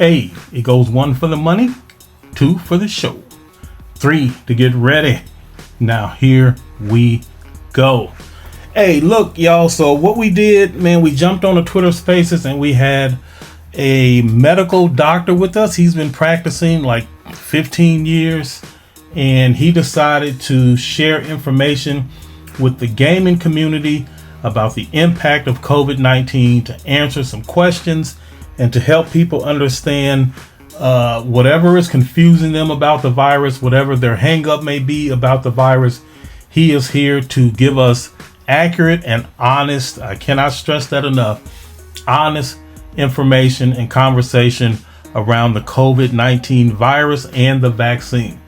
Hey, it goes 1 for the money, 2 for the show, 3 to get ready. Now here we go. Hey, look, y'all. So what we did, man, we jumped on the Twitter Spaces and we had a medical doctor with us. He's been practicing like 15 years, and he decided to share information with the gaming community about the impact of COVID-19, to answer some questions and to help people understand whatever is confusing them about the virus, whatever their hang up may be about the virus. He is here to give us accurate and honest, I cannot stress that enough, honest information and conversation around the COVID-19 virus and the vaccine.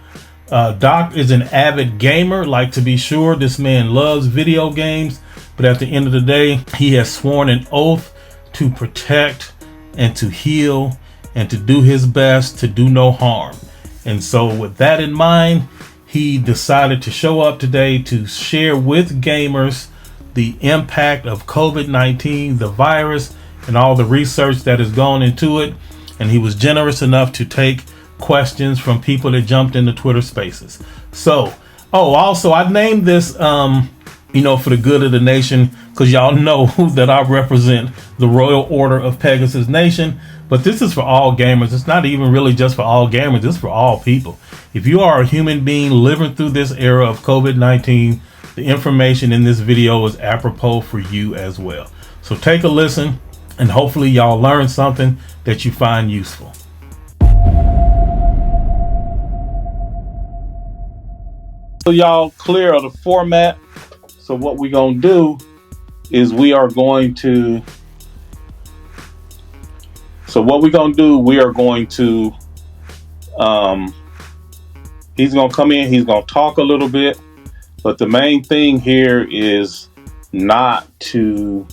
Doc is an avid gamer, like to be sure. This man loves video games, but at the end of the day, he has sworn an oath to protect and to heal and to do his best to do no harm. And so with that in mind, he decided to show up today to share with gamers the impact of COVID-19, the virus, and all the research that has gone into it. And he was generous enough to take questions from people that jumped into Twitter Spaces. So, also I named this, for the good of the nation, because y'all know that I represent the Royal Order of Pegasus Nation. But this is for all gamers. It's not even really just for all gamers. It's for all people. If you are a human being living through this era of COVID-19, the information in this video is apropos for you as well. So take a listen, and hopefully y'all learn something that you find useful. So y'all clear of the format. So what we're going to do is we are going to he's going to come in, he's going to talk a little bit, but the main thing here is not to,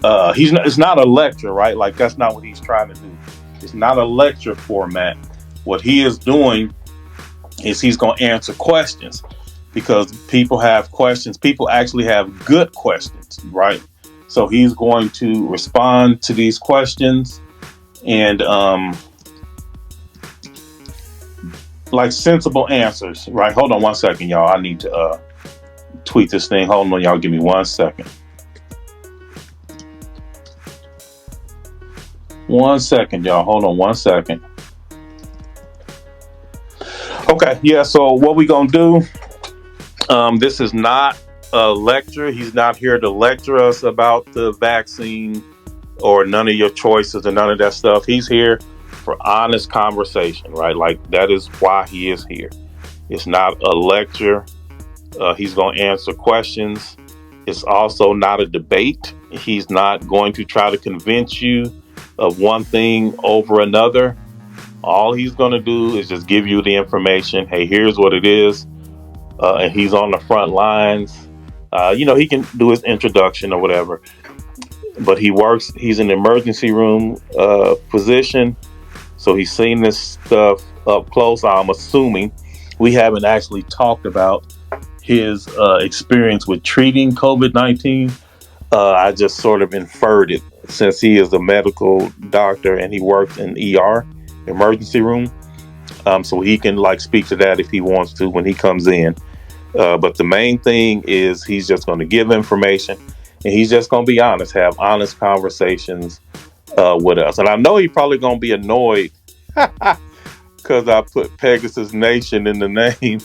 it's not a lecture, right? Like, that's not what he's trying to do. It's not a lecture format. What he is doing is he's going to answer questions, because people have questions. People actually have good questions, right? So he's going to respond to these questions and like sensible answers, right? Hold on 1 second, y'all. I need to tweet this thing. Hold on, y'all. Give me 1 second. 1 second, y'all. Hold on 1 second. Okay, yeah. So what we gonna do? This is not a lecture. He's not here to lecture us about the vaccine or none of your choices and none of that stuff. He's here for honest conversation, right? Like, that is why he is here. It's not a lecture. He's going to answer questions. It's also not a debate. He's not going to try to convince you of one thing over another. All he's going to do is just give you the information. Hey, here's what it is. And he's on the front lines. He can do his introduction or whatever, but he's an emergency room physician. So he's seen this stuff up close. I'm assuming we haven't actually talked about his experience with treating COVID-19. I just sort of inferred it, since he is a medical doctor and he works in ER, emergency room. So he can speak to that if he wants to when he comes in. But the main thing is he's just going to give information, and he's just going to be honest, have honest conversations with us. And I know he's probably going to be annoyed because I put Pegasus Nation in the name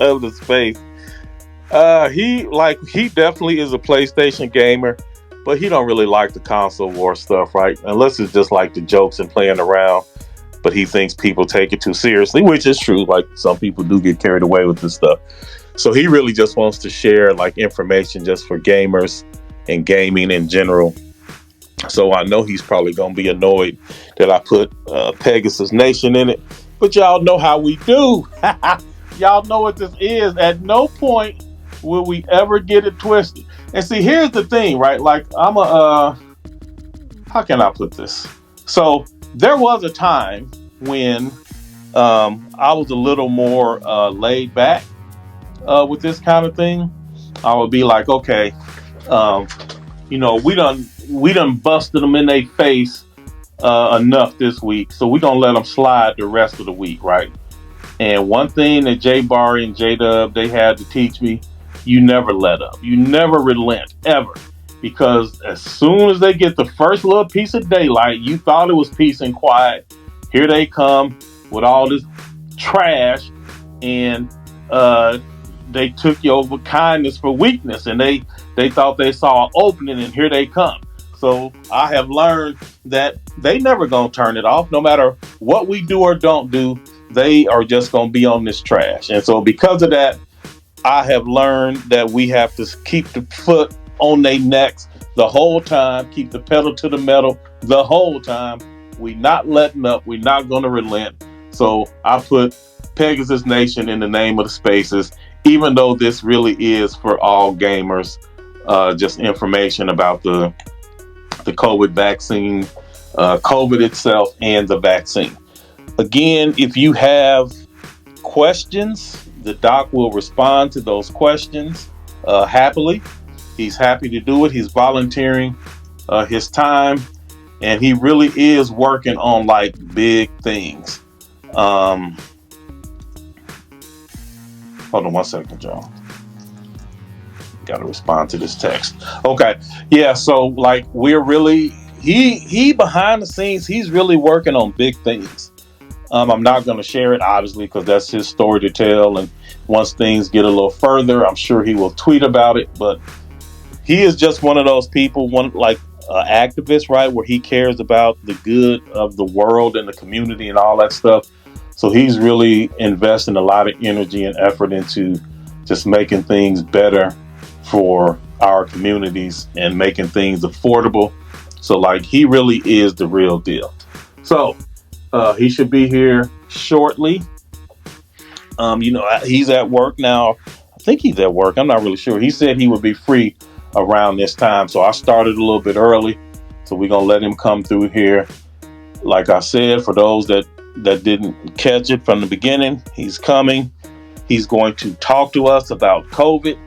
of the space. He definitely is a PlayStation gamer, but he don't really like the console war stuff, right? Unless it's just like the jokes and playing around. But he thinks people take it too seriously, which is true. Like, some people do get carried away with this stuff. So he really just wants to share information just for gamers and gaming in general. So I know he's probably going to be annoyed that I put Pegasus Nation in it. But y'all know how we do. Y'all know what this is. At no point will we ever get it twisted. And see, here's the thing, right? How can I put this? So there was a time when I was a little more laid back with this kind of thing. I would be like, okay, we done busted them in their face enough this week, so we're gonna let them slide the rest of the week, right? And one thing that J Bar and J Dub, they had to teach me: you never let up, you never relent, ever. Because as soon as they get the first little piece of daylight, you thought it was peace and quiet, here they come with all this trash, and they took your kindness for weakness, and they thought they saw an opening, and here they come. So I have learned that they never gonna turn it off. No matter what we do or don't do, they are just gonna be on this trash. And so because of that, I have learned that we have to keep the foot on their necks the whole time, keep the pedal to the metal the whole time. We not letting up, we're not gonna relent. So I put Pegasus Nation in the name of the spaces, even though this really is for all gamers, just information about the COVID vaccine, COVID itself, and the vaccine. Again, if you have questions, the doc will respond to those questions happily. He's happy to do it. He's volunteering his time, and he really is working on like big things. Hold on one second, Joe. Got to respond to this text. Okay. Yeah. So like we're really, he behind the scenes, he's really working on big things. I'm not going to share it, obviously, because that's his story to tell. And once things get a little further, I'm sure he will tweet about it. But he is just one of those people, activist, right? Where he cares about the good of the world and the community and all that stuff. So he's really investing a lot of energy and effort into just making things better for our communities and making things affordable. So like he really is the real deal. So he should be here shortly. He's at work now. I think he's at work. I'm not really sure. He said he would be free around this time. So I started a little bit early. So we're going to let him come through here. Like I said, for those that didn't catch it from the beginning, he's coming. He's going to talk to us about COVID.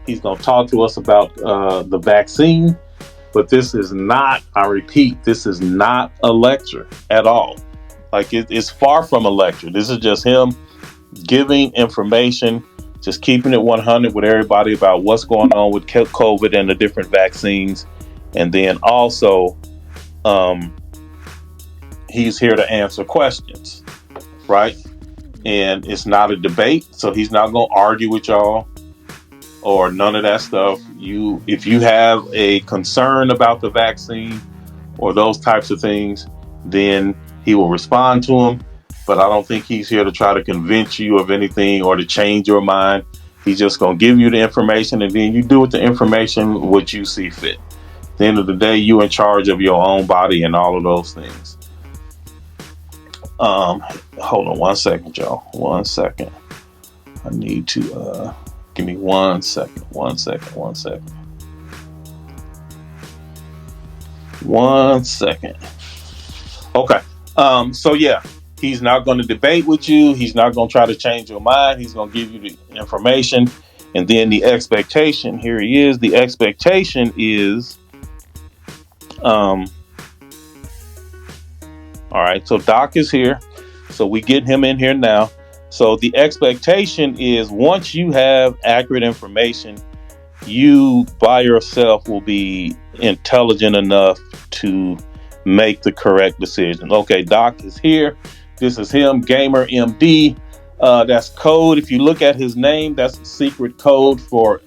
He's going to talk to us about the vaccine. But this is not, I repeat, this is not a lecture at all. Like it's far from a lecture. This is just him giving information, just keeping it 100 with everybody about what's going on with COVID and the different vaccines. And then also, he's here to answer questions, right? And it's not a debate, so he's not going to argue with y'all or none of that stuff. If you have a concern about the vaccine or those types of things, then he will respond to them. But I don't think he's here to try to convince you of anything or to change your mind. He's just going to give you the information, and then you do with the information what you see fit. At the end of the day, you're in charge of your own body and all of those things. Hold on one second, Joe. 1 second. I need to give me 1 second. 1 second. 1 second. 1 second. Okay. So yeah, he's not going to debate with you. He's not going to try to change your mind. He's going to give you the information. And then the expectation, here he is. The expectation is, all right, so Doc is here. So we get him in here now. So the expectation is once you have accurate information, you by yourself will be intelligent enough to make the correct decision. Okay, Doc is here. This is him, Gamer MD. That's code. If you look at his name, that's the secret code for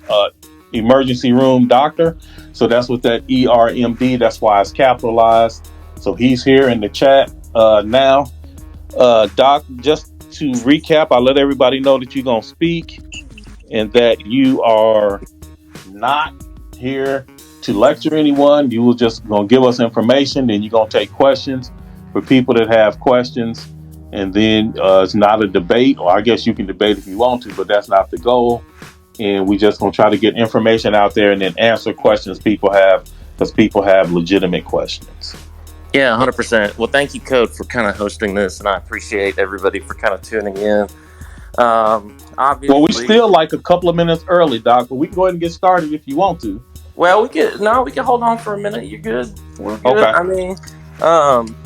emergency room doctor. So that's what that ERMD, that's why it's capitalized. So he's here in the chat now. Doc, just to recap, I'll let everybody know that you're going to speak and that you are not here to lecture anyone. You will just going to give us information, then you're going to take questions for people that have questions. And then it's not a debate, or I guess you can debate if you want to, but that's not the goal. And we just going to try to get information out there and then answer questions people have, because people have legitimate questions. Yeah, 100%. Well, thank you, Code, for kind of hosting this, and I appreciate everybody for kind of tuning in. Obviously, well, we still like a couple of minutes early, Doc, but we can go ahead and get started if you want to. Well, we can hold on for a minute. You're good. We're good. Okay. I mean,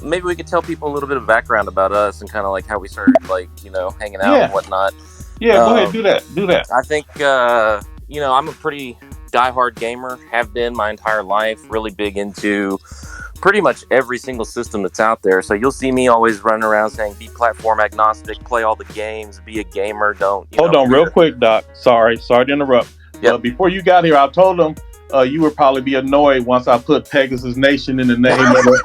Maybe we could tell people a little bit of background about us and kind of like how we started, like, hanging out and whatnot. Yeah, go ahead, do that. I think, I'm a pretty diehard gamer, have been my entire life, really big into pretty much every single system that's out there. So you'll see me always running around saying, be platform agnostic, play all the games, be a gamer, don't. Hold on real quick, Doc. Sorry to interrupt. Yep. Before you got here, I told them you would probably be annoyed once I put Pegasus Nation in the name of it.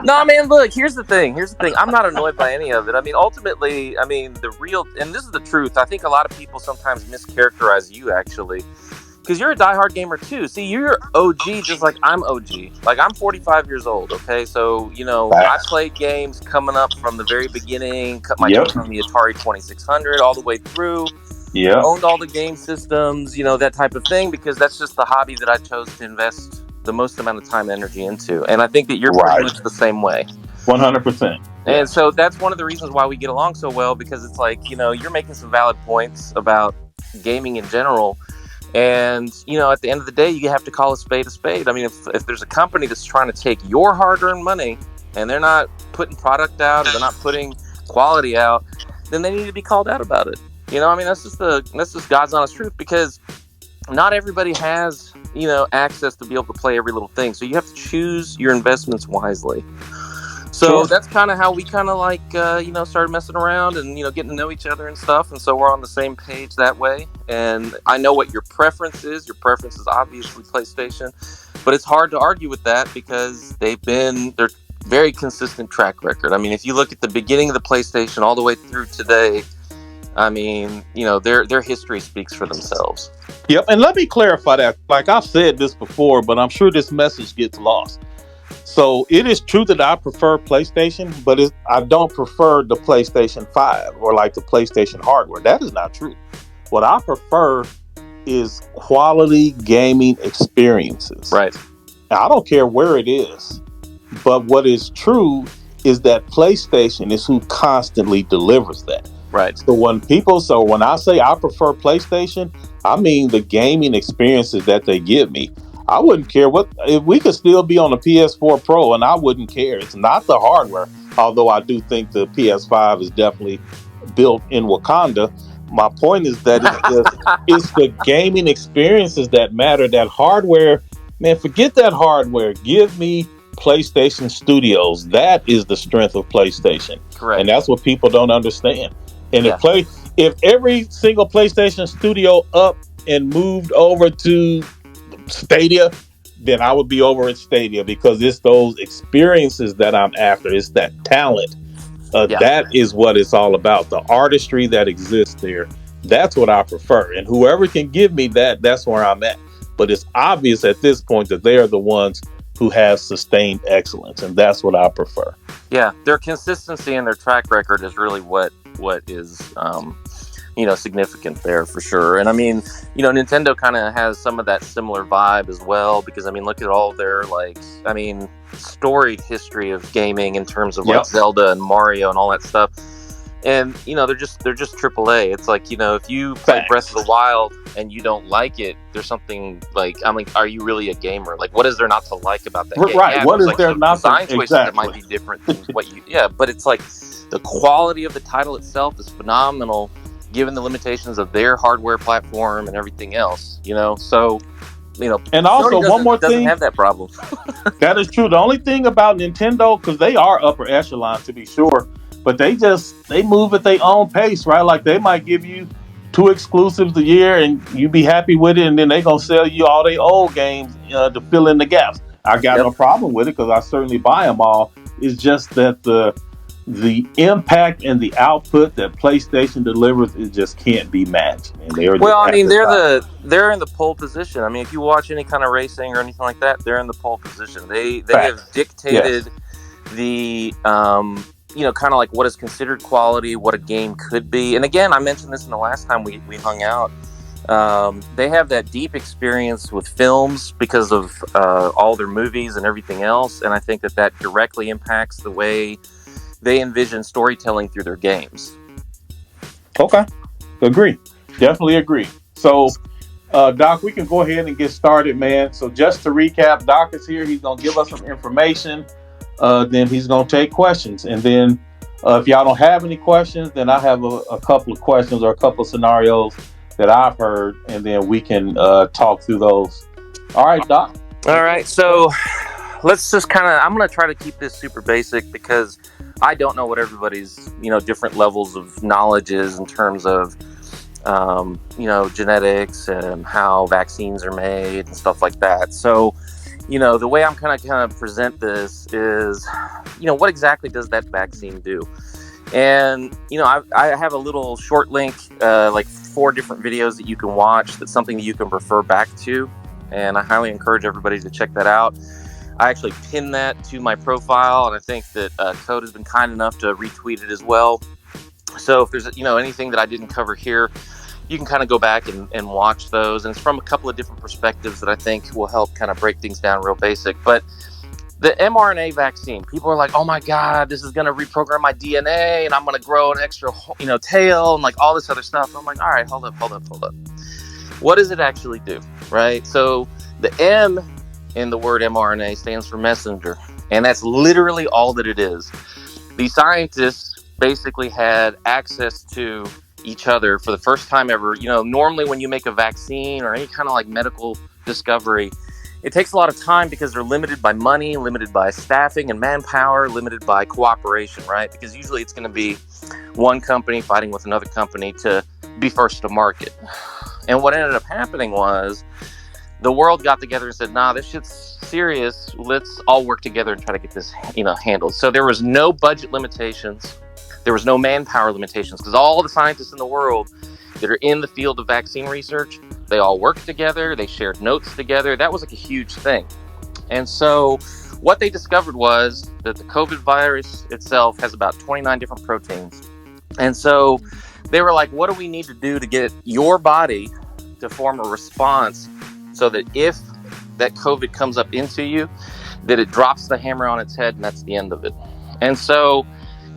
No, man, look, here's the thing. I'm not annoyed by any of it. I mean, ultimately, the real, and this is the truth, I think a lot of people sometimes mischaracterize you, actually, because you're a diehard gamer too. See, you're OG just like I'm OG. Like, I'm 45 years old, okay? So, I played games coming up from the very beginning, cut my nose on the Atari 2600 all the way through. Yeah. Owned all the game systems, that type of thing, because that's just the hobby that I chose to invest the most amount of time and energy into. And I think that you're pretty much the same way. 100%. And so that's one of the reasons why we get along so well, because it's like, you're making some valid points about gaming in general. And, at the end of the day, you have to call a spade a spade. I mean, if there's a company that's trying to take your hard-earned money and they're not putting product out, or they're not putting quality out, then they need to be called out about it. That's just God's honest truth, because not everybody has, access to be able to play every little thing. So you have to choose your investments wisely. So that's kind of how we kind of like, started messing around and, getting to know each other and stuff. And so we're on the same page that way. And I know what your preference is. Your preference is obviously PlayStation, but it's hard to argue with that because they're very consistent track record. I mean, if you look at the beginning of the PlayStation all the way through today, their history speaks for themselves. Yep, and let me clarify that. Like, I've said this before, but I'm sure this message gets lost. So it is true that I prefer PlayStation, but I don't prefer the PlayStation 5 or like the PlayStation hardware. That is not true. What I prefer is quality gaming experiences. Right. Now, I don't care where it is, but what is true is that PlayStation is who constantly delivers that. Right. So when I say I prefer PlayStation, I mean the gaming experiences that they give me. I wouldn't care if we could still be on a PS4 Pro, and I wouldn't care. It's not the hardware, although I do think the PS5 is definitely built in Wakanda. My point is that it's the gaming experiences that matter. That hardware, man, forget that hardware. Give me PlayStation Studios. That is the strength of PlayStation. Correct. And that's what people don't understand. And if every single PlayStation studio up and moved over to Stadia, then I would be over at Stadia, because it's those experiences that I'm after. It's that talent. That is what it's all about. The artistry that exists there. That's what I prefer. And whoever can give me that, that's where I'm at. But it's obvious at this point that they are the ones who have sustained excellence, and that's what I prefer. Yeah, their consistency and their track record is really what is significant there for sure. And I mean, Nintendo kind of has some of that similar vibe as well, because I mean, look at all their storied history of gaming in terms of like Zelda and Mario and all that stuff. And they're just AAA. It's like, if you play Breath of the Wild and you don't like it, there's something like, are you really a gamer? Like, what is there not to like about that game? Right. What is there not to design choices that might be different than what you but it's like the quality of the title itself is phenomenal given the limitations of their hardware platform and everything else, so and also one more thing, doesn't have that problem. That is true. The only thing about Nintendo, because they are upper echelon to be sure, but they move at their own pace, right? Like, they might give you 2 exclusives a year and you be happy with it, and then they gonna sell you all their old games to fill in the gaps. I got no problem with it, because I certainly buy them all. It's just that the impact and the output that PlayStation delivers, it just can't be matched. And they're in the pole position. I mean, if you watch any kind of racing or anything like that, they're in the pole position. They have dictated the kind of like what is considered quality, what a game could be. And again, I mentioned this in the last time we hung out. They have that deep experience with films because of all their movies and everything else. And I think that directly impacts the way they envision storytelling through their games. Okay. Agree. Definitely agree. So Doc, we can go ahead and get started, man. So just to recap, Doc is here. He's going to give us some information. Then he's going to take questions. And then if y'all don't have any questions, then I have a couple of questions or a couple of scenarios that I've heard, and then we can talk through those. All right, Doc. All right. So let's just I'm going to try to keep this super basic because I don't know what everybody's, different levels of knowledge is in terms of genetics and how vaccines are made and stuff like that. So, the way I'm kind of present this is, what exactly does that vaccine do? And, I have a little short link, like 4 different videos that you can watch. That's something that you can refer back to. And I highly encourage everybody to check that out. I actually pinned that to my profile, and I think that Code has been kind enough to retweet it as well. So if there's, anything that I didn't cover here, you can kind of go back and watch those. And it's from a couple of different perspectives that I think will help kind of break things down real basic. But the mRNA vaccine, people are like, oh my God, this is going to reprogram my DNA and I'm going to grow an extra, tail and like all this other stuff. I'm like, all right, hold up. What does it actually do, right? So the M in the word mRNA stands for messenger. And that's literally all that it is. The scientists basically had access to each other for the first time ever. Normally when you make a vaccine or any kind of like medical discovery, it takes a lot of time because they're limited by money, limited by staffing and manpower, limited by cooperation, right? Because usually it's going to be one company fighting with another company to be first to market. And what ended up happening was the world got together and said, nah, this shit's serious. Let's all work together and try to get this, handled. So there was no budget limitations. There was no manpower limitations because all the scientists in the world that are in the field of vaccine research, they all worked together. They shared notes together. That was like a huge thing. And so what they discovered was that the COVID virus itself has about 29 different proteins. And so they were like, what do we need to do to get your body to form a response so that if that COVID comes up into you, that it drops the hammer on its head and that's the end of it. And so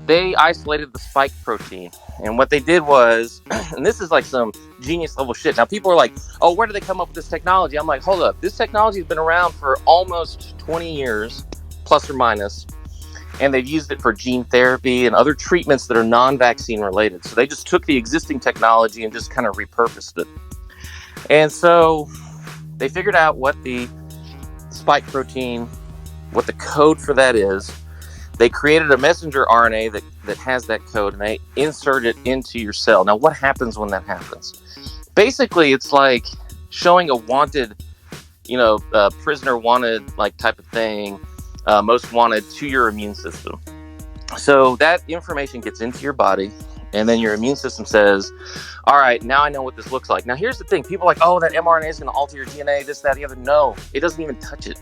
they isolated the spike protein. And what they did was, and this is like some genius level shit. Now people are like, oh, where did they come up with this technology? I'm like, hold up. This technology has been around for almost 20 years, plus or minus. And they've used it for gene therapy and other treatments that are non-vaccine related. So they just took the existing technology and just kind of repurposed it. And so they figured out what the spike protein, what the code for that is. They created a messenger RNA that has that code, and they insert it into your cell. Now, what happens when that happens? Basically, it's like showing a wanted, prisoner wanted like type of thing, most wanted to your immune system. So that information gets into your body, and then your immune system says, all right, now I know what this looks like. Now, here's the thing. People are like, oh, that mRNA is going to alter your DNA, this, that, the other. No, it doesn't even touch it.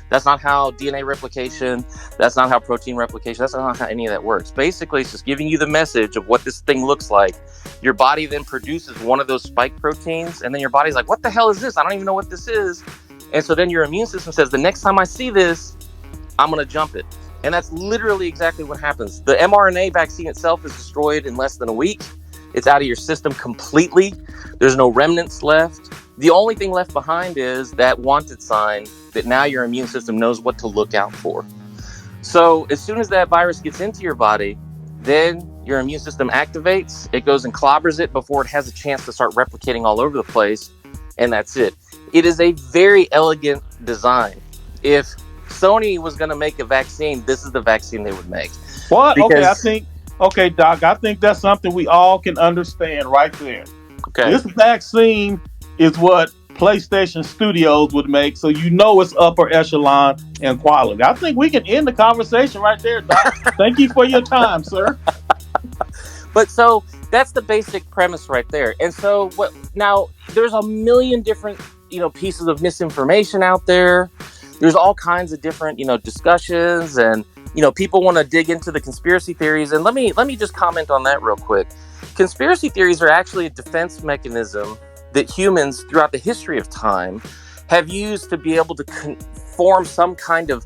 That's not how DNA replication, that's not how protein replication, that's not how any of that works. Basically, it's just giving you the message of what this thing looks like. Your body then produces one of those spike proteins, and then your body's like, what the hell is this? I don't even know what this is. And so then your immune system says, the next time I see this, I'm going to jump it. And that's literally exactly what happens. The mRNA vaccine itself is destroyed in less than a week. It's out of your system completely. There's no remnants left. The only thing left behind is that wanted sign that now your immune system knows what to look out for. So as soon as that virus gets into your body, then your immune system activates. It goes and clobbers it before it has a chance to start replicating all over the place. And that's it. It is a very elegant design. If Sony was going to make a vaccine, this is the vaccine they would make. What? Okay, Doc, I think that's something we all can understand right there. Okay. This vaccine is what PlayStation Studios would make, so it's upper echelon in quality. I think we can end the conversation right there, Doc. Thank you for your time, sir. But so that's the basic premise right there. And so now there's a million different, pieces of misinformation out there. There's all kinds of different, discussions, and people want to dig into the conspiracy theories. And let me just comment on that real quick. Conspiracy theories are actually a defense mechanism that humans throughout the history of time have used to be able to form some kind of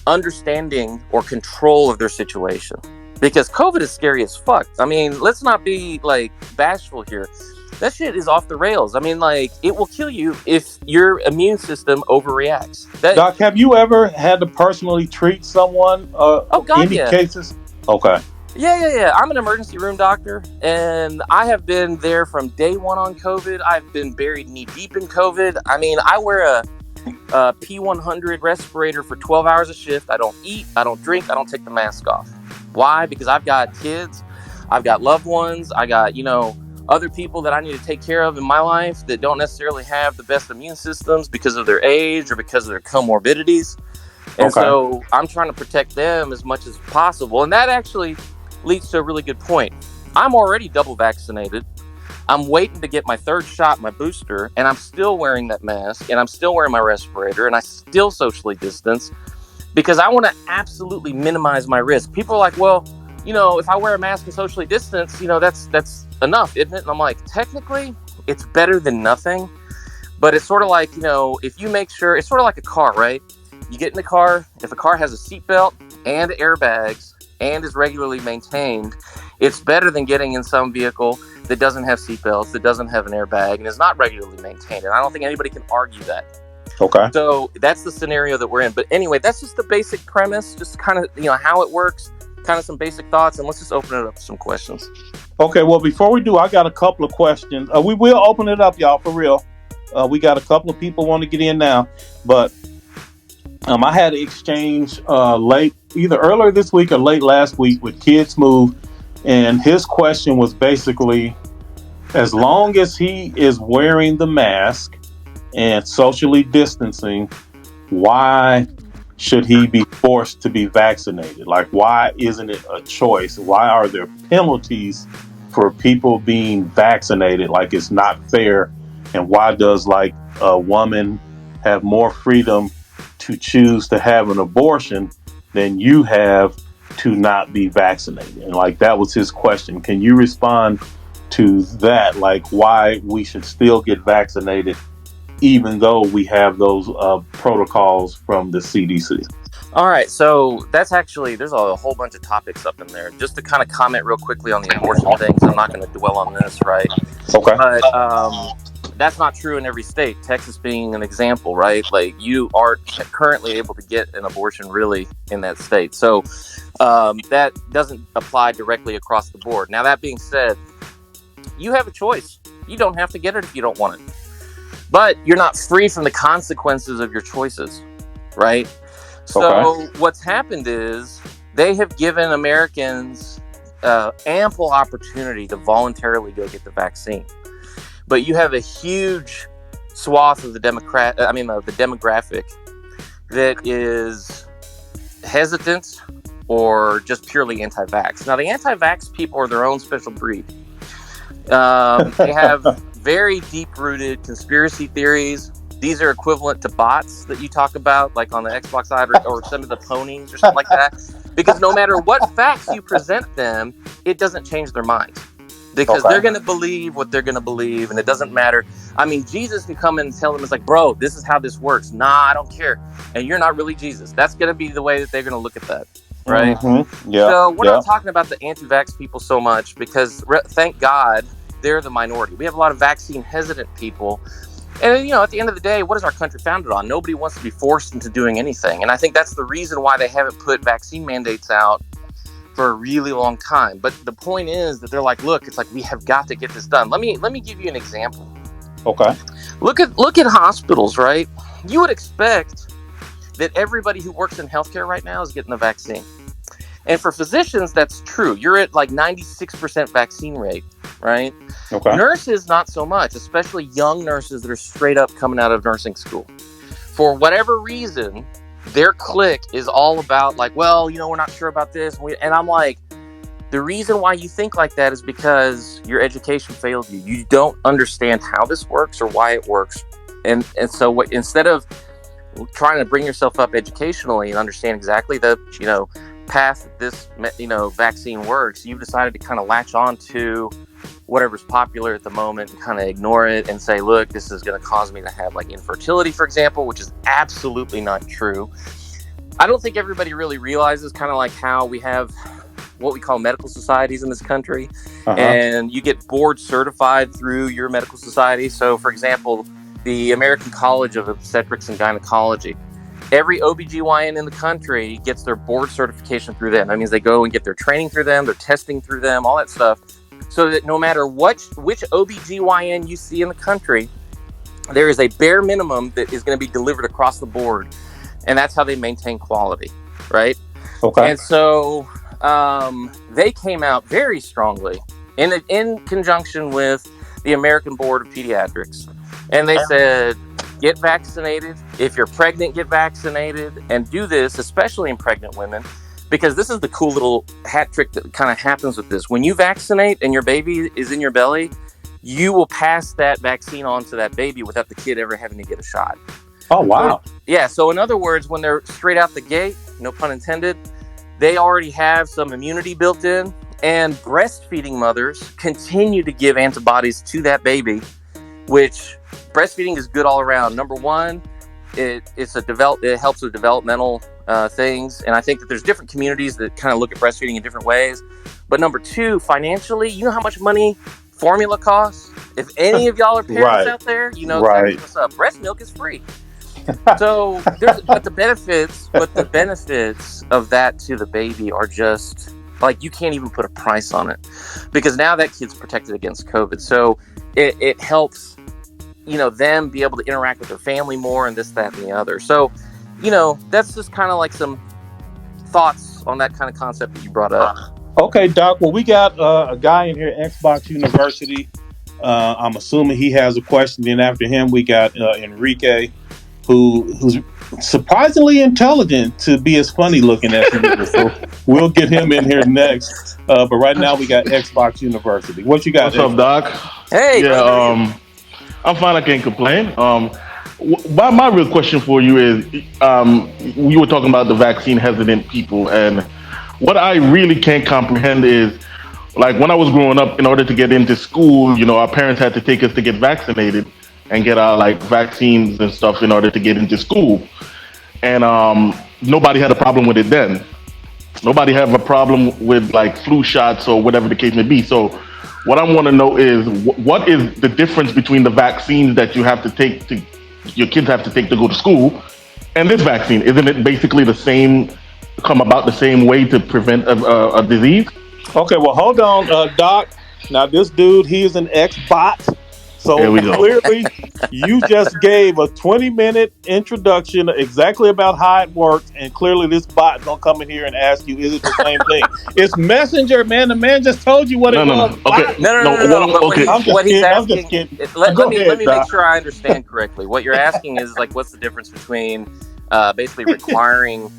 understanding or control of their situation. Because COVID is scary as fuck. I mean, let's not be like bashful here. that shit is off the rails. I mean, like, it will kill you if your immune system overreacts. Doc, have you ever had to personally treat someone? Oh God, any yeah. cases? Okay. Yeah. I'm an emergency room doctor, and I have been there from day one on COVID. I've been buried knee deep in COVID. I mean, I wear a P100 respirator for 12 hours a shift. I don't eat, I don't drink, I don't take the mask off. Why? Because I've got kids, I've got loved ones, I got, other people that I need to take care of in my life that don't necessarily have the best immune systems because of their age or because of their comorbidities. And so I'm trying to protect them as much as possible. And that actually leads to a really good point. I'm already double vaccinated. I'm waiting to get my third shot, my booster, and I'm still wearing that mask, and I'm still wearing my respirator, and I still socially distance because I want to absolutely minimize my risk. People are like, well, if I wear a mask and socially distance, that's enough, isn't it? And I'm like, technically, it's better than nothing. But it's sort of like, if you make sure, it's sort of like a car, right? You get in the car, if a car has a seatbelt and airbags and is regularly maintained, it's better than getting in some vehicle that doesn't have seatbelts, that doesn't have an airbag, and is not regularly maintained. And I don't think anybody can argue that. Okay. So that's the scenario that we're in. But anyway, that's just the basic premise, just kind of, how it works, kind of some basic thoughts, and let's just open it up to some questions. Okay, well, before we do, I got a couple of questions. We will open it up, y'all, for real. We got a couple of people want to get in now, but I had an exchange either earlier this week or late last week with Kids Move, and his question was basically, as long as he is wearing the mask and socially distancing, why should he be forced to be vaccinated? Like, why isn't it a choice? Why are there penalties for people being vaccinated? Like, it's not fair. And why does, like, a woman have more freedom to choose to have an abortion than you have to not be vaccinated? And, like, that was his question. Can you respond to that? Like, why we should still get vaccinated even though we have those protocols from the CDC? All right, so that's actually, there's a whole bunch of topics up in there. Just to kind of comment real quickly on the abortion things, I'm not going to dwell on this, right? Okay. But that's not true in every state. Texas being an example, right? Like, you are currently able to get an abortion really in that state. So that doesn't apply directly across the board. Now, that being said, you have a choice. You don't have to get it if you don't want it. But you're not free from the consequences of your choices, right? So what's happened is they have given Americans ample opportunity to voluntarily go get the vaccine. But you have a huge swath of the demographic that is hesitant or just purely anti-vax. Now, the anti-vax people are their own special breed. They have very deep-rooted conspiracy theories. These are equivalent to bots that you talk about, like on the Xbox side or some of the ponies or something like that. Because no matter what facts you present them, it doesn't change their minds. Because they're going to believe what they're going to believe, and it doesn't matter. I mean, Jesus can come in and tell them, it's like, bro, this is how this works. Nah, I don't care. And you're not really Jesus. That's going to be the way that they're going to look at that, right? Mm-hmm. Yeah. So we're not talking about the anti-vax people so much because, thank God, they're the minority. We have a lot of vaccine-hesitant people. And, at the end of the day, what is our country founded on? Nobody wants to be forced into doing anything. And I think that's the reason why they haven't put vaccine mandates out for a really long time. But the point is that they're like, look, it's like, we have got to get this done. Let me give you an example. Okay. Look at hospitals, right? You would expect that everybody who works in healthcare right now is getting the vaccine. And for physicians, that's true. You're at like 96% vaccine rate, right? Okay. Nurses, not so much, especially young nurses that are straight up coming out of nursing school. For whatever reason, their clique is all about like, well, we're not sure about this. And I'm like, the reason why you think like that is because your education failed you. You don't understand how this works or why it works. And so instead of trying to bring yourself up educationally and understand exactly the, path that this, vaccine works, you've decided to kind of latch on to whatever's popular at the moment and kind of ignore it and say, look, this is going to cause me to have like infertility, for example, which is absolutely not true. I don't think everybody really realizes kind of like how we have what we call medical societies in this country, and you get board certified through your medical society. So, for example, the American College of Obstetrics and Gynecology, every OBGYN in the country gets their board certification through them. That means they go and get their training through them, their testing through them, all that stuff, so that no matter which OBGYN you see in the country, there is a bare minimum that is going to be delivered across the board, and that's how they maintain quality, right? Okay. And so they came out very strongly in conjunction with the American Board of Pediatrics, and they said, get vaccinated. If you're pregnant, get vaccinated, and do this, especially in pregnant women, because this is the cool little hat trick that kind of happens with this. When you vaccinate and your baby is in your belly, you will pass that vaccine on to that baby without the kid ever having to get a shot. Oh, wow. So in other words, when they're straight out the gate, no pun intended, they already have some immunity built in, and breastfeeding mothers continue to give antibodies to that baby, which breastfeeding is good all around. Number one, it helps with developmental things, and I think that there's different communities that kind of look at breastfeeding in different ways. But number two, financially, you know how much money formula costs? If any of y'all are parents out there, you know exactly what's up. Breast milk is free. So but the benefits of that to the baby are just like, you can't even put a price on it, because now that kid's protected against COVID. So it helps, you know, them be able to interact with their family more, and this, that, and the other. So, you know, that's just kind of like some thoughts on that kind of concept that you brought up. Okay, Doc. Well, we got a guy in here at Xbox University. I'm assuming he has a question. Then after him, we got Enrique, who's surprisingly intelligent to be as funny looking as he is. So we'll get him in here next. But right now, we got Xbox University. What you got? What's up, Doc? Hey. Yeah. I'm fine. I can't complain. My real question for you is, we were talking about the vaccine hesitant people, and what I really can't comprehend is, like, when I was growing up, in order to get into school, you know, our parents had to take us to get vaccinated and get our like vaccines and stuff in order to get into school, and nobody had a problem with it then. Nobody have a problem with like flu shots or whatever the case may be. So what I want to know is, what is the difference between the vaccines that you have to take your kids have to take to go to school, and this vaccine? Isn't it basically the same, come about the same way to prevent a disease? Okay, well, hold on, Doc. Now, this dude, he is an ex-bot. So clearly, you just gave a 20-minute introduction exactly about how it works, and clearly this bot is going to come in here and ask you, is it the same thing? It's Messenger, man. The man just told you what it was. Okay. No. Okay. What he's asking, let me Doc. make sure I understand correctly. What you're asking is, like, what's the difference between basically requiring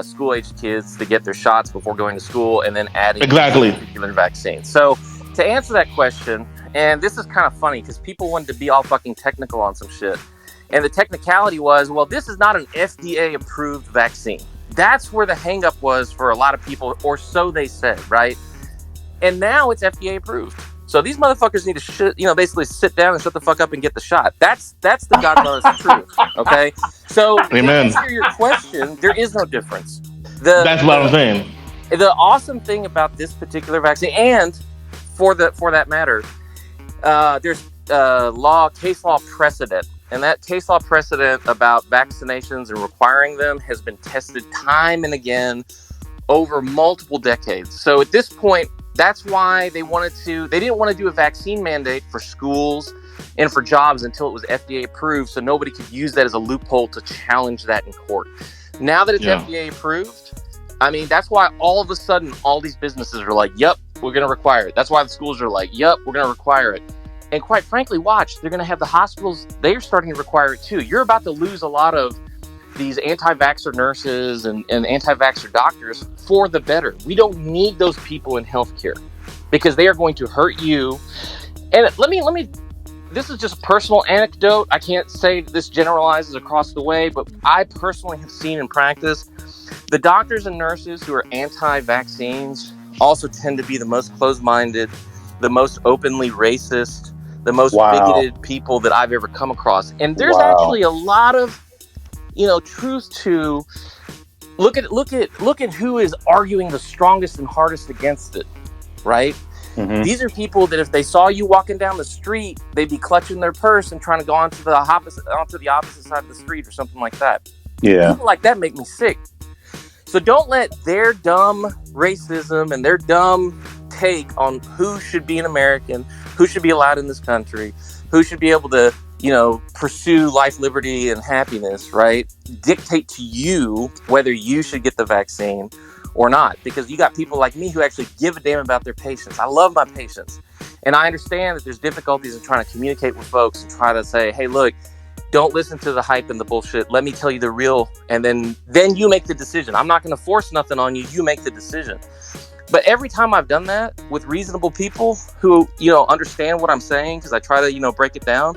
school-aged kids to get their shots before going to school, and then adding a particular vaccine. So to answer that question, and this is kind of funny because people wanted to be all fucking technical on some shit, and the technicality was, well, this is not an FDA-approved vaccine. That's where the hang-up was for a lot of people, or so they said, right? And now it's FDA-approved. So these motherfuckers need to basically sit down and shut the fuck up and get the shot. That's the godmother's truth. Okay. So Amen. To answer your question, there is no difference. That's what I'm saying. The awesome thing about this particular vaccine, and for that matter, there's case law precedent, and that case law precedent about vaccinations and requiring them has been tested time and again over multiple decades. So at this point, that's why they didn't want to do a vaccine mandate for schools and for jobs until it was FDA approved, so nobody could use that as a loophole to challenge that in court. Now that it's FDA approved, I mean, that's why all of a sudden all these businesses are like, yep, we're going to require it. That's why the schools are like, yep, we're going to require it. And quite frankly, watch, they're going to have the hospitals, they're starting to require it too. You're about to lose a lot of these anti-vaxxer nurses and anti-vaxxer doctors for the better. We don't need those people in healthcare because they are going to hurt you. And let me, this is just a personal anecdote. I can't say this generalizes across the way, but I personally have seen in practice, the doctors and nurses who are anti-vaccines also tend to be the most closed-minded, the most openly racist, the most bigoted people that I've ever come across. And there's actually a lot of, truth to look at who is arguing the strongest and hardest against it, right? Mm-hmm. These are people that if they saw you walking down the street, they'd be clutching their purse and trying to go onto the opposite side of the street or something like that. Yeah. People like that make me sick. So don't let their dumb racism and their dumb take on who should be an American, who should be allowed in this country, who should be able to, pursue life, liberty, and happiness, right? Dictate to you whether you should get the vaccine or not. Because you got people like me who actually give a damn about their patients. I love my patients. And I understand that there's difficulties in trying to communicate with folks and try to say, hey, look, don't listen to the hype and the bullshit. Let me tell you the real, and then you make the decision. I'm not going to force nothing on you. You make the decision. But every time I've done that with reasonable people who, understand what I'm saying, because I try to, break it down,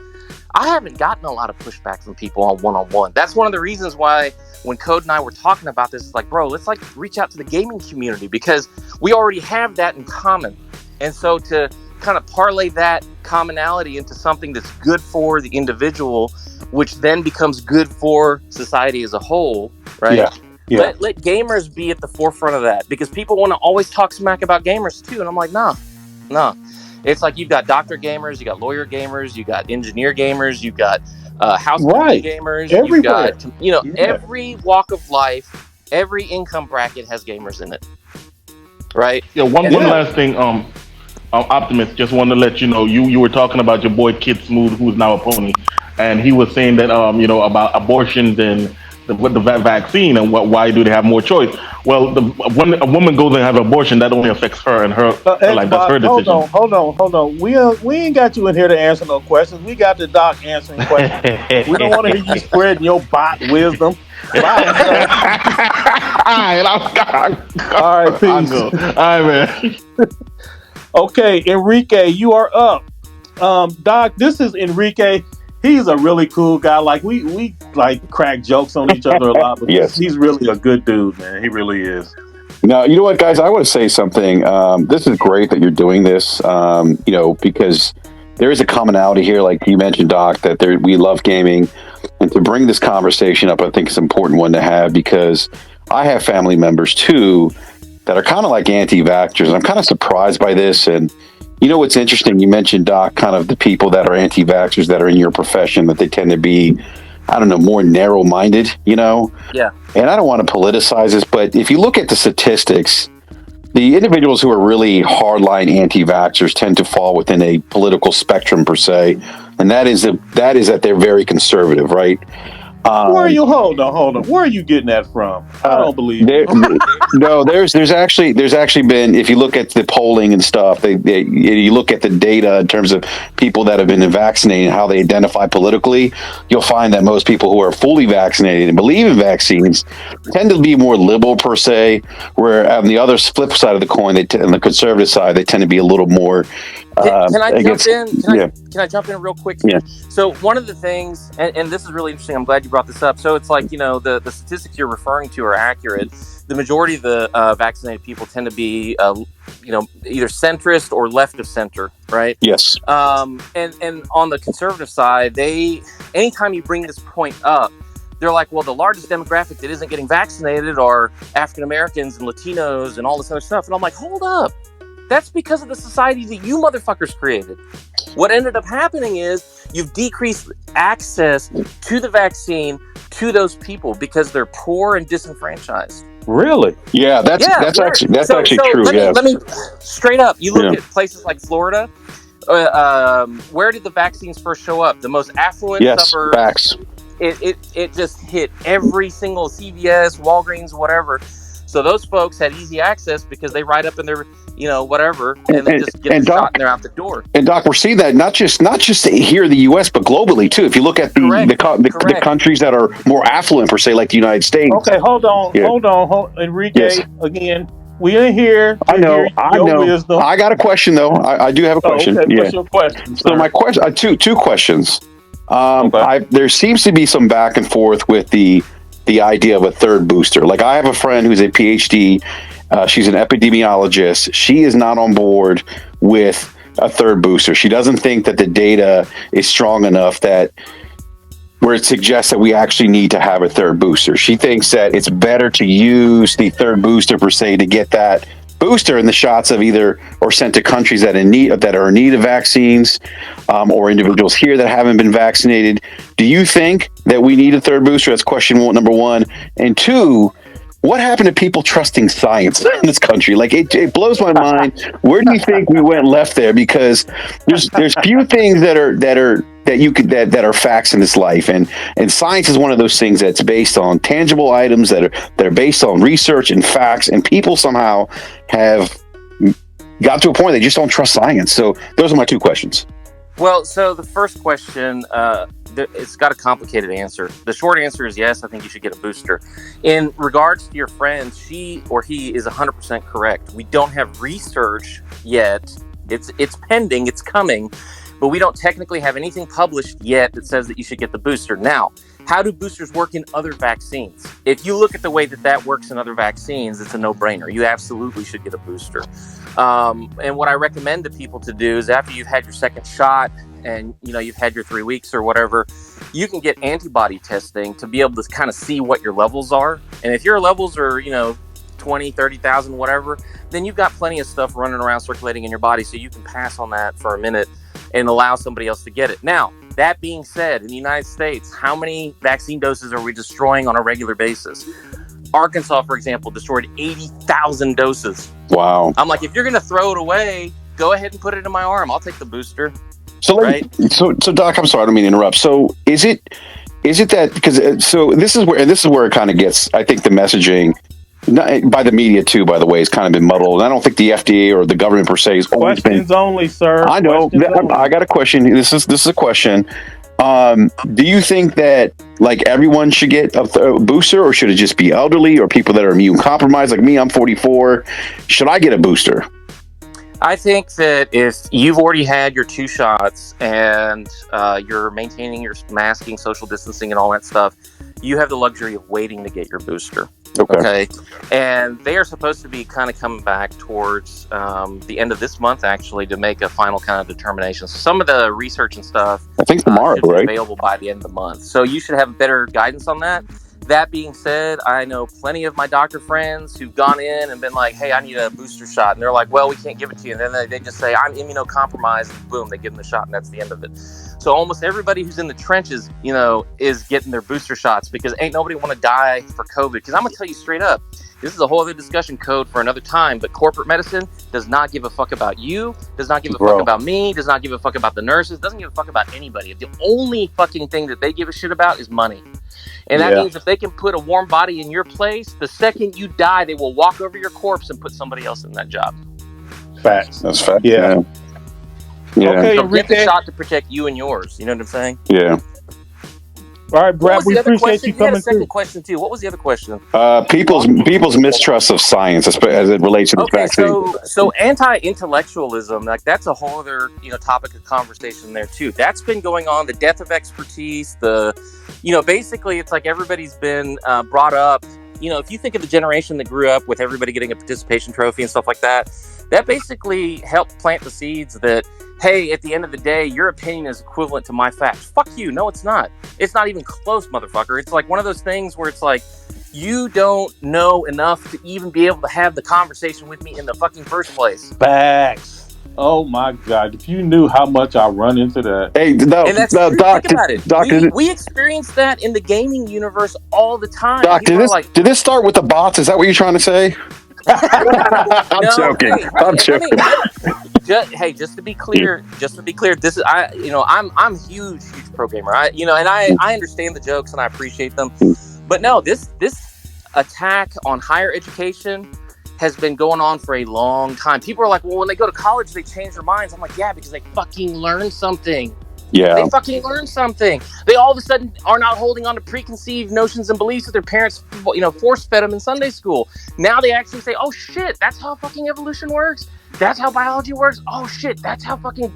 I haven't gotten a lot of pushback from people on one-on-one. That's one of the reasons why when Code and I were talking about this, it's like, bro, let's reach out to the gaming community because we already have that in common. And so to kind of parlay that commonality into something that's good for the individual, which then becomes good for society as a whole, right? Yeah. Let gamers be at the forefront of that, because people want to always talk smack about gamers too. And I'm like, nah. It's like you've got doctor gamers, you got lawyer gamers, you got engineer gamers, you got housekeeping gamers, everywhere. You've got, every walk of life, every income bracket has gamers in it, right? Yeah, one last thing, Optimus, just wanted to let you know, you were talking about your boy Kid Smooth, who's now a pony, and he was saying that, about abortions and with the vaccine and why do they have more choice? Well, when a woman goes and has an abortion, that only affects her and her. That's her decision. Hold on. We ain't got you in here to answer no questions. We got the doc answering questions. We don't want to hear you spreading your bot wisdom. All right, peace. All right, man. Okay, Enrique, you are up. Doc, this is Enrique. He's a really cool guy. Like we crack jokes on each other a lot, but yes. He's really a good dude, man. He really is. Now, you know what, guys? I want to say something. This is great that you're doing this, because there is a commonality here, like you mentioned, Doc, that we love gaming. And to bring this conversation up, I think it's an important one to have, because I have family members, too, that are kind of like anti-vaxxers. I'm kind of surprised by this. And you know what's interesting? You mentioned, Doc, kind of the people that are anti-vaxxers that are in your profession, that they tend to be, I don't know, more narrow-minded, Yeah. And I don't want to politicize this, but if you look at the statistics, the individuals who are really hardline anti-vaxxers tend to fall within a political spectrum, per se, and that is that they're very conservative, right? Where are you? Hold on. Where are you getting that from? I don't believe you. No, there's actually been, if you look at the polling and stuff, you look at the data in terms of people that have been vaccinated and how they identify politically, you'll find that most people who are fully vaccinated and believe in vaccines tend to be more liberal, per se, where on the other flip side of the coin, on the conservative side, they tend to be a little more Can I jump in? Can I jump in real quick? Yeah. So one of the things, and this is really interesting, I'm glad you brought this up. So it's like, the statistics you're referring to are accurate. The majority of the vaccinated people tend to be, either centrist or left of center, right? Yes. And on the conservative side, anytime you bring this point up, they're like, well, the largest demographic that isn't getting vaccinated are African Americans and Latinos and all this other stuff. And I'm like, hold up. That's because of the society that you motherfuckers created. What ended up happening is you've decreased access to the vaccine to those people because they're poor and disenfranchised. Really? Yeah, that's actually true. Let me straight up. You look at places like Florida. Where did the vaccines first show up? The most affluent suburbs. Facts. It just hit every single CVS, Walgreens, whatever. So those folks had easy access because they ride up in their, whatever, and they just get the shot and they're out the door. And Doc, we're seeing that not just here in the U.S., but globally too. If you look at the countries that are more affluent, per se, like the United States. Okay, hold on, Enrique. Again, we ain't here. I know. Wisdom. I got a question though. I do have a question. Okay. What's your question? So my question, two questions. There seems to be some back and forth with the idea of a third booster. Like, I have a friend who's a PhD. She's an epidemiologist. She is not on board with a third booster. She doesn't think that the data is strong enough that where it suggests that we actually need to have a third booster. She thinks that it's better to use the third booster per se to get that booster in the shots of either or sent to countries that are in need of vaccines, or individuals here that haven't been vaccinated. Do you think that we need a third booster? That's question number one. And two, what happened to people trusting science in this country? Like it blows my mind. Where do you think we went left there? Because there's few things that are facts in this life, and science is one of those things that's based on tangible items that are based on research and facts, and people somehow have got to a point they just don't trust science. So those are my two questions. Well, so the first question, it's got a complicated answer. The short answer is yes, I think you should get a booster. In regards to your friend, she or he is 100% correct. We don't have research yet. It's pending, it's coming, but we don't technically have anything published yet that says that you should get the booster. Now, how do boosters work in other vaccines? If you look at the way that works in other vaccines, it's a no-brainer. You absolutely should get a booster. And what I recommend to people to do is after you've had your second shot and you've had your 3 weeks or whatever, you can get antibody testing to be able to kind of see what your levels are. And if your levels are 20, 30,000, whatever, then you've got plenty of stuff running around circulating in your body, so you can pass on that for a minute and allow somebody else to get it. Now, that being said, in the United States, how many vaccine doses are we destroying on a regular basis? Arkansas, for example, destroyed 80,000 doses. Wow. I'm like, if you're going to throw it away, go ahead and put it in my arm. I'll take the booster. So, right? So Doc, I'm sorry, I don't mean to interrupt. So is it that, because so this is where it kind of gets, I think the messaging by the media too, by the way, has kind of been muddled. And I don't think the FDA or the government per se has always Questions only, sir. I know. I got a question. This is a question. Do you think that like everyone should get a booster, or should it just be elderly or people that are immune compromised? Like me, I'm 44. Should I get a booster? I think that if you've already had your 2 shots and you're maintaining your masking, social distancing, and all that stuff, you have the luxury of waiting to get your booster. Okay. And they are supposed to be kind of coming back towards the end of this month, actually, to make a final kind of determination. So some of the research and stuff, I think tomorrow, should be right? available by the end of the month. So you should have better guidance on that. That being said, I know plenty of my doctor friends who've gone in and been like, hey, I need a booster shot. And they're like, well, we can't give it to you. And then they just say, I'm immunocompromised. And boom, they give them the shot, and that's the end of it. So almost everybody who's in the trenches, is getting their booster shots, because ain't nobody want to die for COVID. Because I'm going to tell you straight up, this is a whole other discussion code for another time, but corporate medicine does not give a fuck about you, does not give a fuck about me, does not give a fuck about the nurses, doesn't give a fuck about anybody. The only fucking thing that they give a shit about is money. And that means if they can put a warm body in your place, the second you die, they will walk over your corpse and put somebody else in that job. Facts. That's fact. Yeah. Okay, So get the shot to protect you and yours. You know what I'm saying? Yeah. All right, Brad, we appreciate you coming through. Second question too. What was the other question? People's mistrust of science as it relates to the vaccine. So anti-intellectualism, like that's a whole other topic of conversation there too. That's been going on. The death of expertise. Basically, it's like everybody's been brought up. If you think of the generation that grew up with everybody getting a participation trophy and stuff like that, that basically helped plant the seeds that, hey, at the end of the day, your opinion is equivalent to my facts. Fuck you. No, it's not. It's not even close, motherfucker. It's like one of those things where it's like, you don't know enough to even be able to have the conversation with me in the fucking first place. Facts. Oh my God! If you knew how much I run into that. Hey, Doc, think about it. We experience that in the gaming universe all the time. Doc, did this start with the bots? Is that what you're trying to say? I'm joking. I'm joking. Just to be clear, this is I'm huge pro gamer. I understand the jokes and I appreciate them, but no, this attack on higher education has been going on for a long time. People are like, well, when they go to college, they change their minds. I'm like, yeah, because they fucking learn something. Yeah. They fucking learn something. They all of a sudden are not holding on to preconceived notions and beliefs that their parents, force fed them in Sunday school. Now they actually say, oh shit, that's how fucking evolution works. That's how biology works. Oh shit, that's how fucking,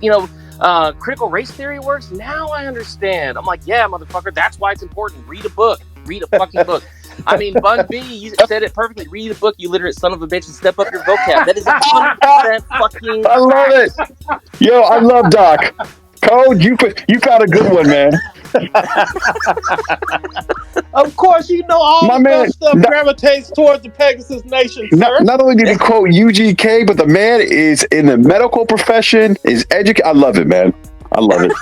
critical race theory works. Now I understand. I'm like, yeah, motherfucker, that's why it's important. Read a book. Read a fucking book. I mean, Bun B, you said it perfectly. Read a book, you literate son of a bitch, and step up your vocab. That is 100% fucking I love it. Yo, I love Doc. Code, you found a good one, man. Of course, you know all My the man, good stuff gravitates towards the Pegasus Nation, sir. Not only did he quote UGK, but the man is in the medical profession, is educated. I love it, man. I love it.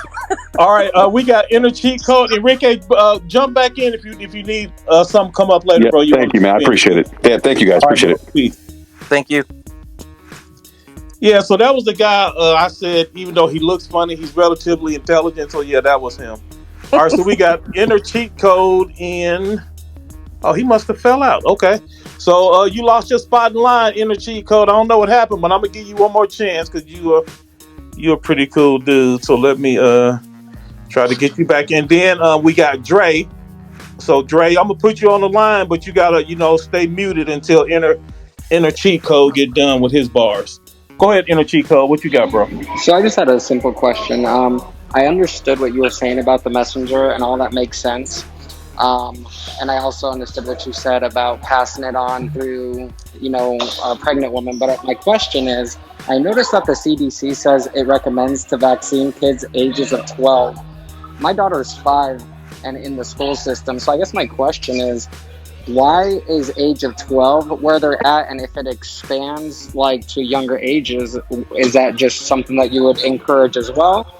All right, we got inner cheat code. Enrique, jump back in if you need something come up later, Yeah, bro. thank you, man. I appreciate it. Yeah, thank you, guys. All right, Appreciate bro. it. Peace. Thank you. Yeah, so that was the guy I said, even though he looks funny, he's relatively intelligent. So yeah, that was him. All right, so we got inner cheat code in. Oh, he must have fell out. Okay. So you lost your spot in line, inner cheat code. I don't know what happened, but I'm gonna give you one more chance because you're a pretty cool dude. So let me try to get you back in. Then we got Dre. So Dre, I'm gonna put you on the line, but you gotta, stay muted until inner cheat code get done with his bars. Go ahead, inner cheat code. What you got, bro? So I just had a simple question. I understood what you were saying about the messenger, and all that makes sense. And I also understood what you said about passing it on through, a pregnant woman. But my question is, I noticed that the CDC says it recommends to vaccine kids ages of 12. My daughter's 5 and in the school system. So I guess my question is, why is age of 12 where they're at? And if it expands to younger ages, is that just something that you would encourage as well?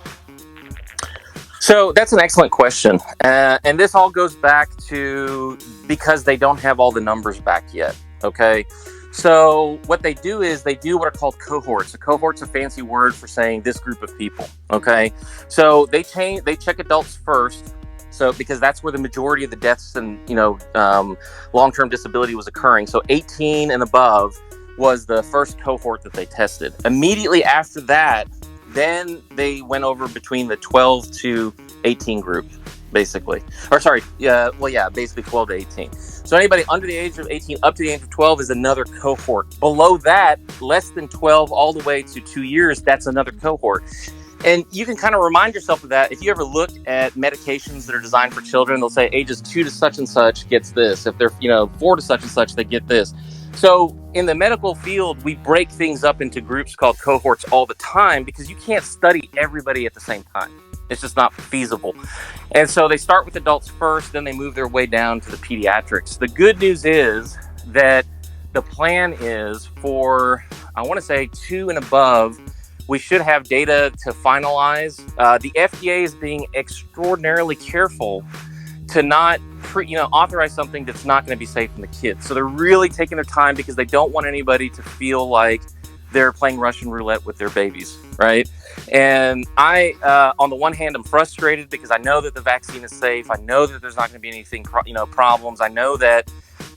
So that's an excellent question. And this all goes back to because they don't have all the numbers back yet. Okay. So what they do is they do what are called cohorts. A cohort's a fancy word for saying this group of people. Okay. So they check adults first. So because that's where the majority of the deaths and, long-term disability was occurring. So 18 and above was the first cohort that they tested. Immediately after that, then they went over between the 12 to 18 group, basically. Basically 12 to 18. So anybody under the age of 18 up to the age of 12 is another cohort. Below that, less than 12 all the way to 2 years, that's another cohort. And you can kind of remind yourself of that. If you ever look at medications that are designed for children, they'll say ages 2 to such and such gets this. If they're, 4 to such and such, they get this. So in the medical field, we break things up into groups called cohorts all the time because you can't study everybody at the same time. It's just not feasible. And so they start with adults first, then they move their way down to the pediatrics. The good news is that the plan is for, I want to say 2 and above, we should have data to finalize. The FDA is being extraordinarily careful to not authorize something that's not going to be safe in the kids. So they're really taking their time because they don't want anybody to feel like they're playing Russian roulette with their babies, right? And I, on the one hand, I'm frustrated because I know that the vaccine is safe. I know that there's not going to be anything, problems. I know that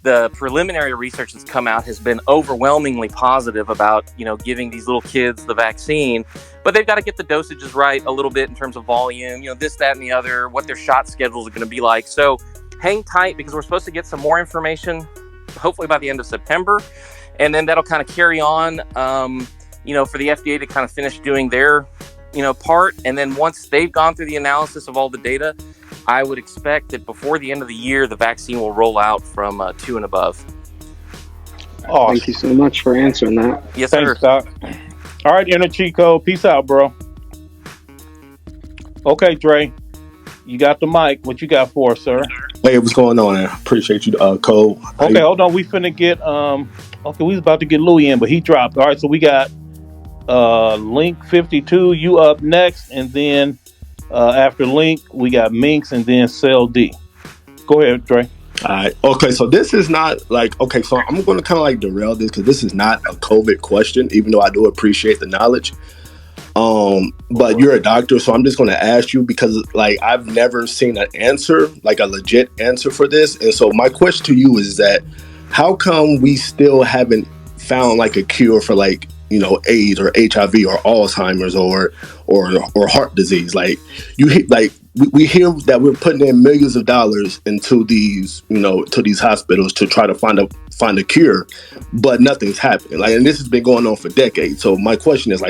the preliminary research that's come out has been overwhelmingly positive about, giving these little kids the vaccine, but they've got to get the dosages right a little bit in terms of volume, this, that, and the other, what their shot schedules are going to be like. So hang tight because we're supposed to get some more information, hopefully by the end of September. And then that'll kind of carry on, for the FDA to kind of finish doing their, part. And then once they've gone through the analysis of all the data, I would expect that before the end of the year, the vaccine will roll out from 2 and above. Oh, thank you so much for answering that. Yes, sir. Thanks, Doc. All right, inner cheat code. Peace out, bro. Okay, Dre, you got the mic. What you got for us, sir? Hey, what's going on? I appreciate you, Cole. Okay, hold on. We finna get we was about to get Louis in, but he dropped. All right, so we got Link 52. You up next, and then after Link, we got Minx, and then Cell D. Go ahead, Dre. All right. Okay, so this is not so I'm going to kind of derail this because this is not a COVID question, even though I do appreciate the knowledge. But you're a doctor, so I'm just going to ask you because I've never seen an answer, a legit answer for this. And so my question to you is that how come we still haven't found a cure for AIDS or HIV or Alzheimer's or heart disease? We hear that we're putting in millions of dollars into these, to these hospitals to try to find a cure, but nothing's happening. And this has been going on for decades. So my question is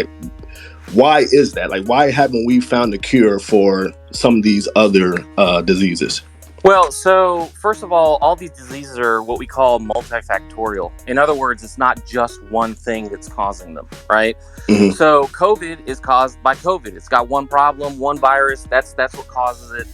why is that? Why haven't we found a cure for some of these other diseases? Well, so first of all these diseases are what we call multifactorial. In other words, it's not just one thing that's causing them, right? Mm-hmm. So COVID is caused by COVID. It's got one problem, one virus. That's what causes it.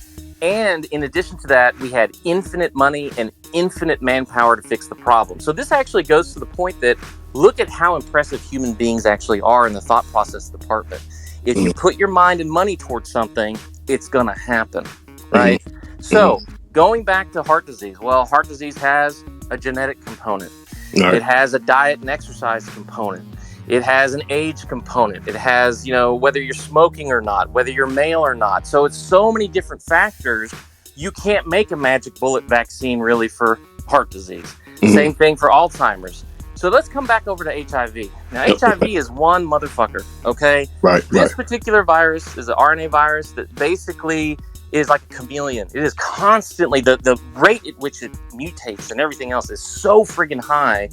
And in addition to that, we had infinite money and infinite manpower to fix the problem. So this actually goes to the point that look at how impressive human beings actually are in the thought process department. If you put your mind and money towards something, it's going to happen, right? So going back to heart disease, well, heart disease has a genetic component. Right. It has a diet and exercise component. It has an age component. It has, whether you're smoking or not, whether you're male or not. So it's so many different factors. You can't make a magic bullet vaccine really for heart disease. Same thing for Alzheimer's. So let's come back over to HIV. Now, HIV is one motherfucker, okay? Right. This particular virus is an RNA virus that basically is like a chameleon. It is constantly, the rate at which it mutates and everything else is so friggin' high.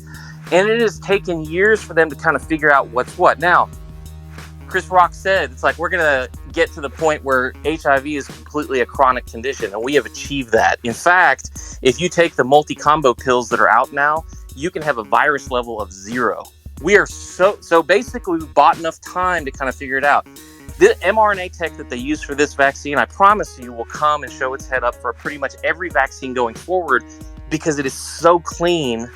And it has taken years for them to kind of figure out what's what. Now, Chris Rock said, it's like we're going to get to the point where HIV is completely a chronic condition, and we have achieved that. In fact, if you take the multi-combo pills that are out now, you can have a virus level of 0. We are so basically we've bought enough time to kind of figure it out. The mRNA tech that they use for this vaccine, I promise you, will come and show its head up for pretty much every vaccine going forward because it is so clean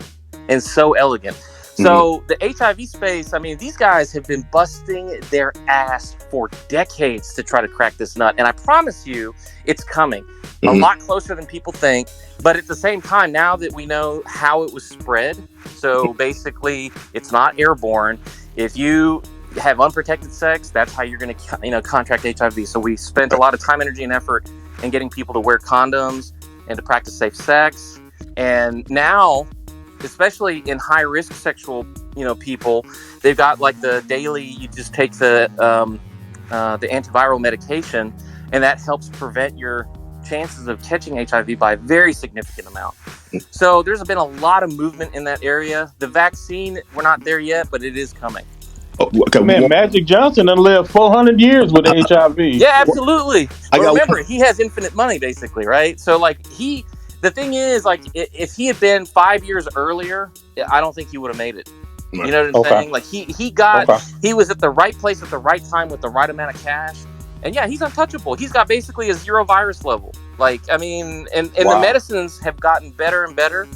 and so elegant. So the HIV space, I mean, these guys have been busting their ass for decades to try to crack this nut. And I promise you, it's coming a lot closer than people think. But at the same time, now that we know how it was spread, so basically it's not airborne. If you have unprotected sex, that's how you're going to, contract HIV. So we spent a lot of time, energy, and effort in getting people to wear condoms and to practice safe sex. And now, especially in high-risk sexual, people, they've got like the daily. You just take the antiviral medication, and that helps prevent your chances of catching HIV by a very significant amount. So there's been a lot of movement in that area. The vaccine, we're not there yet, but it is coming. Oh, okay. Man, Magic Johnson done lived 400 years with HIV. Yeah, absolutely. But remember, he has infinite money, basically, right? So the thing is, like, if he had been 5 years earlier, I don't think he would have made it. You know what I'm saying? Like, he was at the right place at the right time with the right amount of cash. And yeah, he's untouchable. He's got basically a 0 virus level. Like, I mean, and the medicines have gotten better and better.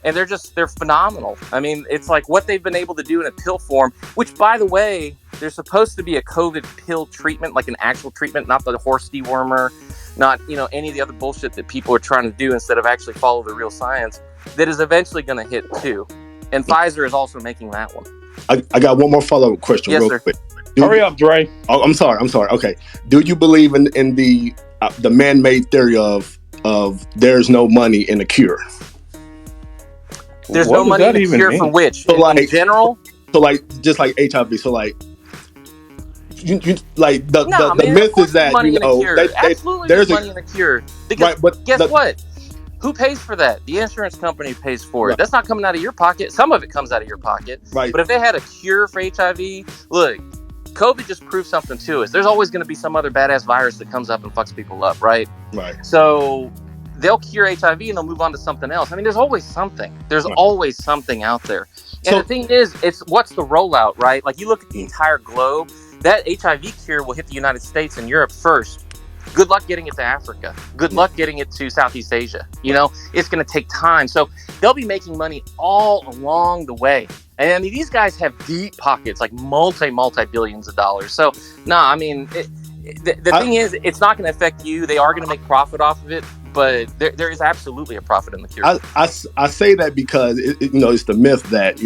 And they're phenomenal. I mean, it's like what they've been able to do in a pill form, which, by the way, there's supposed to be a COVID pill treatment, like an actual treatment, not the horse dewormer, not, any of the other bullshit that people are trying to do instead of actually follow the real science, that is eventually going to hit too. And Pfizer is also making that one. I got one more follow-up question real quick. Hurry up, Dre. Oh, I'm sorry. Okay. Do you believe in the man-made theory of there's no money in the cure? There's no money in the cure for which? So in general? So just like HIV. So you the myth is that there's money in the cure. Because guess what? Who pays for that? The insurance company pays for it. That's not coming out of your pocket. Some of it comes out of your pocket. Right. But if they had a cure for HIV, look, COVID just proved something to us. There's always going to be some other badass virus that comes up and fucks people up, right? Right. So they'll cure HIV and they'll move on to something else. I mean, there's always something. There's always something out there. And the thing is, it's what's the rollout, right? Like, you look at the entire globe, that HIV cure will hit the United States and Europe first. Good luck getting it to Africa. Good luck getting it to Southeast Asia. It's going to take time. So they'll be making money all along the way. And I mean, these guys have deep pockets, like multi-billions of dollars. So, I mean, the thing is, it's not going to affect you. They are going to make profit off of it. But there is absolutely a profit in the cure. I say that because it's the myth that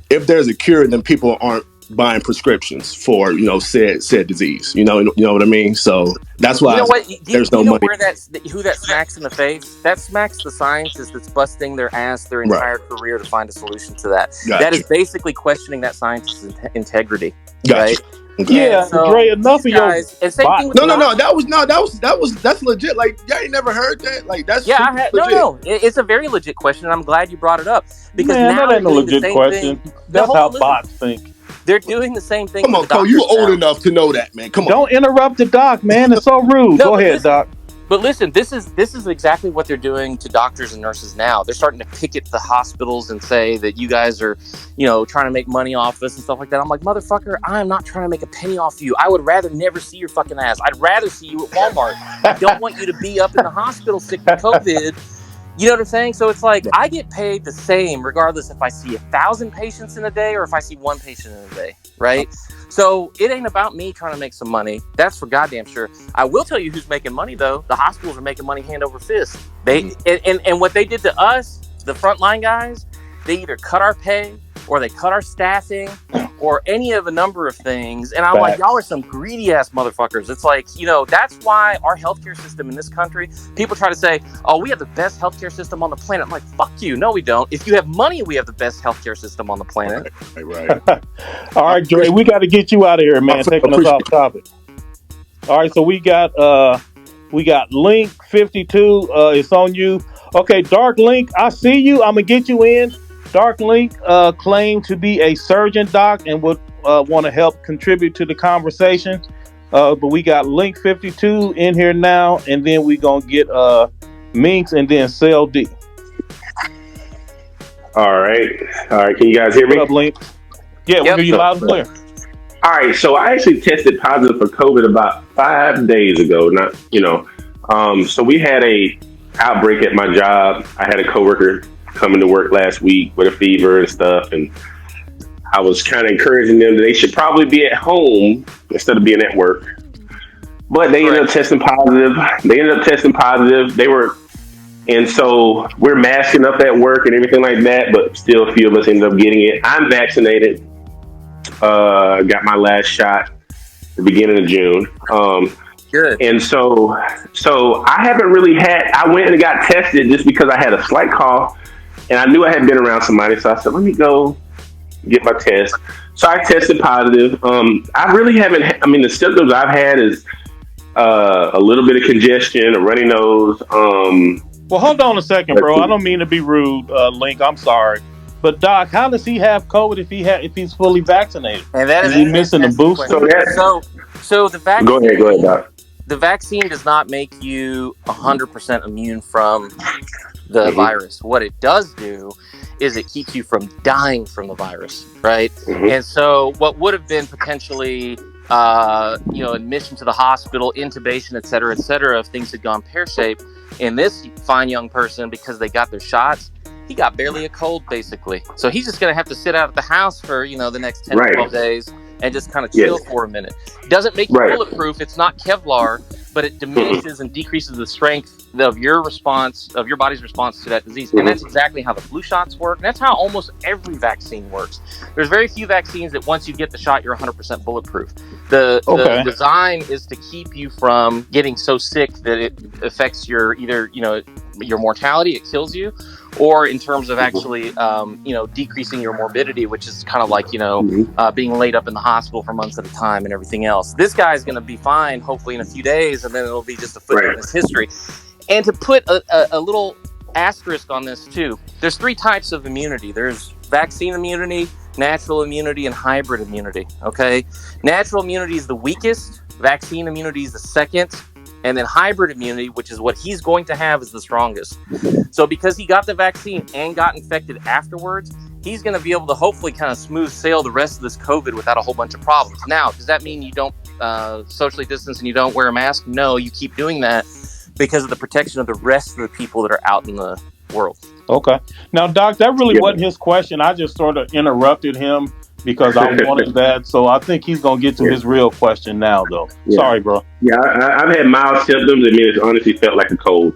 if there's a cure, then people aren't buying prescriptions for said disease. You know what I mean? So that's why there's no money. Who that smacks in the face? That smacks the scientist that's busting their ass their entire career to find a solution to that. Gotcha. That is basically questioning that scientist's integrity. Gotcha. Right? Okay. Yeah, so Dre, enough of your guys. And same thing with that's legit. Like, y'all ain't never heard that. Like, that's legit. No. It's a very legit question, and I'm glad you brought it up because now that ain't a legit question. That's how bots think. They're doing the same thing. Come on, Cole, you old enough to know that, man. Come on. Don't interrupt the doc, man. It's so rude. Go ahead, Doc. But listen, this is exactly what they're doing to doctors and nurses now. They're starting to picket the hospitals and say that you guys are, trying to make money off us and stuff like that. I'm like, motherfucker, I am not trying to make a penny off you. I would rather never see your fucking ass. I'd rather see you at Walmart. I don't want you to be up in the hospital sick with COVID. You know what I'm saying? So it's like I get paid the same regardless if I see 1,000 patients in a day or if I see one patient in a day, right? So it ain't about me trying to make some money. That's for goddamn sure. I will tell you who's making money though. The hospitals are making money hand over fist. They and what they did to us, the frontline guys, they either cut our pay or they cut our staffing or any of a number of things. And I'm like, y'all are some greedy ass motherfuckers. It's like, that's why our healthcare system in this country, people try to say, oh, we have the best healthcare system on the planet. I'm like, fuck you. No, we don't. If you have money, we have the best healthcare system on the planet. Right. All right, Dre, we got to get you out of here, man, taking us off topic. All right, so we got Link 52. It's on you. Okay, Dark Link, I see you. I'm going to get you in. Dark Link claimed to be a surgeon, doc, and would want to help contribute to the conversation. But we got Link 52 in here now, and then we going to get Minx and then Cell D. All right. Can you guys hear me? What up, Link? Yeah, we hear you loud and clear. All right. So I actually tested positive for COVID about 5 days ago. So we had a outbreak at my job. I had a coworker coming to work last week with a fever and stuff, and I was kind of encouraging them that they should probably be at home instead of being at work. But they ended up testing positive. And so we're masking up at work and everything like that, but still a few of us ended up getting it. I'm vaccinated. Got my last shot at the beginning of June. Good. And so I haven't really I went and got tested just because I had a slight cough and I knew I had been around somebody. So I said, let me go get my test. So I tested positive. I really haven't, the symptoms I've had is a little bit of congestion, a runny nose. Well, hold on a second, bro. I don't mean to be rude, Link. I'm sorry. But Doc, how does he have COVID if he's fully vaccinated? And that is he missing a booster? So the vaccine. Go ahead, Doc. The vaccine does not make you 100% immune from the virus. What it does do is it keeps you from dying from the virus, right? And so what would have been potentially, admission to the hospital, intubation, et cetera, if things had gone pear-shaped, in this fine young person, because they got their shots, he got barely a cold, basically. So he's just going to have to sit out at the house for, the next 10 to 12 days and just kind of chill for a minute. Doesn't make you bulletproof. It's not Kevlar, but it diminishes and decreases the strength of your body's response to that disease. And that's exactly how the flu shots work. And that's how almost every vaccine works. There's very few vaccines that once you get the shot, you're 100% bulletproof. The design is to keep you from getting so sick that it affects your mortality, it kills you, or in terms of actually, decreasing your morbidity, which is kind of like, being laid up in the hospital for months at a time and everything else. This guy's going to be fine, hopefully in a few days, and then it'll be just a footnote in his history. And to put a little asterisk on this too, there's 3 types of immunity. There's vaccine immunity, natural immunity, and hybrid immunity. Okay, natural immunity is the weakest, vaccine immunity is the second, and then hybrid immunity, which is what he's going to have, is the strongest. So because he got the vaccine and got infected afterwards, he's going to be able to hopefully kind of smooth sail the rest of this COVID without a whole bunch of problems. Now, does that mean you don't socially distance and you don't wear a mask? No, you keep doing that because of the protection of the rest of the people that are out in the world. Okay. Now, Doc, that really wasn't his question. I just sort of interrupted him because I wanted that. So I think he's going to get to his real question now, though. Sorry, bro. Yeah, I've had mild symptoms. It's honestly felt like a cold.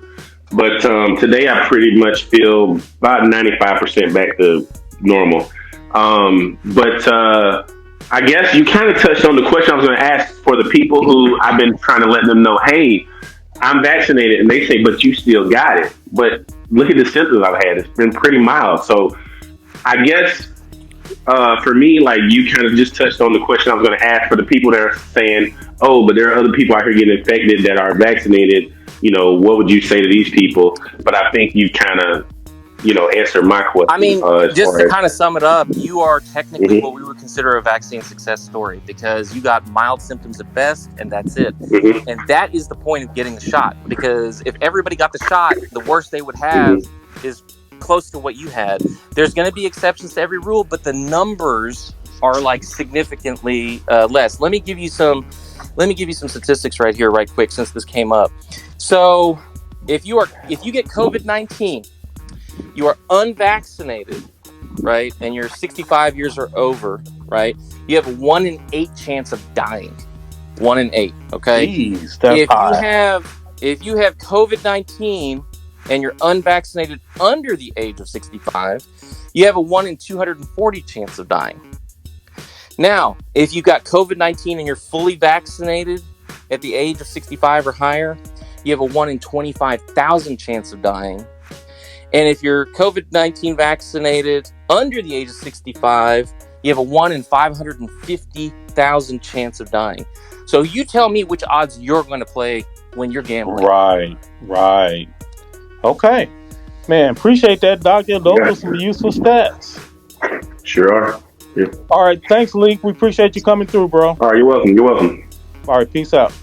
But today I pretty much feel about 95% back to normal. But I guess you kind of touched on the question I was going to ask for the people who I've been trying to let them know, hey, I'm vaccinated, and they say, but you still got it. But look at the symptoms I've had. It's been pretty mild. So I guess for me, like you kind of just touched on the question I was going to ask for the people that are saying, oh, but there are other people out here getting infected that are vaccinated. What would you say to these people? But I think you kind of, answer my question. Just to kind of sum it up, you are technically what we would consider a vaccine success story because you got mild symptoms at best, and that's it. Mhm. And that is the point of getting the shot, because if everybody got the shot, the worst they would have is close to what you had. There's going to be exceptions to every rule, but the numbers are like significantly less. Let me give you some statistics right here, right quick, since this came up. So if you get COVID-19, you are unvaccinated, right, and you're 65 years or over, right, you have a 1 in 8 chance of dying. 1 in 8. Okay. Jeez, that's If you have COVID-19 and you're unvaccinated under the age of 65, you have a 1 in 240 chance of dying. Now, if you've got COVID-19 and you're fully vaccinated at the age of 65 or higher, you have a 1 in 25,000 chance of dying. And if you're COVID-19 vaccinated under the age of 65, you have a 1 in 550,000 chance of dying. So you tell me which odds you're going to play when you're gambling. Right. Okay. Man, appreciate that, Doctor. Those are some useful stats. Sure are. Yeah. All right. Thanks, Link. We appreciate you coming through, bro. All right, you're welcome. All right. Peace out.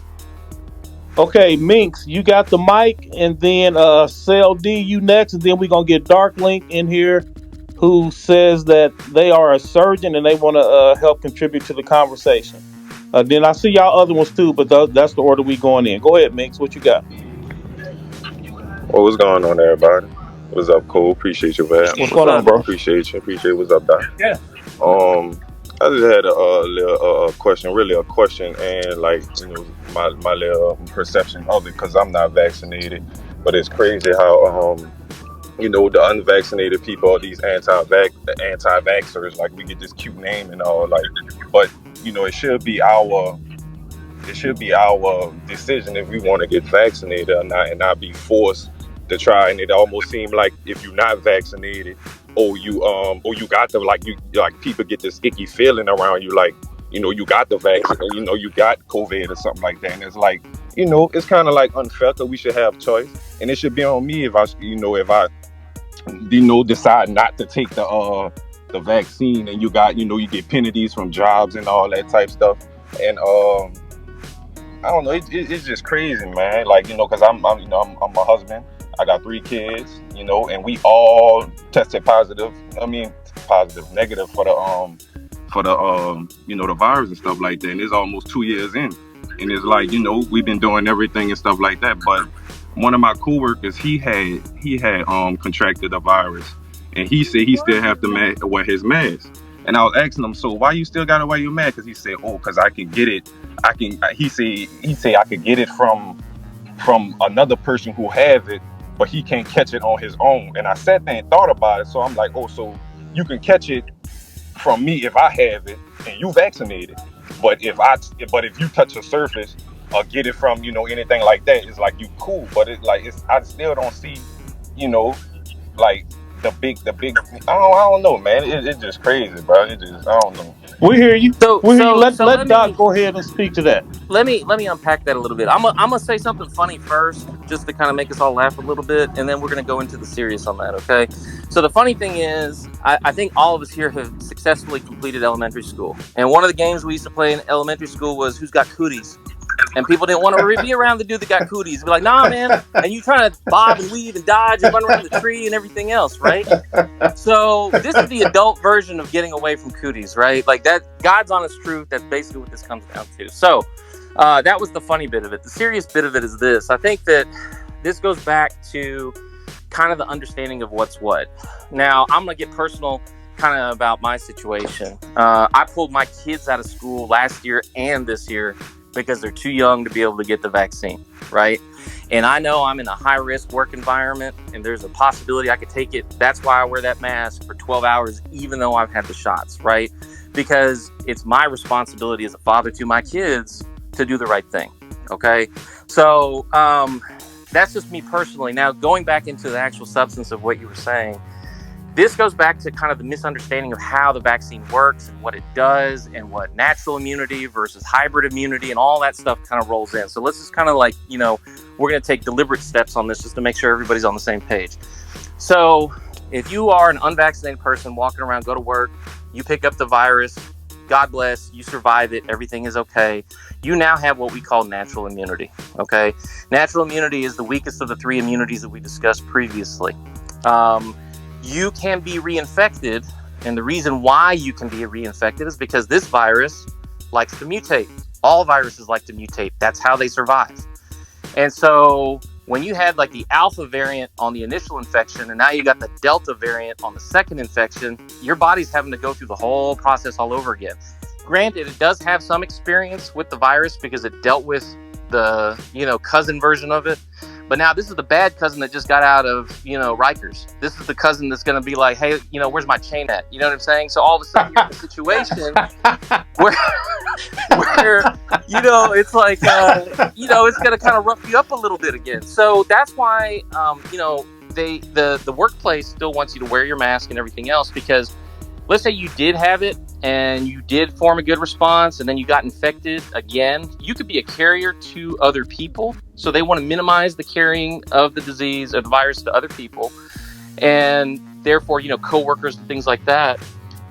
Okay, Minx, you got the mic, and then Cell D, you next, and then we're going to get Dark Link in here, who says that they are a surgeon and they want to help contribute to the conversation. Then I see y'all other ones too, but that's the order we going in. Go ahead, Minx. What you got? Well, what's going on, everybody? What's up, Cole? Appreciate you, man. What's going on, bro? Appreciate you. What's up, Doc? Yeah. I just had a question, really a question, and like, you know, my little perception of it, because I'm not vaccinated. But it's crazy how you know, the unvaccinated people are these anti-vaxxers. Like, we get this cute name and all, like, but you know, it should be our decision if we want to get vaccinated or not, and not be forced to try. And it almost seemed like if you're not vaccinated, or you got the, like, people get this icky feeling around you, like, you know, you got the vaccine, you know, you got COVID or something like that. And it's like, you know, it's kind of like unfair, because we should have choice, and it should be on me if I decide not to take the vaccine, and you get penalties from jobs and all that type stuff. And I don't know, it's just crazy, man. Like, you know, because I'm a husband. I got 3 kids, you know, and we all tested positive. I mean, negative for the you know, the virus and stuff like that. And it's almost 2 years in, and it's like, you know, we've been doing everything and stuff like that. But one of my coworkers, he had contracted the virus, and he said he still have to wear his mask. And I was asking him, so why you still gotta wear your mask? Because he said, oh, because I can get it. He said I could get it from another person who has it, but he can't catch it on his own. And I sat there and thought about it. So I'm like, oh, so you can catch it from me if I have it and you vaccinated. But if you touch a surface or get it from, you know, anything like that, it's like you cool. But I still don't see, you know, like the big. I don't know, man. It's just crazy, bro. I don't know. We hear you. Let Doc go ahead and speak to that. Let me unpack that a little bit. I'm gonna say something funny first, just to kind of make us all laugh a little bit, and then we're gonna go into the serious on that. Okay. So the funny thing is, I think all of us here have successfully completed elementary school, and one of the games we used to play in elementary school was Who's Got Cooties. And people didn't want to be around the dude that got cooties. Be like, nah, man. And you trying to bob and weave and dodge and run around the tree and everything else, right? So this is the adult version of getting away from cooties, right? Like that, God's honest truth. That's basically what this comes down to. So that was the funny bit of it. The serious bit of it is this. I think that this goes back to kind of the understanding of what's what. Now, I'm going to get personal kind of about my situation. I pulled my kids out of school last year and this year because they're too young to be able to get the vaccine, right? And I know I'm in a high-risk work environment, and there's a possibility I could take it. That's why I wear that mask for 12 hours, even though I've had the shots, right? Because it's my responsibility as a father to my kids to do the right thing, okay? So that's just me personally. Now, going back into the actual substance of what you were saying, this goes back to kind of the misunderstanding of how the vaccine works and what it does and what natural immunity versus hybrid immunity and all that stuff kind of rolls in. So let's just kind of like, you know, we're going to take deliberate steps on this just to make sure everybody's on the same page. So if you are an unvaccinated person walking around, go to work, you pick up the virus, God bless, you survive it, everything is okay. You now have what we call natural immunity, okay? Natural immunity is the weakest of the three immunities that we discussed previously. You can be reinfected, and the reason why you can be reinfected is because this virus likes to mutate. All viruses like to mutate. That's how they survive. And so when you had like the alpha variant on the initial infection, and now you got the delta variant on the second infection, your body's having to go through the whole process all over again. Granted, it does have some experience with the virus because it dealt with the, cousin version of it. But now this is the bad cousin that just got out of, Rikers. This is the cousin that's going to be like, hey, where's my chain at? You know what I'm saying? So all of a sudden you're in a situation where it's like, it's going to kind of rough you up a little bit again. So that's why, the workplace still wants you to wear your mask and everything else, because let's say you did have it and you did form a good response and then you got infected again, you could be a carrier to other people. So they want to minimize the carrying of the disease or the virus to other people, and therefore, coworkers and things like that.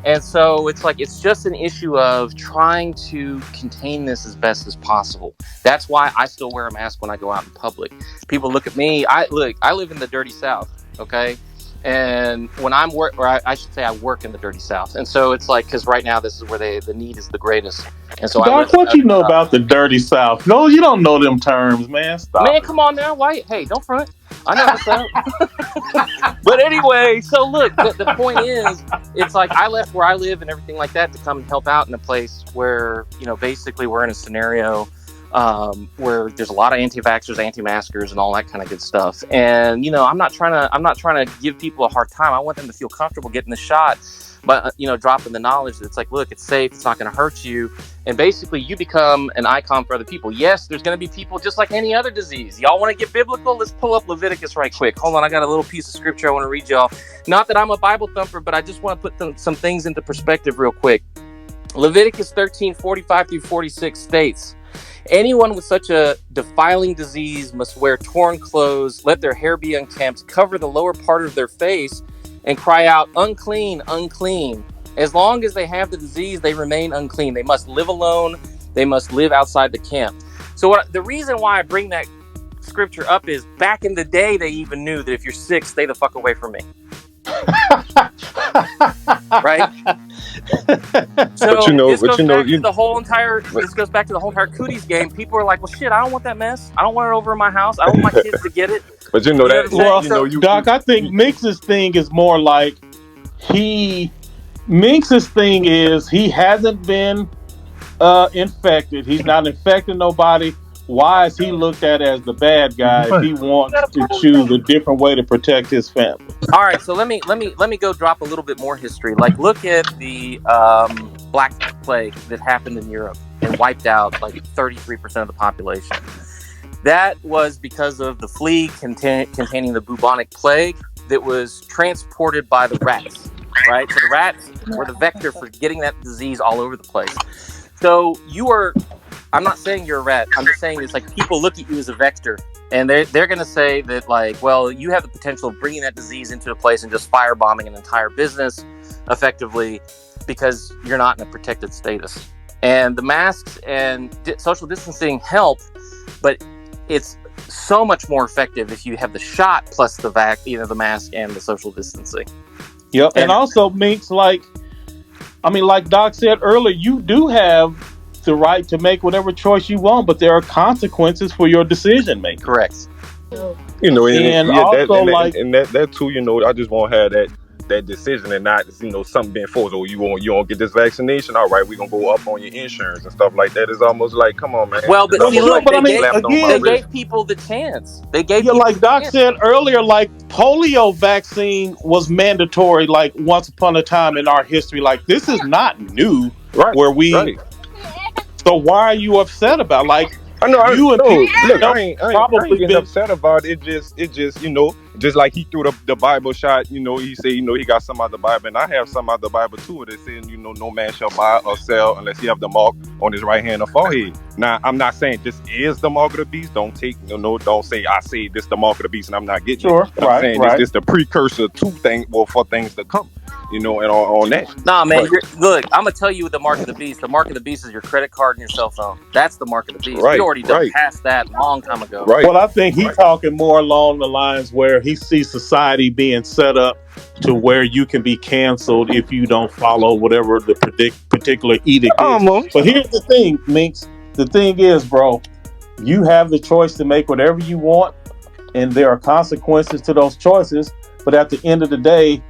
And so it's just an issue of trying to contain this as best as possible. That's why I still wear a mask when I go out in public. People look at me. I live in the dirty South, okay? And when I work in the dirty South. And so it's like, because right now this is where the need is the greatest. And so Doc, what you know about the dirty South? No, you don't know them terms, man. Stop. Man, come on now. Why? Hey, don't front. I know what's up. But anyway, so look, the point is, it's like I left where I live and everything like that to come and help out in a place where, basically we're in a scenario where there's a lot of anti-vaxxers, anti-maskers, and all that kind of good stuff. And I'm not trying to give people a hard time. I want them to feel comfortable getting the shot, but dropping the knowledge that it's like, look, it's safe, it's not going to hurt you, and basically you become an icon for other people. Yes, there's going to be people just like any other disease. Y'all want to get biblical? Let's pull up Leviticus right quick. Hold on, I got a little piece of scripture I want to read y'all. Not that I'm a Bible thumper, but I just want to put some things into perspective real quick. Leviticus 13:45-46 states, anyone with such a defiling disease must wear torn clothes, let their hair be unkempt, cover the lower part of their face, and cry out, unclean, unclean. As long as they have the disease, they remain unclean. They must live alone. They must live outside the camp. So the reason why I bring that scripture up is back in the day, they even knew that if you're sick, stay the fuck away from me. Right? So this goes back to the whole entire cooties game. People are like, well, shit, I don't want that mess. I don't want it over in my house. I don't want my kids to get it. But Doc, I think Mix's thing is more like Mix's thing is he hasn't been infected. He's not infecting nobody. Why is he looked at as the bad guy if he wants to choose a different way to protect his family? All right, so let me go drop a little bit more history. Like, look at the Black Plague that happened in Europe and wiped out like 33% of the population. That was because of the flea containing the bubonic plague that was transported by the rats, right? So the rats were the vector for getting that disease all over the place. So I'm not saying you're a rat. I'm just saying it's like people look at you as a vector, and they're going to say that, like, well, you have the potential of bringing that disease into a place and just firebombing an entire business effectively because you're not in a protected status. And the masks and social distancing help, but it's so much more effective if you have the shot plus the the mask and the social distancing. Yep, and also makes like Doc said earlier, you do have the right to make whatever choice you want, but there are consequences for your decision making. Correct. That too. I just won't have that decision and not something being forced. Oh, you won't get this vaccination. All right, we're gonna go up on your insurance and stuff like that. It's almost like, come on, man. Well, but they gave people the chance. They gave like Doc said earlier, like polio vaccine was mandatory like once upon a time in our history. Like this is not new. Right. So why are you upset about I ain't getting upset about it. It just just like he threw the Bible shot, he said, he got some out the Bible, and I have some out the Bible too that says, no man shall buy or sell unless he have the mark on his right hand or forehead. Now, I'm not saying this is the mark of the beast. Don't say I say this the mark of the beast and I'm not getting it. Sure, I'm saying it's just the precursor to for things to come. and on that. Nah, man. But, Look, I'm gonna tell you the mark of the beast. The mark of the beast is your credit card and your cell phone. That's the mark of the beast. right, We already done right, past that a long time ago. right. Well, I think he's talking more along the lines where he sees society being set up to where you can be canceled if you don't follow whatever the particular edict is. Almost. But here's the thing, Minx. The thing is, bro, you have the choice to make whatever you want, and there are consequences to those choices. But at the end of the day,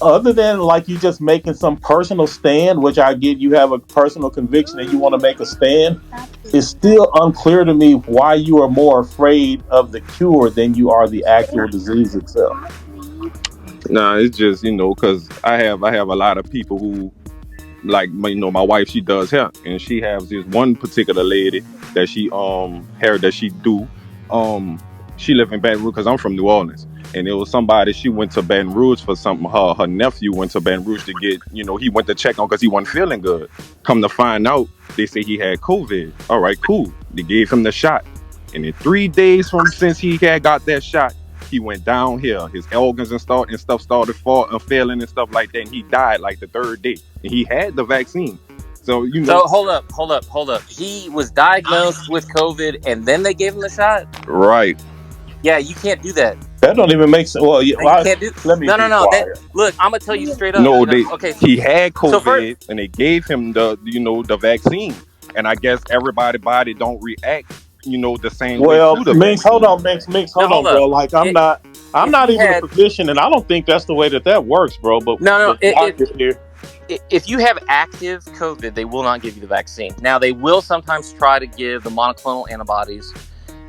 other than like you just making some personal stand, which I get, you have a personal conviction and you want to make a stand, it's still unclear to me why you are more afraid of the cure than you are the actual disease itself. Nah, it's just because I have a lot of people who, like, my wife, she does hair, and she has this one particular lady that she hair that she do. She live in Baton Rouge because I'm from New Orleans, and it was somebody, she went to Baton Rouge for something. Her nephew went to Baton Rouge to get, he went to check on because he wasn't feeling good. Come to find out, they say he had COVID. All right, cool. They gave him the shot, and in 3 days since he had got that shot, he went downhill. His organs and stuff started failing and stuff like that, and he died like the third day. And he had the vaccine. So So hold up. He was diagnosed with COVID, and then they gave him the shot. Right. Yeah, you can't do that. That don't even make sense. Well, You can't do. let me No. quiet. Look, I'm gonna tell you straight up. No, he had COVID, So first, and they gave him the vaccine. And I guess everybody's body don't react, the same Well, way to the Minx, vaccine. hold on, Minx, hold on, hold bro. up. Like, I'm not even a physician, and I don't think that's the way that works, bro. But No. the doctor here. If you have active COVID, they will not give you the vaccine. Now, they will sometimes try to give the monoclonal antibodies,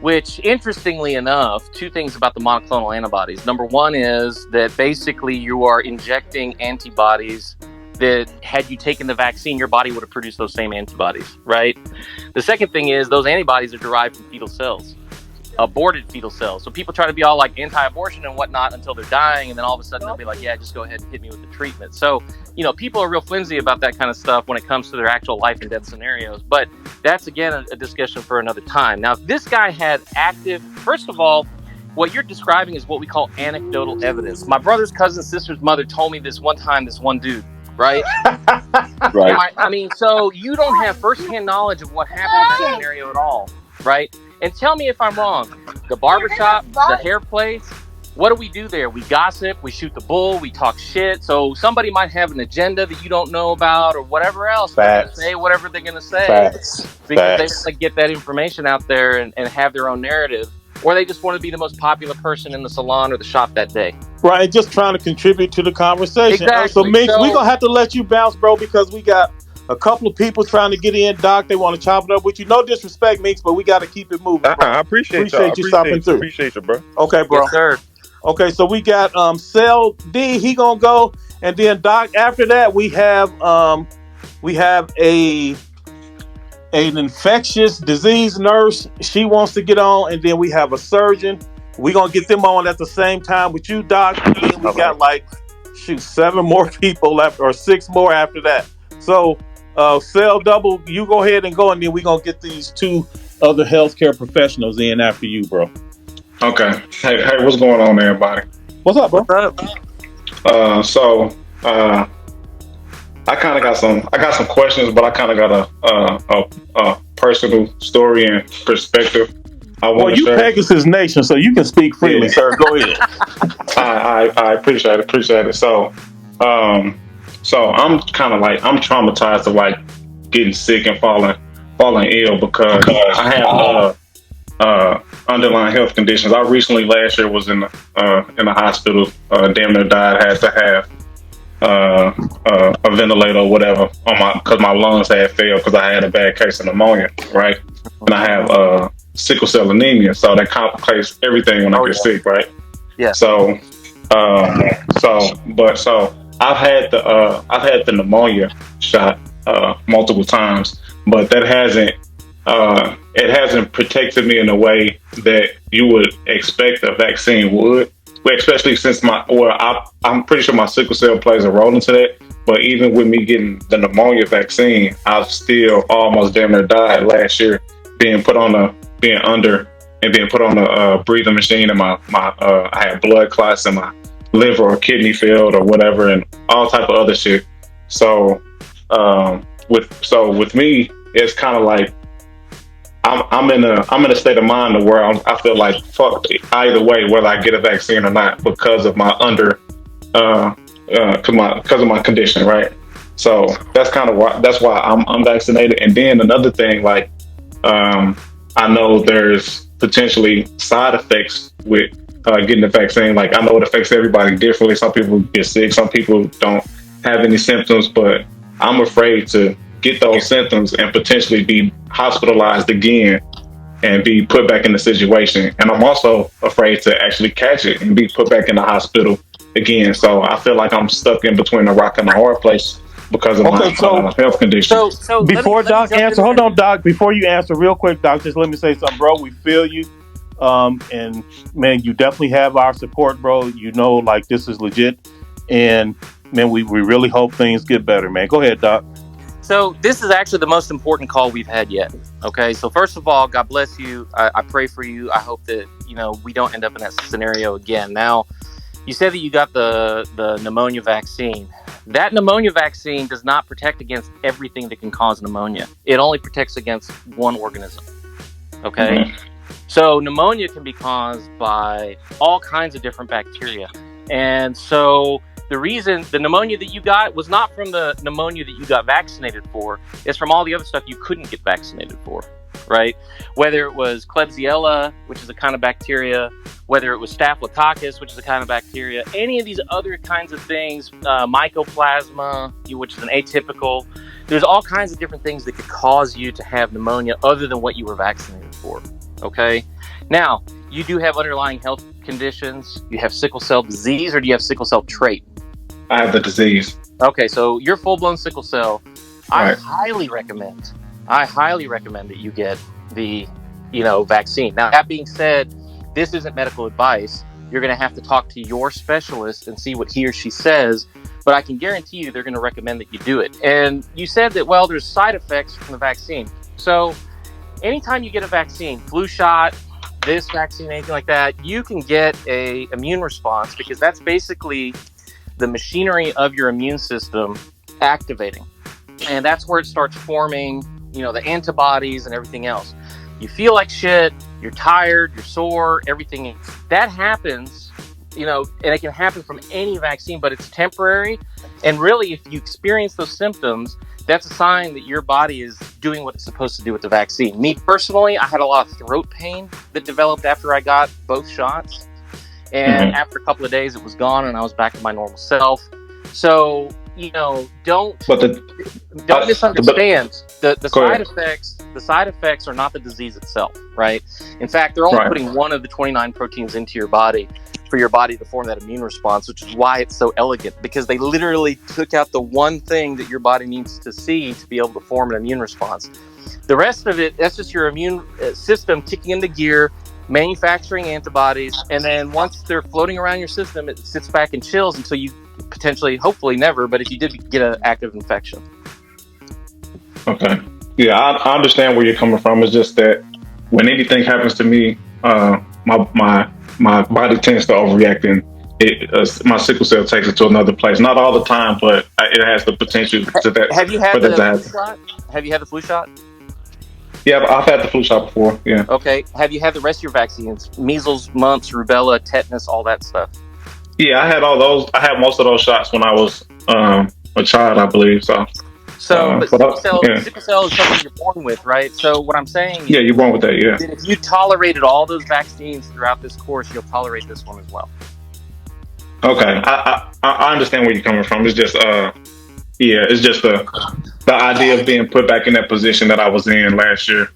which, interestingly enough, two things about the monoclonal antibodies. Number one is that basically you are injecting antibodies that, had you taken the vaccine, your body would have produced those same antibodies, right? The second thing is those antibodies are derived from fetal cells, aborted fetal cells. So people try to be all like anti-abortion and whatnot until they're dying, and then all of a sudden they'll be like, yeah, just go ahead and hit me with the treatment. So, people are real flimsy about that kind of stuff when it comes to their actual life and death scenarios. But that's, again, a discussion for another time. Now, if this guy had active, first of all, what you're describing is what we call anecdotal evidence. My brother's cousin's sister's mother told me this one time, this one dude, right? Right. I mean, so you don't have firsthand knowledge of what happened in that scenario at all, right? And tell me if I'm wrong. The barbershop, the hair place, what do we do there? We gossip, we shoot the bull, we talk shit. So somebody might have an agenda that you don't know about, or whatever else. They're gonna say whatever they're going to say. Because they want to get that information out there and have their own narrative. Or they just want to be the most popular person in the salon or the shop that day. Right, just trying to contribute to the conversation. Exactly. So, Minx, we're going to have to let you bounce, bro, because we got a couple of people trying to get in. Doc, they want to chop it up with you. No disrespect, Minx, but we got to keep it moving, bro. I appreciate you stopping through. Appreciate you, bro. Okay, bro. Yes, sir. Okay, so we got Cell D. He gonna go, and then Doc. After that, we have an infectious disease nurse. She wants to get on, and then we have a surgeon. We gonna get them on at the same time with you, Doc. And then we got 7 more people left, or 6 more after that. So, Cell Double, you go ahead and go, and then we gonna get these 2 other healthcare professionals in after you, bro. Okay. Hey, what's going on, everybody? What's up, bro? I kind of got some questions, but I kind of got a personal story and perspective. Well, you Pegasus Nation, so you can speak freely, sir. Go ahead. I appreciate it. So I'm kind of I'm traumatized of getting sick and falling ill because I have underlying health conditions. I recently last year was in the hospital, damn near died, had to have a ventilator or whatever because my lungs had failed because I had a bad case of pneumonia, right? And I have sickle cell anemia, so that complicates everything when I get sick, right? Yeah. So I've had the pneumonia shot multiple times, but that hasn't protected me in a way that you would expect a vaccine would. Especially since I'm pretty sure my sickle cell plays a role into that. But even with me getting the pneumonia vaccine, I've still almost damn near died last year, being put on a breathing machine, and I had blood clots in my liver or kidney failed or whatever, and all type of other shit. So with me, it's kind of like I'm in a state of mind where I feel like fuck either way, whether I get a vaccine or not, because of my because of my condition, right? So that's why I'm vaccinated. And then another thing, like I know there's potentially side effects with getting the vaccine. Like I know it affects everybody differently. Some people get sick, some people don't have any symptoms, but I'm afraid to get those symptoms and potentially be hospitalized again and be put back in the situation. And I'm also afraid to actually catch it and be put back in the hospital again. So I feel like I'm stuck in between a rock and a hard place because of my health condition. So before Doc answer, hold on, Doc. Before you answer, real quick, Doc, just let me say something, bro. We feel you, and man, you definitely have our support, bro. You know, like this is legit, and man, we really hope things get better, man. Go ahead, Doc. So this is actually the most important call we've had yet. Okay, so first of all, God bless you. I pray for you. I hope that we don't end up in that scenario again. Now, you said that you got the pneumonia vaccine. That pneumonia vaccine does not protect against everything that can cause pneumonia. It only protects against one organism. Okay? Mm-hmm. So pneumonia can be caused by all kinds of different bacteria. And so the reason the pneumonia that you got was not from the pneumonia that you got vaccinated for. It's from all the other stuff you couldn't get vaccinated for, right? Whether it was Klebsiella, which is a kind of bacteria, whether it was Staphylococcus, which is a kind of bacteria, any of these other kinds of things, Mycoplasma, which is an atypical. There's all kinds of different things that could cause you to have pneumonia other than what you were vaccinated for, okay? Now, you do have underlying health conditions. You have sickle cell disease, or do you have sickle cell trait? I have the disease. Okay, so you're full-blown sickle cell. Right. I highly recommend that you get the, vaccine. Now, that being said, this isn't medical advice. You're going to have to talk to your specialist and see what he or she says, but I can guarantee you they're going to recommend that you do it. And you said that, well, there's side effects from the vaccine. So anytime you get a vaccine, flu shot, this vaccine, anything like that, you can get a immune response, because that's basically the machinery of your immune system activating. And that's where it starts forming, the antibodies and everything else. You feel like shit, you're tired, you're sore, everything. That happens, and it can happen from any vaccine, but it's temporary. And really, if you experience those symptoms, that's a sign that your body is doing what it's supposed to do with the vaccine. Me personally, I had a lot of throat pain that developed after I got both shots. And after a couple of days, it was gone, and I was back to my normal self. So, don't misunderstand. The side effects. The side effects are not the disease itself, right? In fact, they're only putting one of the 29 proteins into your body for your body to form that immune response, which is why it's so elegant, because they literally took out the one thing that your body needs to see to be able to form an immune response. The rest of it, that's just your immune system kicking into gear, manufacturing antibodies, and then once they're floating around your system, it sits back and chills until you potentially, hopefully never, but if you did get an active infection. Okay. Yeah, I understand where you're coming from. It's just that when anything happens to me, my body tends to overreact, and my sickle cell takes it to another place. Not all the time, but it has the potential to that. Have you had the flu shot? Have you had the flu shot? Yeah, I've had the flu shot before. Yeah. Okay. Have you had the rest of your vaccines? Measles, mumps, rubella, tetanus, all that stuff? Yeah, I had all those. I had most of those shots when I was a child, I believe. So but sickle cell is something you're born with, right? So what I'm saying is, you're born with that, yeah. That if you tolerated all those vaccines throughout this course, you'll tolerate this one as well. Okay, I understand where you're coming from. It's just it's just the idea of being put back in that position that I was in last year.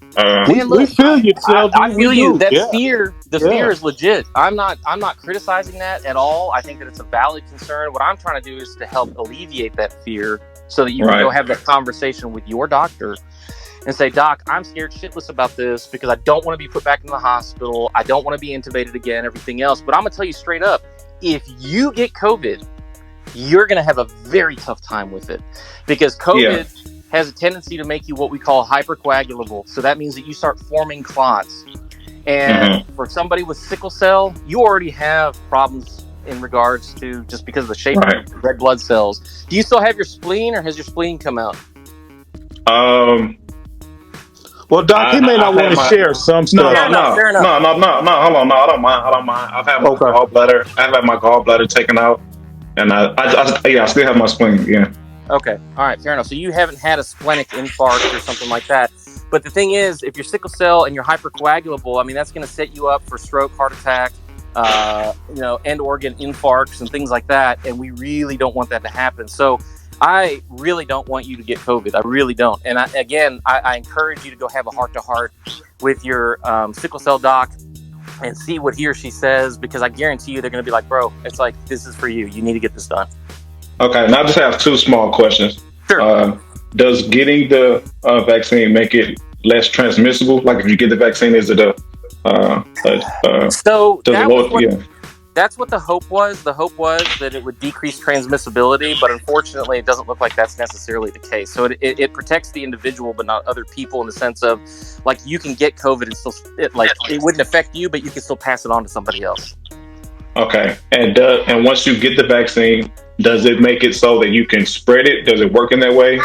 We feel you, I feel you. That fear, fear is legit. I'm not criticizing that at all. I think that it's a valid concern. What I'm trying to do is to help alleviate that fear, so that you can go have that conversation with your doctor and say, Doc, I'm scared shitless about this because I don't want to be put back in the hospital. I don't want to be intubated again, everything else. But I'm going to tell you straight up, if you get COVID, you're going to have a very tough time with it, because COVID has a tendency to make you what we call hypercoagulable. So that means that you start forming clots. And for somebody with sickle cell, you already have problems in regards to just because of the shape Right. of red blood cells. Do you still have your spleen, or has your spleen come out? Well, Doc, he may not want to share some stuff. Fair enough. No. Hold on, no, I don't mind. I've had my gallbladder taken out, and I still have my spleen. Yeah. Okay. All right. Fair enough. So you haven't had a splenic infarct or something like that. But the thing is, if you're sickle cell and you're hypercoagulable, I mean, that's going to set you up for stroke, heart attack, end organ infarcts and things like that. And we really don't want that to happen. So I really don't want you to get COVID. I really don't. And I encourage you to go have a heart-to-heart with your sickle cell doc and see what he or she says, because I guarantee you they're going to be like, bro, it's like, this is for you. You need to get this done. Okay, and I just have two small questions. Sure. Does getting the vaccine make it less transmissible? Like if you get the vaccine, is it that's what the hope was. The hope was that it would decrease transmissibility, but unfortunately, it doesn't look like that's necessarily the case. So it protects the individual, but not other people, in the sense of, like, you can get COVID and still, it wouldn't affect you, but you can still pass it on to somebody else. Okay, and once you get the vaccine, does it make it so that you can spread it? Does it work in that way?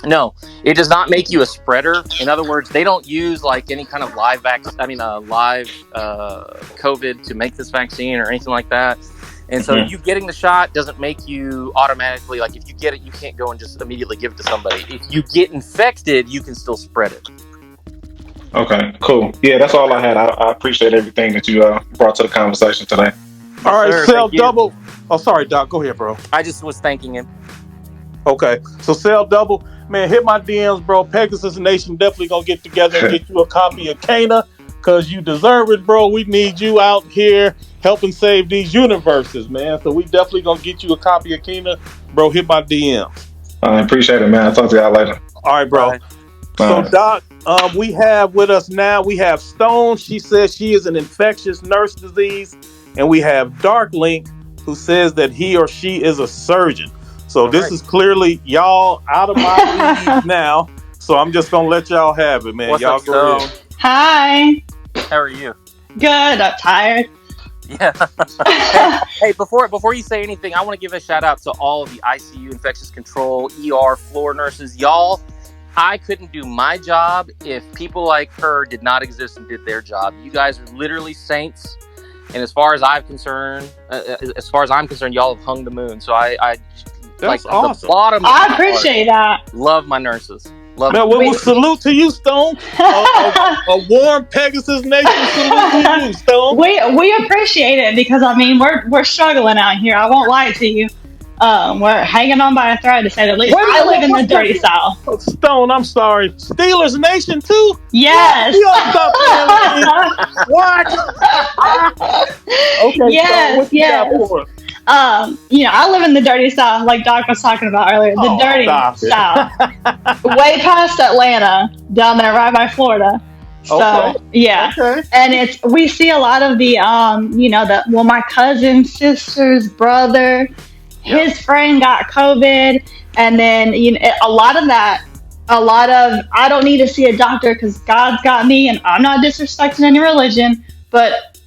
No, it does not make you a spreader. In other words, they don't use like any kind of live COVID to make this vaccine or anything like that. And so you getting the shot doesn't make you automatically, like, if you get it, you can't go and just immediately give it to somebody. If you get infected, you can still spread it. Okay, cool. Yeah, that's all I had. I appreciate everything that you brought to the conversation today. All right, Cell Double. Oh, sorry, Doc. Go ahead, bro. I just was thanking him. Okay, so Cell Double, man, hit my DMs, bro. Pegasus Nation definitely gonna get together and get you a copy of Cğᴏ, because you deserve it, bro. We need you out here helping save these universes, man. So we definitely gonna get you a copy of Cğᴏ, bro. Hit my DMs. I appreciate it, man. I'll talk to y'all later. All right, bro. Bye. So, Doc, we have with us now, we have Stone. She says she is an infectious nurse disease. And we have Dark Link, who says that he or she is a surgeon. So this is clearly y'all out of my league now. So I'm just going to let y'all have it, man. What's y'all up, go Stone? ahead. Hi. How are you? Good. I'm tired. Yeah. Hey, before you say anything, I want to give a shout out to all of the ICU, infectious control, ER, floor nurses. Y'all, I couldn't do my job if people like her did not exist and did their job. You guys are literally saints. And as far as I'm concerned, y'all have hung the moon. So that's awesome. The bottom. I appreciate that. Love my nurses. Love man, we'll salute to you, Stone. A warm Pegasus Nation salute to you, Stone. We appreciate it, because I mean we're struggling out here. I won't lie to you. We're hanging on by a thread, to say the least. I live in the dirty South. Stone, I'm sorry. Steelers Nation too? Yes. What? Okay. Yes. Stone, what you got for us? I live in the dirty South, like Doc was talking about earlier. The dirty South, way past Atlanta, down there, right by Florida. So yeah, and we see a lot of the my cousin, sister's brother, his friend got COVID, and then a lot of I don't need to see a doctor because God's got me, and I'm not disrespecting any religion, but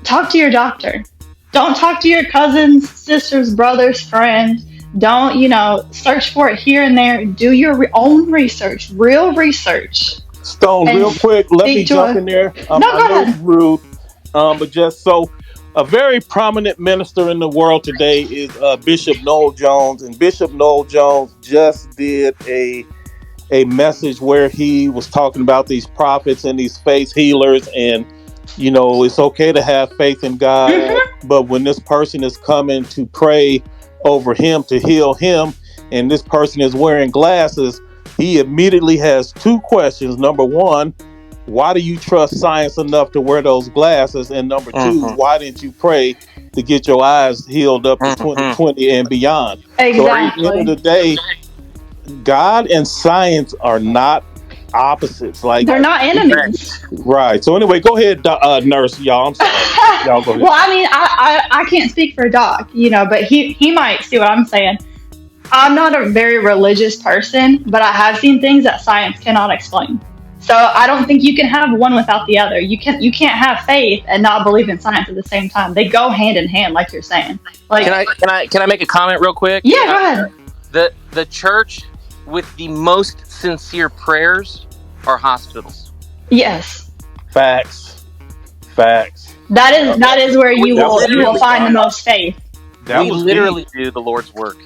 talk to your doctor. Don't talk to your cousin's, sister's, brother's, friend. Don't, search for it here and there. Do your own research, real research. Stone, real quick, let me jump in there. No, go ahead. It's rude, but just so, a very prominent minister in the world today is Bishop Noel Jones, and Bishop Noel Jones just did a message where he was talking about these prophets and these faith healers, and it's okay to have faith in God, but when this person is coming to pray over him to heal him, and this person is wearing glasses, he immediately has two questions. Number one, why do you trust science enough to wear those glasses? And number two, why didn't you pray to get your eyes healed up to 2020 and beyond? Exactly. So at the end of the day, God and science are not opposites. Like, they're not enemies. Right. So anyway, go ahead, nurse. Y'all, I'm sorry. Y'all go ahead. Well, I mean, I can't speak for Doc, but he might see what I'm saying. I'm not a very religious person, but I have seen things that science cannot explain. So I don't think you can have one without the other. You can't have faith and not believe in science at the same time. They go hand in hand, like you're saying. Like, can I make a comment real quick? Yeah, go ahead. The church with the most sincere prayers are hospitals. Yes. Facts. That is where you will find the most faith. We literally do the Lord's work.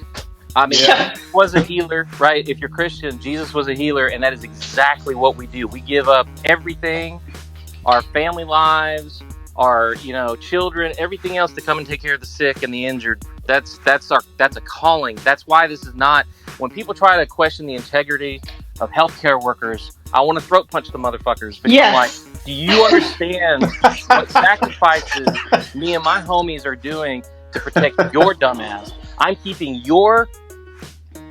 I mean, Jesus was a healer, right? If you're Christian, Jesus was a healer, and that is exactly what we do. We give up everything, our family lives, our children, everything else to come and take care of the sick and the injured. That's a calling. That's why this is not. When people try to question the integrity of healthcare workers, I want to throat punch the motherfuckers. Because I'm like, do you understand what sacrifices me and my homies are doing to protect your dumbass? I'm keeping your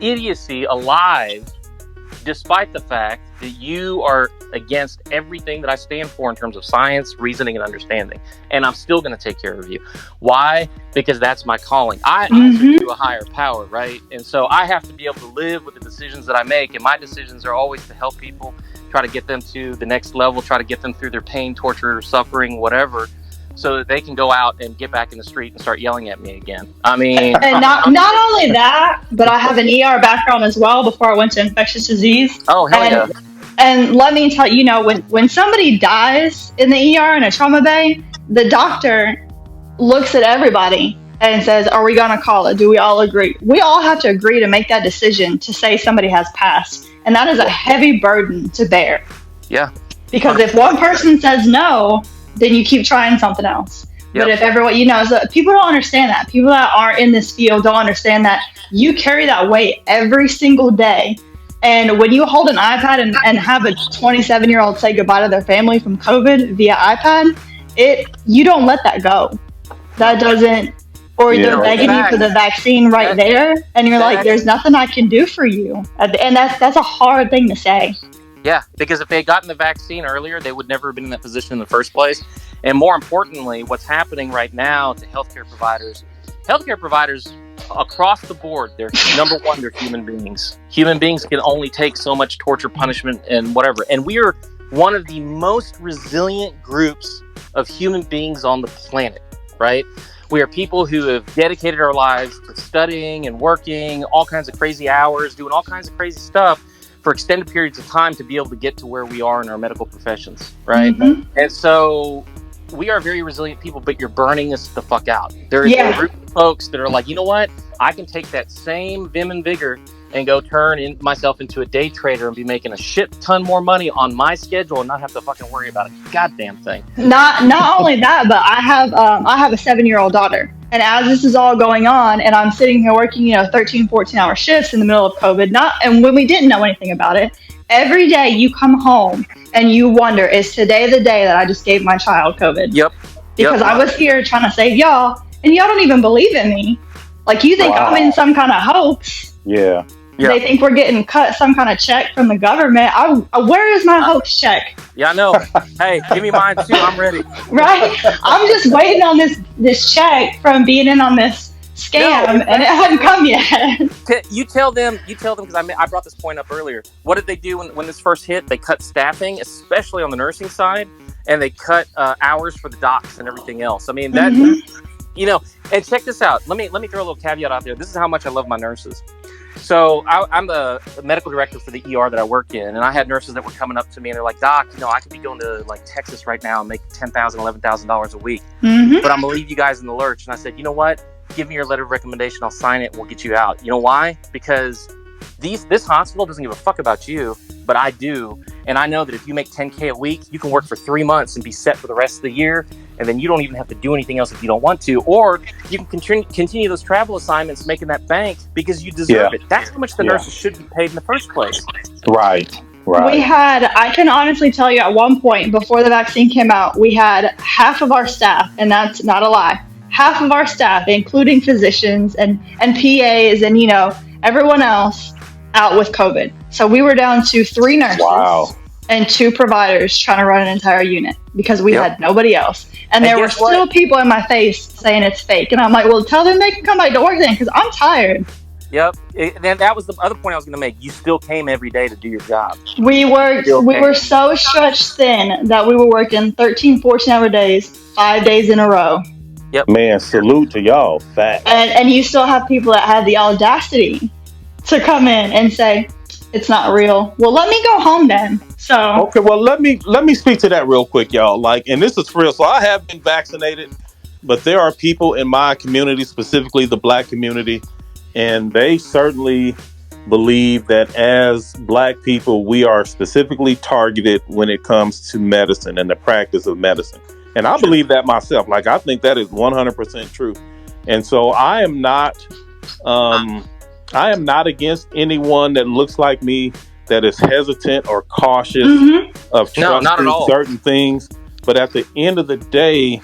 idiocy alive, despite the fact that you are against everything that I stand for in terms of science, reasoning, and understanding. And I'm still going to take care of you. Why? Because that's my calling. I answer to a higher power, right? And so I have to be able to live with the decisions that I make. And my decisions are always to help people, try to get them to the next level, try to get them through their pain, torture, suffering, whatever, so that they can go out and get back in the street and start yelling at me again. I mean... And not only that, but I have an ER background as well before I went to infectious disease. Oh, hell yeah. And let me tell you, when somebody dies in the ER in a trauma bay, the doctor looks at everybody and says, are we going to call it? Do we all agree? We all have to agree to make that decision to say somebody has passed. And that is a heavy burden to bear. Yeah. Because if one person says no, then you keep trying something else. Yep. But if everyone, so people don't understand that. People that aren't in this field don't understand that you carry that weight every single day. And when you hold an iPad and have a 27-year-old say goodbye to their family from COVID via iPad, you don't let that go. That doesn't, or they're begging you for the vaccine right there, and you're like, there's nothing I can do for you. And that's a hard thing to say. Yeah, because if they had gotten the vaccine earlier, they would never have been in that position in the first place. And more importantly, what's happening right now to healthcare providers across the board, they're number one, they're human beings. Human beings can only take so much torture, punishment, and whatever. And we are one of the most resilient groups of human beings on the planet, right? We are people who have dedicated our lives to studying and working all kinds of crazy hours, doing all kinds of crazy stuff for extended periods of time to be able to get to where we are in our medical professions, right? And so we are very resilient people, but you're burning us the fuck out. There is a group of folks that are like, you know what? I can take that same vim and vigor and go turn myself into a day trader and be making a shit ton more money on my schedule and not have to fucking worry about a goddamn thing. Not only that, but I have a 7-year-old daughter. And as this is all going on and I'm sitting here working, 13, 14-hour shifts in the middle of COVID, and when we didn't know anything about it, every day you come home and you wonder, is today the day that I just gave my child COVID? Yep. Because I was here trying to save y'all, and y'all don't even believe in me. Like, you think I'm in some kind of hoax. Yeah. They think we're getting cut some kind of check from the government. Where is my hoax check? Yeah, I know. Hey, give me mine too. I'm ready. Right? I'm just waiting on this check from being in on this scam, and it hasn't come yet. You tell them, because I brought this point up earlier. What did they do when this first hit? They cut staffing, especially on the nursing side, and they cut hours for the docs and everything else. I mean, that, and check this out. Let me throw a little caveat out there. This is how much I love my nurses. So I'm the medical director for the ER that I work in, and I had nurses that were coming up to me and they're like, Doc, I could be going to like Texas right now and make $10,000, $11,000 a week, but I'm gonna leave you guys in the lurch. And I said, you know what? Give me your letter of recommendation. I'll sign it and we'll get you out. You know why? Because this hospital doesn't give a fuck about you, but I do. And I know that if you make $10K a week, you can work for 3 months and be set for the rest of the year. And then you don't even have to do anything else if you don't want to. Or you can continue those travel assignments, making that bank because you deserve it. That's how much the nurses should be paid in the first place. Right. I can honestly tell you at one point before the vaccine came out, we had half of our staff, and that's not a lie, half of our staff, including physicians and PAs and, everyone else out with COVID. So we were down to 3 nurses and 2 providers trying to run an entire unit because we had nobody else. And there were still people in my face saying it's fake. And I'm like, well, tell them they can come back to work then because I'm tired. Yep. Then that was the other point I was going to make. You still came every day to do your job. We were so stretched thin that we were working 13, 14-hour days, 5 days in a row. Yep. Man, salute to y'all. Fact. And you still have people that have the audacity to come in and say, it's not real. Well, let me go home then. So okay, well let me speak to that real quick, y'all. Like, and this is real. So I have been vaccinated, but there are people in my community, specifically the Black community, and they certainly believe that as Black people, we are specifically targeted when it comes to medicine and the practice of medicine. And I believe that myself. Like, I think that is 100% true. And so I am not against anyone that looks like me that is hesitant or cautious of trusting certain things. But at the end of the day,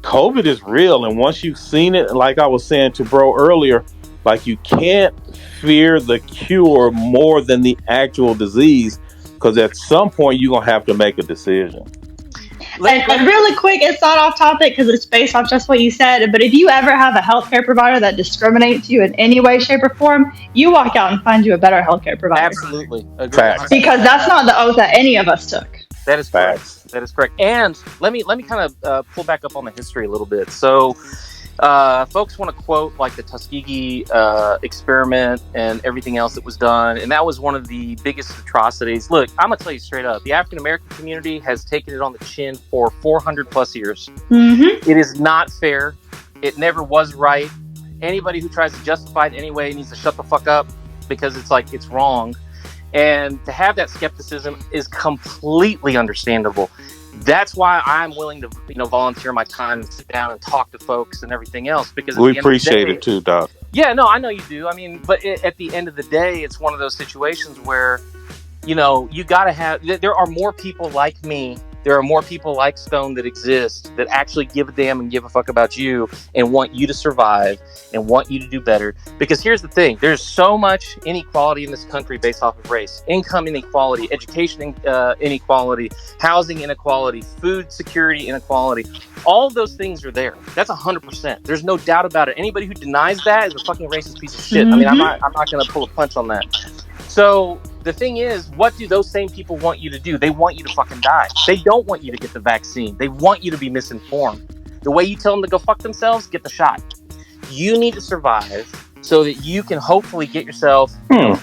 COVID is real. And once you've seen it, like I was saying to bro earlier, like, you can't fear the cure more than the actual disease, because at some point you're going to have to make a decision. And really quick, it's not off topic because it's based off just what you said, but if you ever have a healthcare provider that discriminates you in any way, shape, or form, you walk out and find you a better healthcare provider. Absolutely. Facts. Because that's not the oath that any of us took. That is correct. That is correct. And let me kind of pull back up on the history a little bit. So folks want to quote like the Tuskegee experiment and everything else that was done, and that was one of the biggest atrocities. Look, I'm gonna tell you straight up, the African American community has taken it on the chin for 400 plus years. It is not fair. It never was right. Anybody who tries to justify it anyway needs to shut the fuck up, because it's like, it's wrong. And to have that skepticism is completely understandable. That's why I'm willing to, volunteer my time and sit down and talk to folks and everything else, because we appreciate it too, Doc. Yeah, no, I know you do. I mean, but at the end of the day, it's one of those situations where, you got to have, there are more people like me. There are more people like Stone that exist that actually give a damn and give a fuck about you and want you to survive and want you to do better. Because here's the thing, there's so much inequality in this country based off of race. Income inequality, education inequality, housing inequality, food security inequality. All of those things are there. That's 100%. There's no doubt about it. Anybody who denies that is a fucking racist piece of shit. I mean, I'm not going to pull a punch on that. So the thing is, what do those same people want you to do? They want you to fucking die. They don't want you to get the vaccine. They want you to be misinformed. The way you tell them to go fuck themselves, get the shot. You need to survive so that you can hopefully get yourself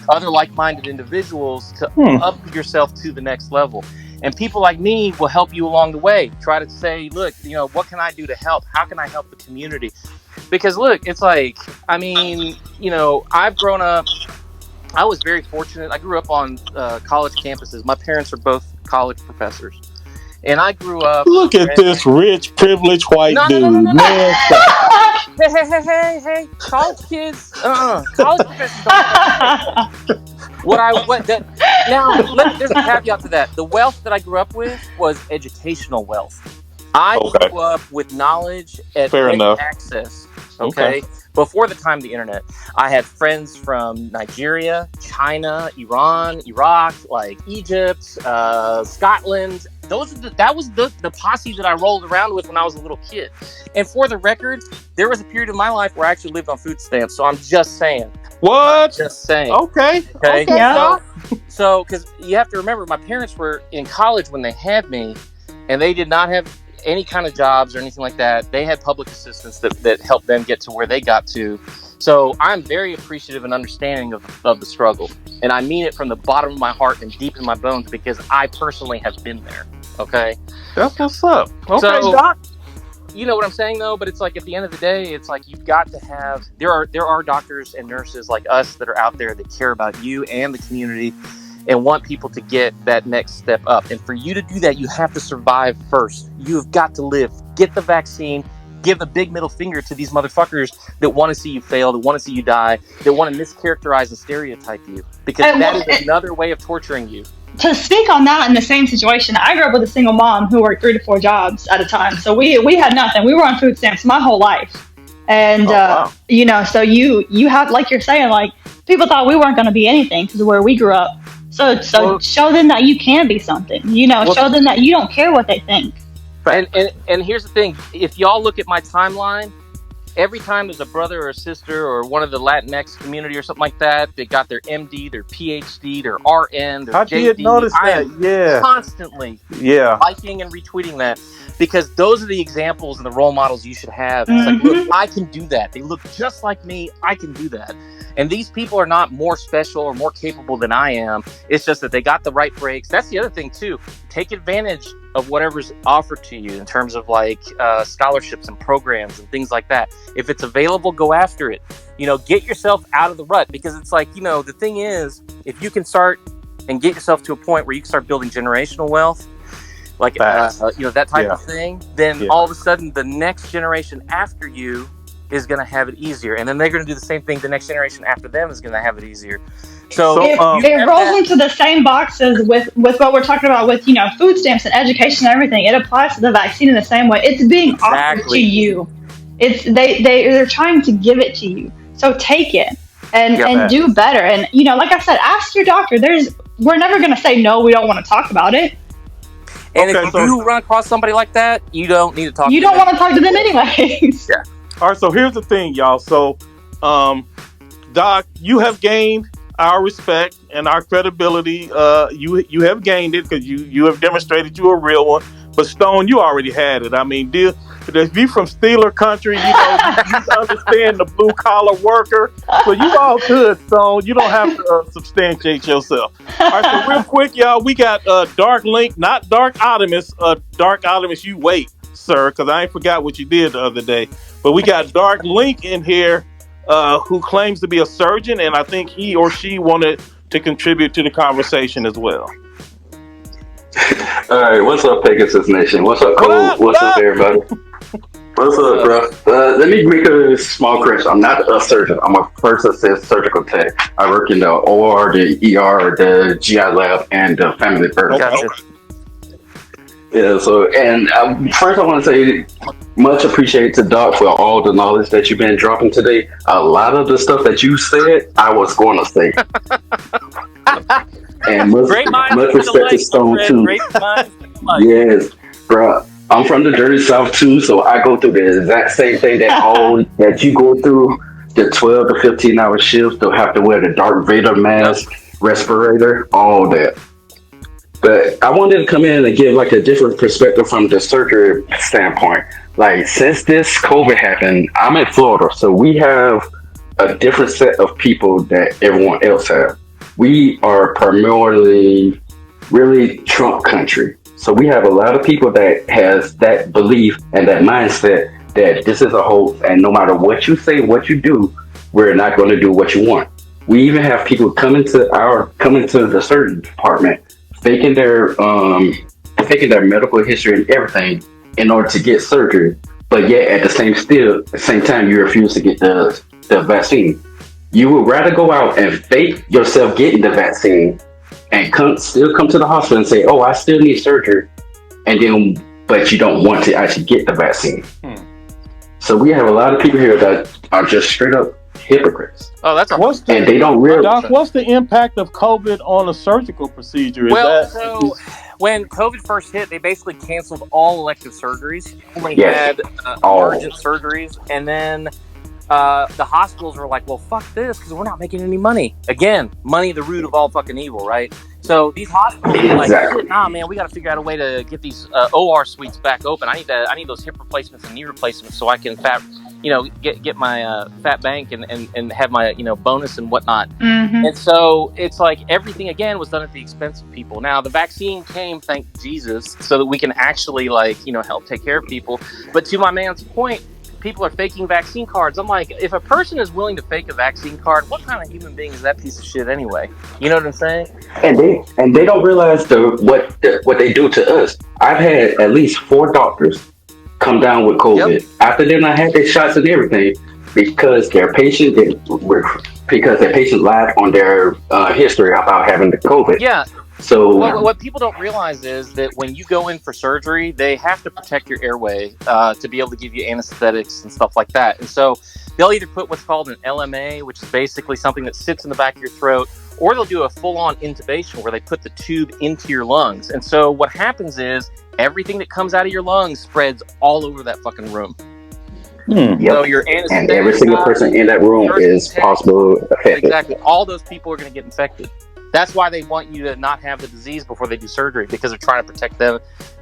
other like-minded individuals to up yourself to the next level. And people like me will help you along the way. Try to say, look, what can I do to help? How can I help the community? Because look, it's like, I mean, I've grown up, I was very fortunate. I grew up on college campuses. My parents are both college professors. And I grew up... Look at this rich, privileged white dude. No. Man, hey. College kids, college professors don't... Now, there's a caveat to that. The wealth that I grew up with was educational wealth. I grew up with knowledge and access. Okay. Before the time of the internet, I had friends from Nigeria, China, Iran, Iraq, like Egypt, Scotland. That was the posse that I rolled around with when I was a little kid. And for the record, there was a period of my life where I actually lived on food stamps. So I'm just saying. What? Just saying. Okay. Yeah. So, because you have to remember, my parents were in college when they had me, and they did not have any kind of jobs or anything like that. They had public assistance that helped them get to where they got to. So I'm very appreciative and understanding of the struggle. And I mean it from the bottom of my heart and deep in my bones, because I personally have been there. Okay? That's what's up. Okay, so, Doc. You know what I'm saying, though? But it's like, at the end of the day, it's like, you've got to have... There are doctors and nurses like us that are out there that care about you and the community and want people to get that next step up. And for you to do that, you have to survive first. You've got to live. Get the vaccine. Give a big middle finger to these motherfuckers that want to see you fail, that want to see you die, that want to mischaracterize and stereotype you. Because that is another way of torturing you. To speak on that, in the same situation, I grew up with a single mom who worked 3 to 4 jobs at a time. So we had nothing. We were on food stamps my whole life. And, so you have, like you're saying, like, people thought we weren't going to be anything because of where we grew up. So show them that you can be something. Show them that you don't care what they think. And here's the thing. If y'all look at my timeline, every time there's a brother or a sister or one of the Latinx community or something like that, they got their MD, their PhD, their RN, their I JD. did notice I that. am Yeah. constantly liking and retweeting that, because those are the examples and the role models you should have. It's like, look, I can do that. They look just like me. I can do that. And these people are not more special or more capable than I am. It's just that they got the right breaks. That's the other thing too. Take advantage of whatever's offered to you in terms of like scholarships and programs and things like that. If it's available, go after it. You know, get yourself out of the rut, because it's like, you know, the thing is, if you can start and get yourself to a point where you can start building generational wealth, like you know, that type of thing, then all of a sudden the next generation after you is going to have it easier, and then they're going to do the same thing. The next generation after them is going to have it easier. So it rolls into the same boxes with what we're talking about with, you know, food stamps and education and everything. It applies to the vaccine in the same way. It's being offered to you. It's they're trying to give it to you. So take it and do better. And, you know, like I said, ask your doctor. We're never going to say no, we don't want to talk about it. And if you run across somebody like that, you don't need to talk to them. You don't want to talk to them anyways. Yeah. All right, so here's the thing, y'all. So, Doc, you have gained our respect and our credibility. You have gained it because you have demonstrated you're a real one. But Stone, you already had it. I mean, if you from Steeler country, you know, you understand the blue collar worker. So you all good, Stone. You don't have to substantiate yourself. All right, so real quick, y'all, we got Dark Link, not Dark Optimus. Dark Optimus, you wait, sir, because I ain't forgot what you did the other day. But we got Dark Link in here, who claims to be a surgeon, and I think he or she wanted to contribute to the conversation as well. All right, what's up, Pegasus Nation? What's up, Cole? What's up, everybody? What's up, bro? Let me make a small correction. I'm not a surgeon. I'm a first assist surgical tech. I work in the OR, the ER, the GI lab, and the family first. Yeah, so, and first I want to say much appreciate to Doc for all the knowledge that you've been dropping today. A lot of the stuff that you said, I was going to say. And much respect to Stone, too. Yes, bro. I'm from the dirty South, too, so I go through the exact same thing that you go through. The 12 to 15-hour shifts, they'll have to wear the Darth Vader mask, respirator, all that. But I wanted to come in and give like a different perspective from the surgery standpoint. Like, since this COVID happened, I'm in Florida, so we have a different set of people that everyone else has. We are primarily really Trump country. So we have a lot of people that has that belief and that mindset that this is a hoax, and no matter what you say, what you do, we're not going to do what you want. We even have people coming to the surgery department, faking their medical history and everything in order to get surgery, but yet at the same time you refuse to get the vaccine. You would rather go out and fake yourself getting the vaccine and still come to the hospital and say, "Oh, I still need surgery," but you don't want to actually get the vaccine. So we have a lot of people here that are just straight up hypocrites. Oh, that's and they don't realize. Doc, what's the impact of COVID on a surgical procedure? So when COVID first hit, they basically canceled all elective surgeries. Only had emergent surgeries, and then the hospitals were like, "Well, fuck this, because we're not making any money." Again, money the root of all fucking evil, right? So these hospitals are like, "Shit, nah, man, we got to figure out a way to get these OR suites back open. I need those hip replacements and knee replacements so I can get my fat bank and have my bonus and whatnot." Mm-hmm. And so it's like everything again was done at the expense of people. Now the vaccine came, thank Jesus, so that we can actually help take care of people. But to my man's point, people are faking vaccine cards. I'm like, if a person is willing to fake a vaccine card, what kind of human being is that piece of shit anyway? You know what I'm saying? And they don't realize what they do to us. I've had at least 4 doctors come down with COVID. Yep. After them, I had their shots and everything because their patient lied on their history about having the COVID. Yeah. So what people don't realize is that when you go in for surgery, they have to protect your airway to be able to give you anesthetics and stuff like that. And so they'll either put what's called an LMA, which is basically something that sits in the back of your throat, or they'll do a full-on intubation where they put the tube into your lungs. And so what happens is everything that comes out of your lungs spreads all over that fucking room. Yep. So your and every single person in that room is possible affected. Exactly. All those people are going to get infected. That's why they want you to not have the disease before they do surgery, because they're trying to protect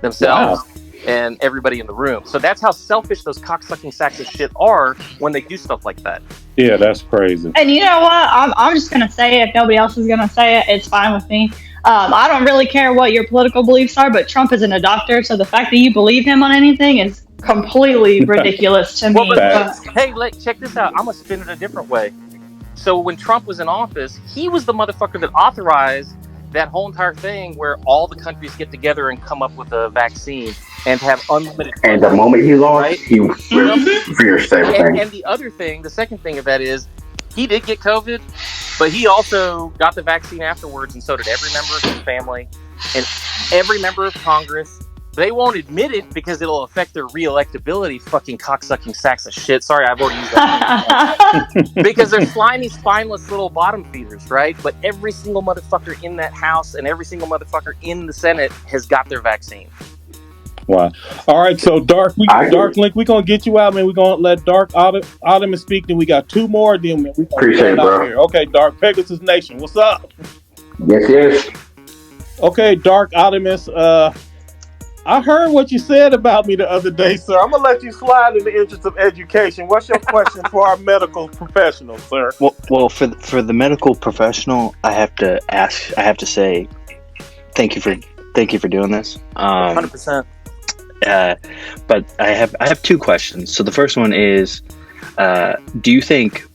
themselves and everybody in the room. So that's how selfish those cocksucking sacks of shit are when they do stuff like that. Yeah, that's crazy. And you know what? I'm just going to say it. If nobody else is going to say it, it's fine with me. I don't really care what your political beliefs are, but Trump isn't a doctor, so the fact that you believe him on anything is completely ridiculous to me. Hey, check this out. I'm going to spin it a different way. So when Trump was in office, he was the motherfucker that authorized that whole entire thing where all the countries get together and come up with a vaccine and have unlimited. And the moment he lost, he reversed everything. And the other thing, the second thing of that is, he did get COVID, but he also got the vaccine afterwards, and so did every member of his family and every member of Congress. They won't admit it because it'll affect their re-electability, fucking cocksucking sacks of shit. Sorry, I've already used that. Because they're slimy, spineless little bottom feeders, right? But every single motherfucker in that House and every single motherfucker in the Senate has got their vaccine. Wow. All right, so Dark Link, we're going to get you out, man. We're going to let Dark Ottoman speak. Then we got two more. Then we appreciate it, bro. Here. Okay, Dark Pegasus Nation, what's up? Yes. Okay, Dark Ottoman, I heard what you said about me the other day, sir. I'm going to let you slide in the interest of education. What's your question for our medical professional, sir? Well, for the medical professional, I have to say thank you for doing this. 100%. But I have two questions. So the first one is, do you think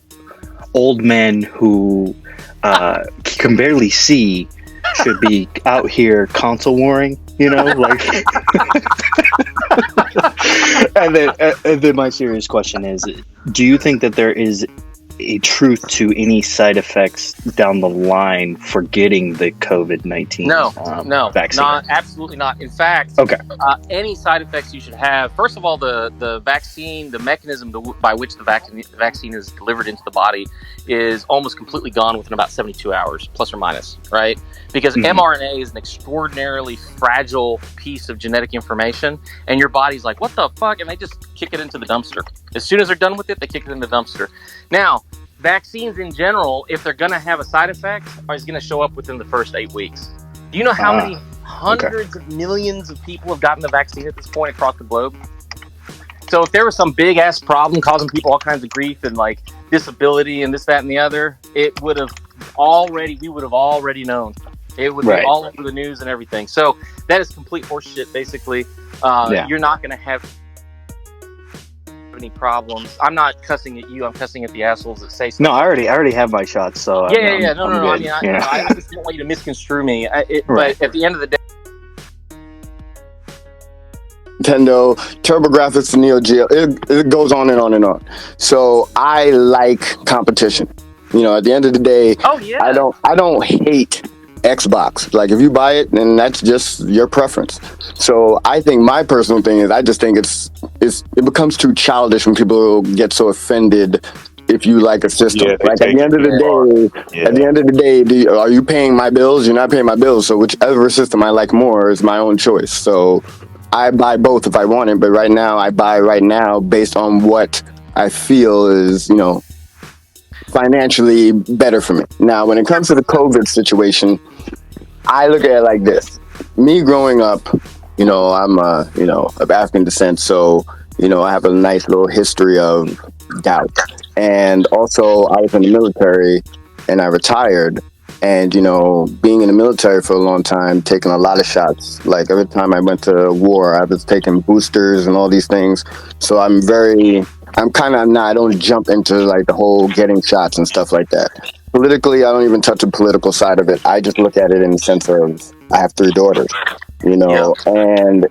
old men who can barely see should be out here console warring? You know, like. and then my serious question is, do you think that there is a truth to any side effects down the line for getting the COVID-19 vaccine? No, absolutely not. In fact, any side effects you should have, first of all, the vaccine, the mechanism by which the vaccine is delivered into the body is almost completely gone within about 72 hours, plus or minus, right? Because mRNA is an extraordinarily fragile piece of genetic information, and your body's like, what the fuck? And they just kick it into the dumpster. As soon as they're done with it, they kick it in the dumpster. Now, vaccines in general, if they're going to have a side effect, is going to show up within the first 8 weeks. Do you know how many hundreds of millions of people have gotten the vaccine at this point across the globe? So if there was some big ass problem causing people all kinds of grief and like disability and this, that, and the other, we would have already known. It would be all over the news and everything. So that is complete horseshit, basically. You're not going to have any problems. I'm not cussing at you. I'm cussing at the assholes that say something. No, I already have my shot. So No. I mean, I just don't want you to misconstrue me. But at the end of the day, Nintendo, TurboGrafx, Neo Geo, it goes on and on and on. So I like competition. You know, at the end of the day, I don't hate Xbox. Like if you buy it, then that's just your preference. So I think my personal thing is, I just think it becomes too childish when people get so offended if you like a system. Like at the end of the day, are you paying my bills? You're not paying my bills. So whichever system I like more is my own choice. So I buy both if I want it, but right now I buy based on what I feel is, you know, financially better for me. Now, when it comes to the COVID situation, I look at it like this. Me growing up, you know, I'm of African descent, so, you know, I have a nice little history of gout. And also, I was in the military and I retired. And, you know, being in the military for a long time, taking a lot of shots. Like every time I went to war, I was taking boosters and all these things. So I don't jump into like the whole getting shots and stuff like that. Politically, I don't even touch the political side of it. I just look at it in the sense of, I have 3 daughters, you know, and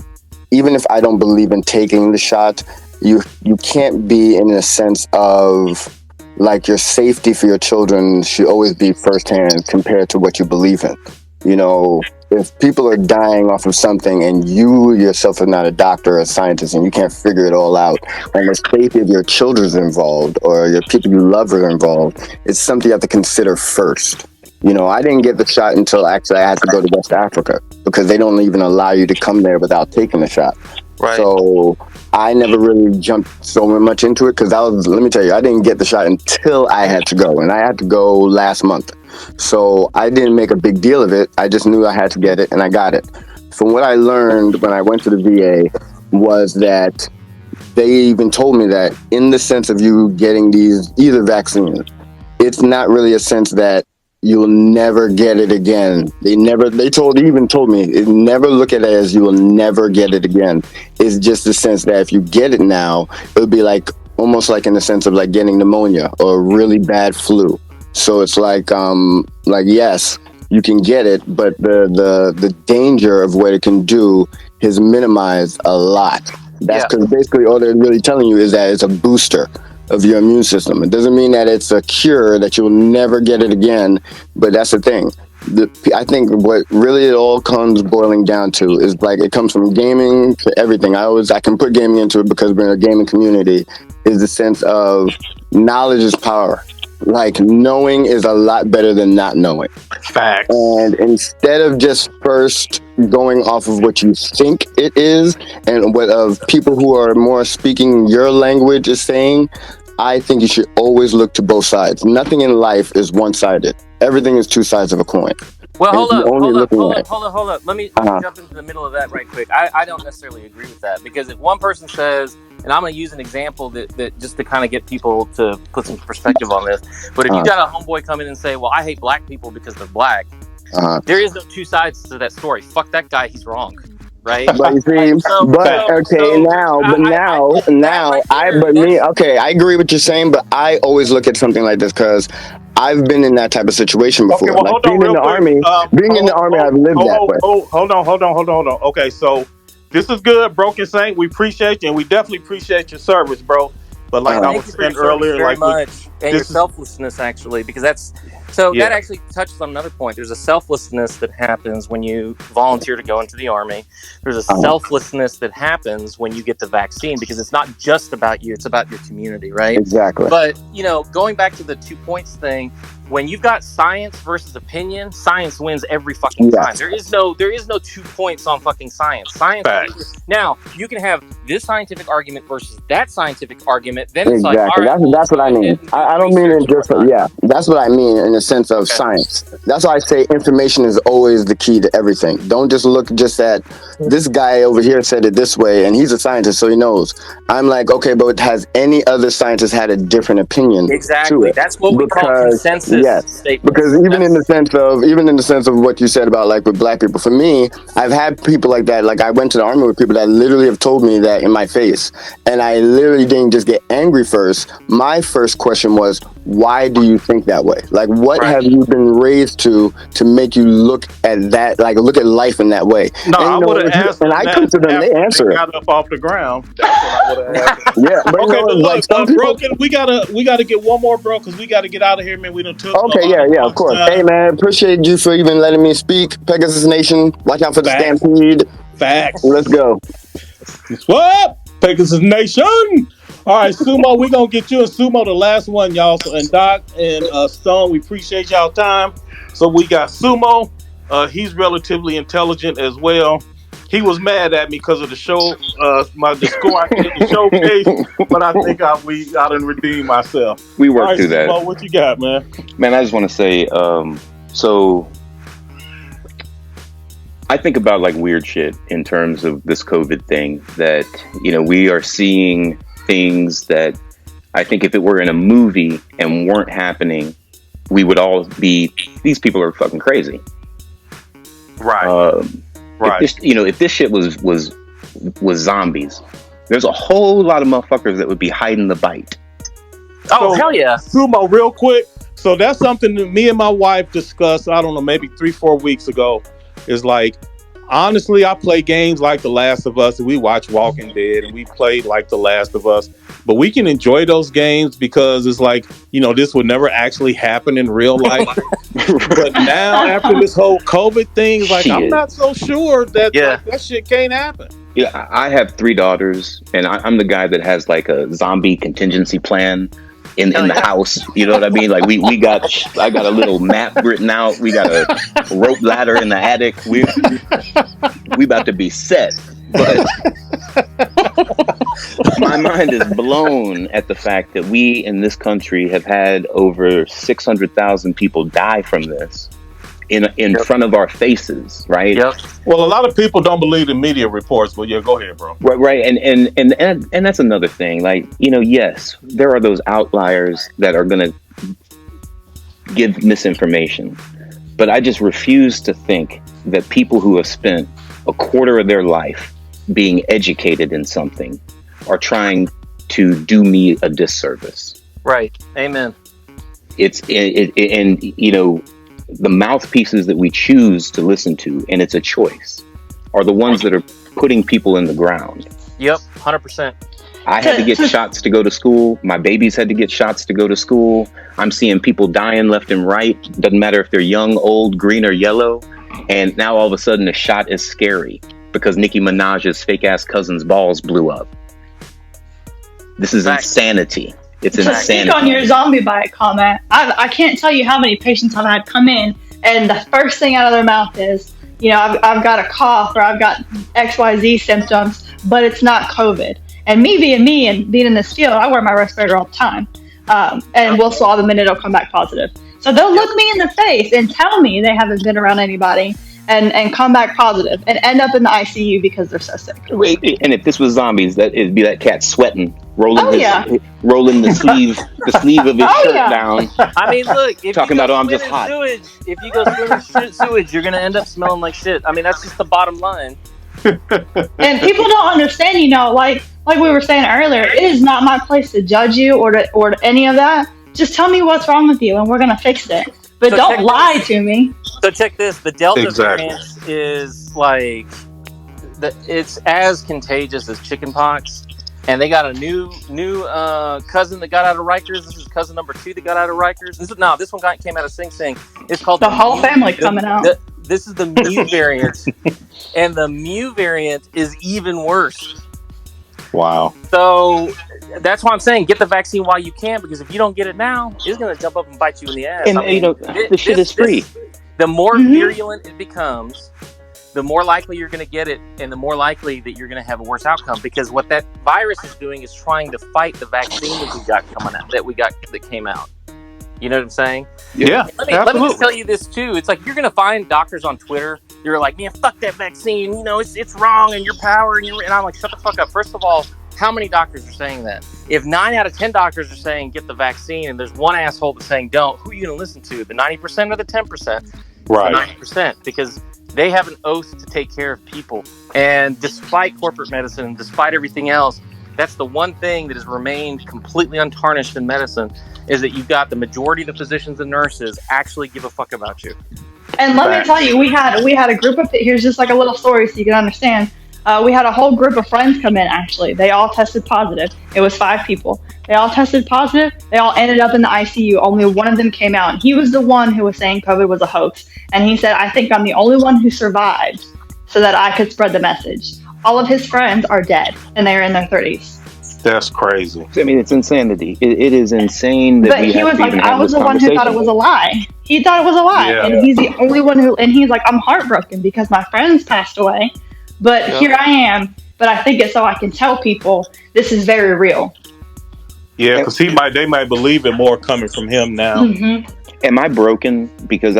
even if I don't believe in taking the shot, you can't be in a sense of, like, your safety for your children should always be firsthand compared to what you believe in. You know, if people are dying off of something and you yourself are not a doctor or a scientist and you can't figure it all out, and the safety of your children is involved or your people you love are involved, it's something you have to consider first. You know, I didn't get the shot until actually I had to go to West Africa because they don't even allow you to come there without taking the shot. Right. So I never really jumped so much into it because let me tell you, I didn't get the shot until I had to go, and I had to go last month. So I didn't make a big deal of it. I just knew I had to get it, and I got it. From what I learned when I went to the VA was that they even told me that in the sense of you getting either vaccine, it's not really a sense that you'll never get it again. They even told me, never look at it as you will never get it again. It's just the sense that if you get it now, it'll be like almost like in the sense of like getting pneumonia or a really bad flu. So it's like yes, you can get it, but the danger of what it can do is minimized a lot. That's because basically all they're really telling you is that it's a booster of your immune system. It doesn't mean that it's a cure that you'll never get it again, but that's the thing. I think what really it all comes boiling down to is like it comes from gaming to everything. I can put gaming into it because we're in a gaming community, is the sense of knowledge is power. Like knowing is a lot better than not knowing. Facts. And instead of just first going off of what you think it is and what of people who are more speaking your language is saying, I think you should always look to both sides. Nothing in life is one-sided. Everything is two sides of a coin. Well, hold up. Let me jump into the middle of that right quick. I don't necessarily agree with that, because if one person says, and I'm going to use an example that just to kind of get people to put some perspective on this, but if you got a homeboy come in and say, well, I hate black people because they're black, there is no two sides to that story. Fuck that guy, he's wrong. Right? But you see, I agree with what you're saying, but I always look at something like this because I've been in that type of situation before. Okay, well, like being in the army, I've lived that way. Hold on. Okay, so this is good, Broken Saint. We appreciate you, and we definitely appreciate your service, bro. But like I was saying earlier, very much, and your selflessness, actually, because that actually touches on another point. There's a selflessness that happens when you volunteer to go into the army. There's a selflessness that happens when you get the vaccine, because it's not just about you; it's about your community, right? Exactly. But going back to the 2 points thing, when you've got science versus opinion, science wins every fucking time. There is no 2 points on fucking science. Now you can have this scientific argument versus that scientific argument. Then it's like, all right, that's what I mean. I don't mean it just that's what I mean in the sense of science. That's why I say information is always the key to everything. Don't just look at this guy over here said it this way and he's a scientist, so he knows. I'm like, okay, but has any other scientist had a different opinion? Exactly. That's what we call consensus. Yes, because even in the sense of what you said about like with black people, for me, I've had people like that. Like I went to the army with people that literally have told me that in my face, and I literally didn't just get angry first. My first question was, why do you think that way? Like, what have you been raised to make you look at that, like look at life in that way? No, I would have asked, and I come to them, they answer it. Got up off the ground. That's what I would have asked. But okay, but look, Broken, we gotta get one more, bro, because we gotta get out of here, man. We done took. Okay, of course. Hey, man, appreciate you for even letting me speak. Pegasus Nation, watch out for the stampede. Facts. Let's go. What? Pegasus Nation. All right, Sumo, we're going to get you and Sumo the last one, y'all. So, and Doc and Stone, we appreciate y'all time. So we got Sumo. He's relatively intelligent as well. He was mad at me because of the show, the score I did in the showcase, but I think I done redeemed myself. We worked through that. Sumo, what you got, man? Man, I just want to say, so I think about like weird shit in terms of this COVID thing that, we are seeing things that I think if it were in a movie and weren't happening, we would all be, these people are fucking crazy. Right. Right. If this shit was zombies, there's a whole lot of motherfuckers that would be hiding the bite. Oh, hell yeah. Sumo, real quick. So that's something that me and my wife discussed, I don't know, maybe 3-4 weeks ago. Is like, honestly, I play games like The Last of Us, and we watch Walking Dead, and we played like The Last of Us. But we can enjoy those games because it's like, this would never actually happen in real life. But now, after this whole COVID thing, like, I'm not so sure that that shit can't happen. Yeah, I have 3 daughters, and I'm the guy that has like a zombie contingency plan in the house. You know what I mean? Like I got a little map written out. We got a rope ladder in the attic. We about to be set. But my mind is blown at the fact that we in this country have had over 600,000 people die from this in front of our faces, right? Yep. Well, a lot of people don't believe the media reports, but yeah, go ahead, bro. Right, and that's another thing. Like, yes, there are those outliers that are going to give misinformation, but I just refuse to think that people who have spent a quarter of their life being educated in something are trying to do me a disservice. Right. Amen. The mouthpieces that we choose to listen to, and it's a choice, are the ones that are putting people in the ground. Yep, 100%. I had to get shots to go to school. My babies had to get shots to go to school. I'm seeing people dying left and right. Doesn't matter if they're young, old, green, or yellow. And now all of a sudden the shot is scary because Nicki Minaj's fake-ass cousin's balls blew up. This is insanity. It's insanity. Speak on your zombie bite comment. I can't tell you how many patients I've had come in, and the first thing out of their mouth is, I've got a cough or I've got XYZ symptoms, but it's not COVID. And me and being in this field, I wear my respirator all the time, and we'll swab them and it'll come back positive. So they'll look me in the face and tell me they haven't been around anybody and come back positive and end up in the ICU because they're so sick. Wait, and if this was zombies, it'd be that cat sweating, rolling the sleeve of his shirt down. I mean, look, if talking you about, go I'm just hot. Sewage, if you go swim in sewage, you're gonna end up smelling like shit. I mean, that's just the bottom line. And people don't understand, like we were saying earlier, it is not my place to judge you or any of that. Just tell me what's wrong with you and we're gonna fix it. But don't lie to me. So check this: the Delta variant is like it's as contagious as chickenpox, and they got a new cousin that got out of Rikers. This is cousin number 2 that got out of Rikers. This one came out of Sing Sing. It's called the whole family coming out. This is the Mu variant, and the Mu variant is even worse. Wow. So that's why I'm saying get the vaccine while you can, because if you don't get it now, it's going to jump up and bite you in the ass. And the shit is free. The more virulent it becomes, the more likely you're going to get it, and the more likely that you're going to have a worse outcome. Because what that virus is doing is trying to fight the vaccine that came out. You know what I'm saying? Yeah. Let me just tell you this too. It's like you're going to find doctors on Twitter. You're like, man, fuck that vaccine. It's wrong, and your power, and I'm like, shut the fuck up. First of all, how many doctors are saying that? If 9 out of 10 doctors are saying get the vaccine, and there's one asshole that's saying don't, who are you going to listen to? The 90% or the 10%? Right. The 90%, because they have an oath to take care of people. And despite corporate medicine, despite everything else, that's the one thing that has remained completely untarnished in medicine, is that you've got the majority of the physicians and nurses actually give a fuck about you. And let me tell you, we had a group of, here's just like a little story so you can understand. We had a whole group of friends come in, actually. They all tested positive. It was 5 people. They all tested positive. They all ended up in the ICU. Only one of them came out. And he was the one who was saying COVID was a hoax. And he said, I think I'm the only one who survived so that I could spread the message. All of his friends are dead, and they're in their 30s. That's crazy. I mean, it's insanity. It is insane that but he was like, I was the one who thought it was a lie. He thought it was a lie. Yeah. And he's the only one and he's like, I'm heartbroken because my friends passed away. But here I am. But I think it's so I can tell people this is very real. Yeah, because they might believe it more coming from him now. Mm-hmm. Am I broken? Because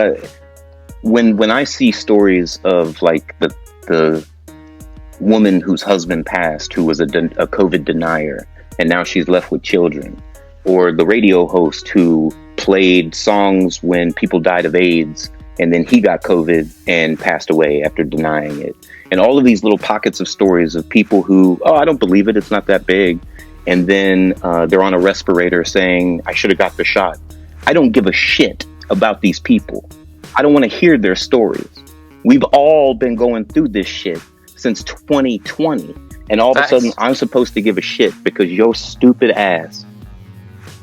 when I see stories of like the woman whose husband passed, who was a COVID denier, and now she's left with children, or the radio host who played songs when people died of AIDS, and then he got COVID and passed away after denying it. And all of these little pockets of stories of people who, I don't believe it, it's not that big. And then they're on a respirator saying, I should have got the shot. I don't give a shit about these people. I don't want to hear their stories. We've all been going through this shit since 2020. And all of a sudden, I'm supposed to give a shit because your stupid ass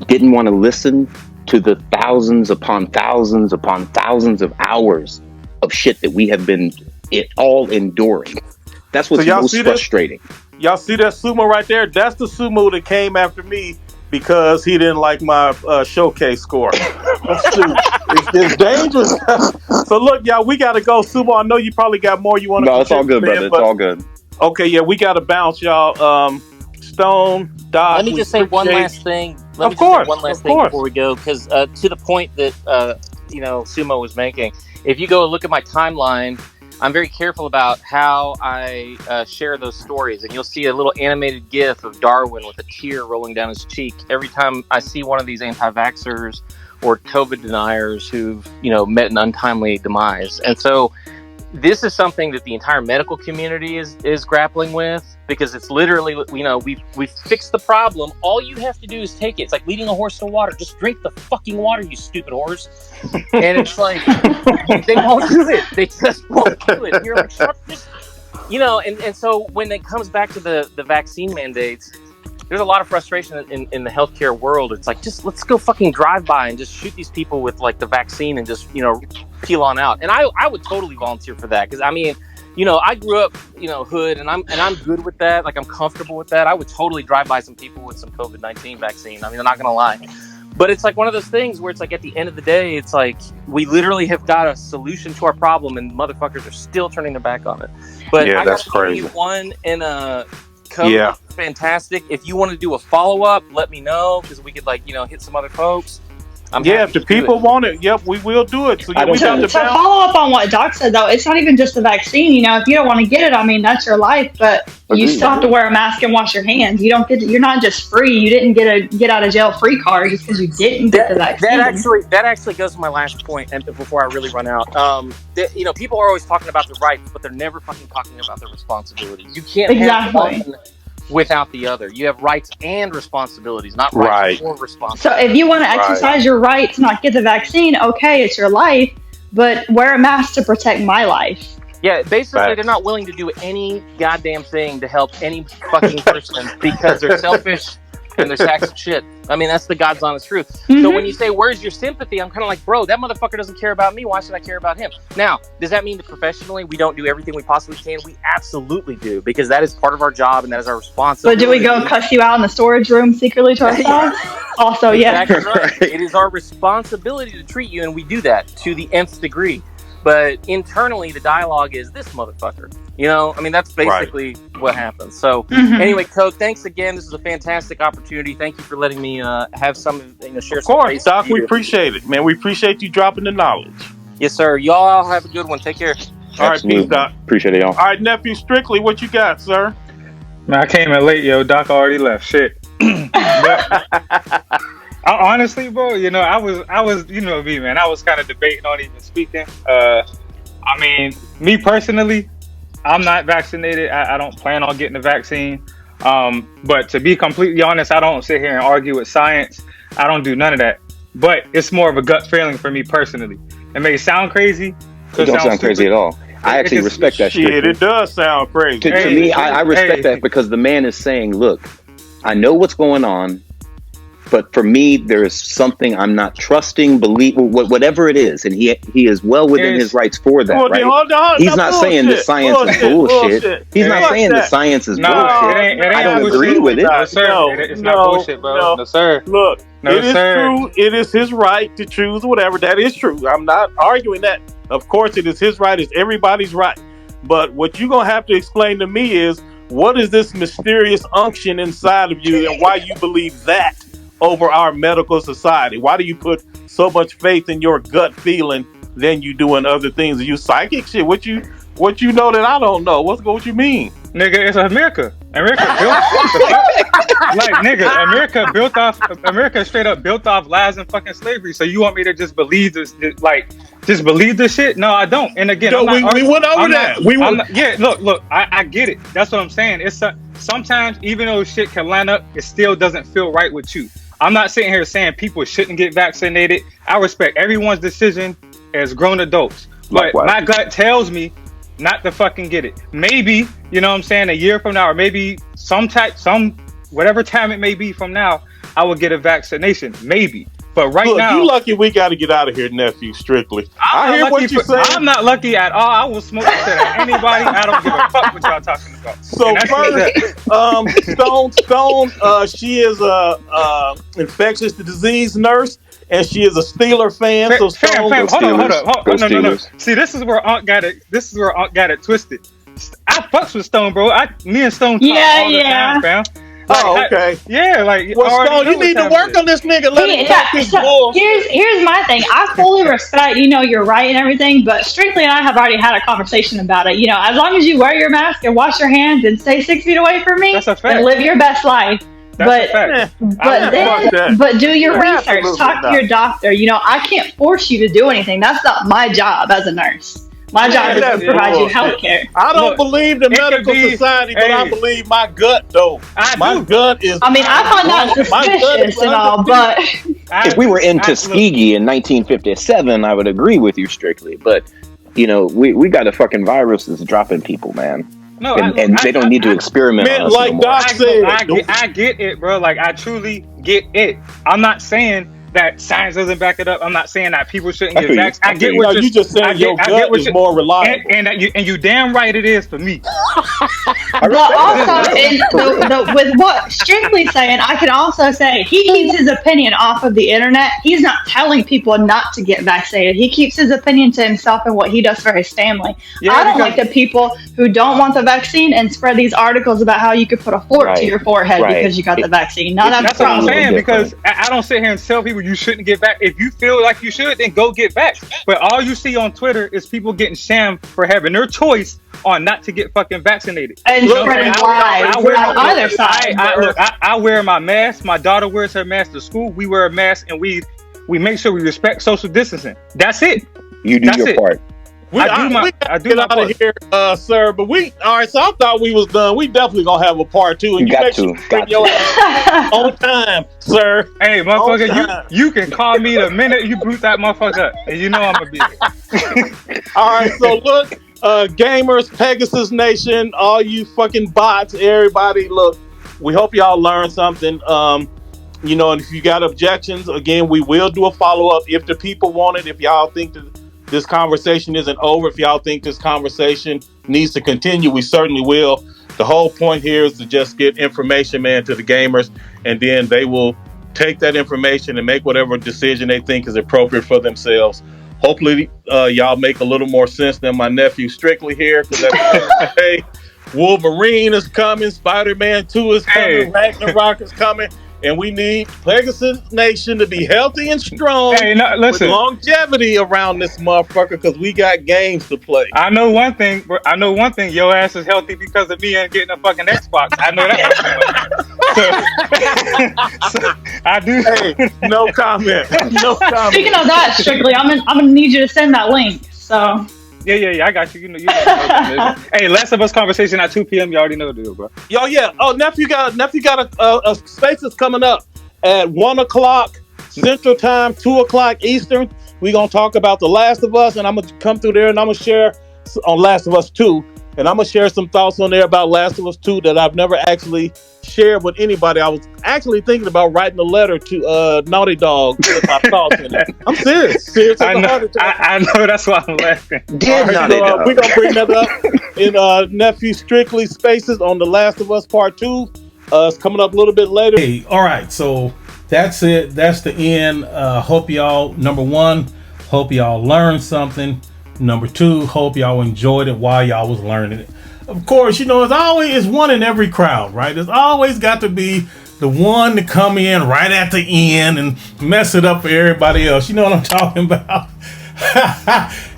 didn't want to listen to the thousands upon thousands upon thousands of hours of shit that we have been all enduring. That's what's most frustrating. Y'all see that sumo right there? That's the sumo that came after me because he didn't like my showcase score. It's dangerous. So look, y'all, we got to go. Sumo, I know you probably got more you want to. No, it's all good, brother. It's all good. Okay, yeah, we got to bounce, y'all. Stone, Doc. Let me just say one last thing. One last thing before we go, because to the point that Sumo was making, if you go look at my timeline, I'm very careful about how I share those stories, and you'll see a little animated GIF of Darwin with a tear rolling down his cheek every time I see one of these anti-vaxxers or COVID deniers who've met an untimely demise. And so this is something that the entire medical community is grappling with, because it's literally, we've fixed the problem. All you have to do is take it. It's like leading a horse to water. Just drink the fucking water, you stupid horse. And it's like, they won't do it. They just won't do it. And you're like, shut this. And so when it comes back to the vaccine mandates, there's a lot of frustration in the healthcare world. It's like, just let's go fucking drive by and just shoot these people with like the vaccine and just, peel on out. And I would totally volunteer for that. Cause I mean, I grew up, hood, and I'm good with that. Like, I'm comfortable with that. I would totally drive by some people with some COVID-19 vaccine. I mean, I'm not going to lie. But it's like one of those things where it's like at the end of the day, it's like we literally have got a solution to our problem and motherfuckers are still turning their back on it. But yeah, I that's got crazy. One in a code. Yeah. Fantastic. If you want to do a follow-up, let me know, because we could hit some other folks. If the people want it, yep, we will do it. So to follow up on what Doc said, though, it's not even just the vaccine. If you don't want to get it, I mean, that's your life, but you still have to wear a mask and wash your hands. You're not just free. You didn't get a get out of jail free card just because you didn't get the vaccine. That actually goes to my last point, and before I really run out, people are always talking about the rights, but they're never fucking talking about the responsibilities. You can't have one without the other. You have rights and responsibilities, not rights or responsibilities. So if you want to exercise your right to not get the vaccine, okay, it's your life, but wear a mask to protect my life. Yeah, basically they're not willing to do any goddamn thing to help any fucking person because they're selfish and they're sacks of shit. I mean, that's the God's honest truth. Mm-hmm. So when you say, where's your sympathy? I'm kind of like, bro, that motherfucker doesn't care about me. Why should I care about him? Now, does that mean that professionally we don't do everything we possibly can? We absolutely do, because that is part of our job and that is our responsibility. But do we go cuss you out in the storage room secretly to ourselves? Also, yeah. Exactly right. It is our responsibility to treat you, and we do that to the nth degree. But internally, the dialogue is this motherfucker. I mean, that's basically what happens. So anyway, Code, thanks again. This is a fantastic opportunity. Thank you for letting me have some, share some. Of course, Doc, we appreciate it, man. We appreciate you dropping the knowledge. Yes, sir. Y'all have a good one. Take care. All right, peace, Doc. Appreciate it, y'all. All right, nephew Strictly, what you got, sir? Man, I came in late, yo. Doc already left. Shit. Honestly, bro, I was, me, man. I was kind of debating on even speaking. I mean, me personally, I'm not vaccinated. I don't plan on getting the vaccine. But to be completely honest, I don't sit here and argue with science. I don't do none of that. But it's more of a gut feeling for me personally. It may sound crazy. It don't sound crazy at all. I actually respect that. Shit, it does sound crazy. To me, I respect that, because the man is saying, look, I know what's going on, but for me, there is something I'm not trusting, whatever it is, and he is well within his rights for that, right? He's not saying the science is bullshit. He's not saying the science is bullshit. I don't agree with it. No, sir. It's not bullshit, bro. No, sir. Look, it is true. It is his right to choose whatever. That is true. I'm not arguing that. Of course, it is his right. It's everybody's right. But what you're going to have to explain to me is, what is this mysterious unction inside of you, and why you believe that over our medical society? Why do you put so much faith in your gut feeling than you do in other things? Are you psychic? Shit, what you know that I don't know? What you mean? Nigga, it's America. America built America straight up built off lies and fucking slavery. So you want me to just believe this, just believe this shit? No, I don't. And again, we went over that. Look, I get it. That's what I'm saying. It's sometimes, even though shit can line up, it still doesn't feel right with you. I'm not sitting here saying people shouldn't get vaccinated. I respect everyone's decision as grown adults. But my gut tells me not to fucking get it. Maybe, a year from now, or maybe whatever time it may be from now, I will get a vaccination. Maybe. But now, you lucky we got to get out of here, nephew. Strictly, I hear what you say. I'm not lucky at all. I will smoke shit at anybody. I don't give a fuck what y'all talking about. So first, Stone, she is a infectious disease nurse, and she is a Steeler fan. So Stone, hold up. No. See, this is where Aunt got it twisted. I I fucks with Stone, bro. Me and Stone talk all the time, fam. Like, okay. Well, Stone, you need to work on this nigga. Let him talk his bull. Here's my thing. I fully respect, you're right and everything, but Strictly and I have already had a conversation about it. As long as you wear your mask and wash your hands and stay 6 feet away from me, and live your best life. But do your research. Talk to your doctor. I can't force you to do anything. That's not my job as a nurse. My job is to provide you health care. I don't believe the medical society, but I believe my gut, though. My gut is... I find that suspicious and all, but... If we were in Tuskegee in 1957, I would agree with you strictly. But, we got a fucking virus that's dropping people, man. No, and they don't need to experiment on us like no Doc said. I get it, bro. Like, I truly get it. I'm not saying that science doesn't back it up. I'm not saying that people shouldn't get vaccinated. I get what you just saying. Your gut is more reliable, and you damn right it is for me. But also, with what Strictly's saying, I can also say he keeps his opinion off of the internet. He's not telling people not to get vaccinated. He keeps his opinion to himself and what he does for his family. I don't like the people who don't want the vaccine and spread these articles about how you could put a fork to your forehead because you got the vaccine. Now that's what I'm saying, because I don't sit here and tell people you shouldn't get back. If you feel like you should, then go get back. But all you see on Twitter is people getting shammed for having their choice on not to get fucking vaccinated. And spreading lies on either side. I wear my mask. My daughter wears her mask to school. We wear a mask, and we make sure we respect social distancing. That's it. You do your part. I do get out of here, sir. But all right. So I thought we was done. We definitely gonna have a part 2. And you got to bring your ass on time, sir. Hey, motherfucker, you can call me the minute you boot that motherfucker up, and you know I'm gonna be there. All right. So look, gamers, Pegasus Nation, all you fucking bots, everybody. Look, we hope y'all learned something. And if you got objections, again, we will do a follow up if the people want it. If y'all think that this conversation isn't over, if y'all think this conversation needs to continue, we certainly will. The whole point here is to just get information, man, to the gamers, and then they will take that information and make whatever decision they think is appropriate for themselves. Hopefully, y'all make a little more sense than my nephew Strictly here, because at the end of the day, Wolverine is coming, Spider-Man 2 is coming, Ragnarok is coming. And we need Pegasus Nation to be healthy and strong with longevity around this motherfucker, because we got games to play. I know one thing. Your ass is healthy because of me and getting a fucking Xbox. I know that. so I do. Hey, no comment. No comment. Speaking of that, Strictly, I'm gonna need you to send that link. So. Yeah, I got you. You know hey, Last of Us conversation at 2 p.m. You already know the deal, bro. Yo, yeah. Oh, nephew got a space that's coming up at 1:00 Central Time, 2:00 Eastern. We're gonna talk about The Last of Us, and I'm gonna come through there and I'm gonna share on Last of Us 2, and I'm gonna share some thoughts on there about Last of Us 2 that I've never actually shared with anybody. I was actually thinking about writing a letter to Naughty Dog with my thoughts in it. I'm serious. I know. That's why I'm laughing. We're gonna bring that up in Nephew Strictly Spaces on The Last of Us Part 2. It's coming up a little bit later. Hey, all right. So that's it. That's the end. Hope y'all, number one, hope y'all learned something. Number two, hope y'all enjoyed it while y'all was learning it. Of course, it's one in every crowd, right? There's always got to be the one to come in right at the end and mess it up for everybody else. You know what I'm talking about?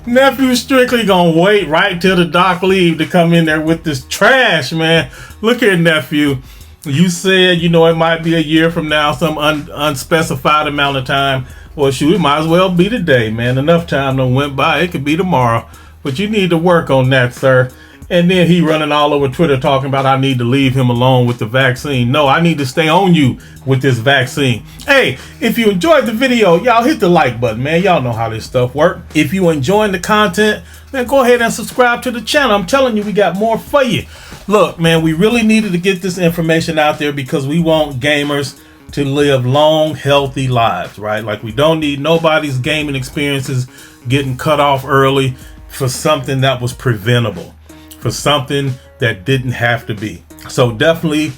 Nephew Strictly gonna wait right till the doc leave to come in there with this trash, man. Look here, nephew. You said, it might be a year from now, some unspecified amount of time. Well, shoot, it might as well be today, man. Enough time done went by. It could be tomorrow. But you need to work on that, sir. And then he running all over Twitter talking about I need to leave him alone with the vaccine. No, I need to stay on you with this vaccine. Hey, if you enjoyed the video, y'all hit the like button, man. Y'all know how this stuff works. If you enjoying the content, man, go ahead and subscribe to the channel. I'm telling you, we got more for you. Look, man, we really needed to get this information out there because we want gamers to live long, healthy lives, right? Like, we don't need nobody's gaming experiences getting cut off early for something that was preventable, for something that didn't have to be. So definitely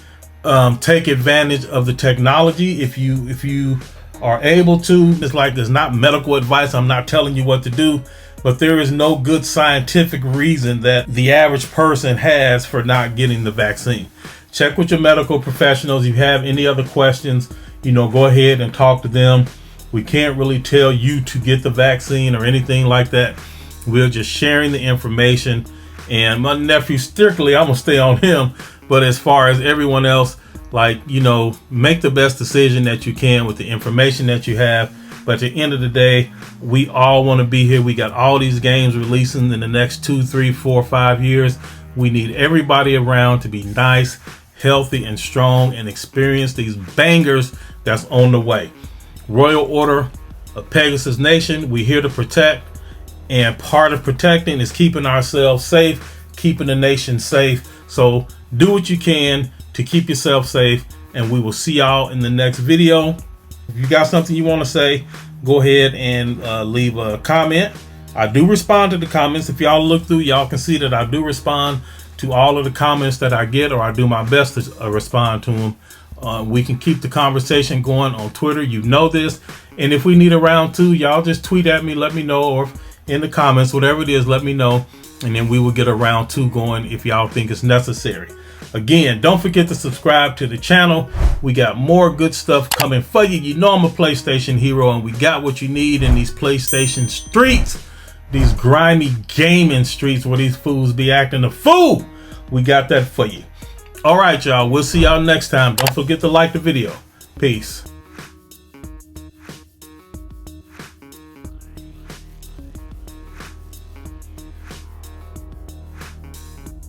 take advantage of the technology if you are able to. It's not medical advice. I'm not telling you what to do. but there is no good scientific reason that the average person has for not getting the vaccine. Check with your medical professionals. If you have any other questions, go ahead and talk to them. We can't really tell you to get the vaccine or anything like that. We're just sharing the information. And my nephew, strictly, I'm going to stay on him. But as far as everyone else, make the best decision that you can with the information that you have. But at the end of the day, we all want to be here. We got all these games releasing in the next 2, 3, 4, 5 years. We need everybody around to be nice, healthy, and strong, and experience these bangers that's on the way. Royal Order of Pegasus Nation, we're here to protect. And part of protecting is keeping ourselves safe, keeping the nation safe. So do what you can to keep yourself safe. And we will see y'all in the next video. If you got something you want to say, go ahead and leave a comment. I do respond to the comments. If y'all look through, y'all can see that I do respond to all of the comments that I get, or I do my best to respond to them. We can keep the conversation going on Twitter. You know this. And if we need a round 2, y'all just tweet at me, let me know, or in the comments, whatever it is, let me know. And then we will get a round 2 going if y'all think it's necessary. Again, don't forget to subscribe to the channel. We got more good stuff coming for you. You know I'm a PlayStation hero, and we got what you need in these PlayStation streets. These grimy gaming streets where these fools be acting a fool. We got that for you. All right, y'all. We'll see y'all next time. Don't forget to like the video. Peace.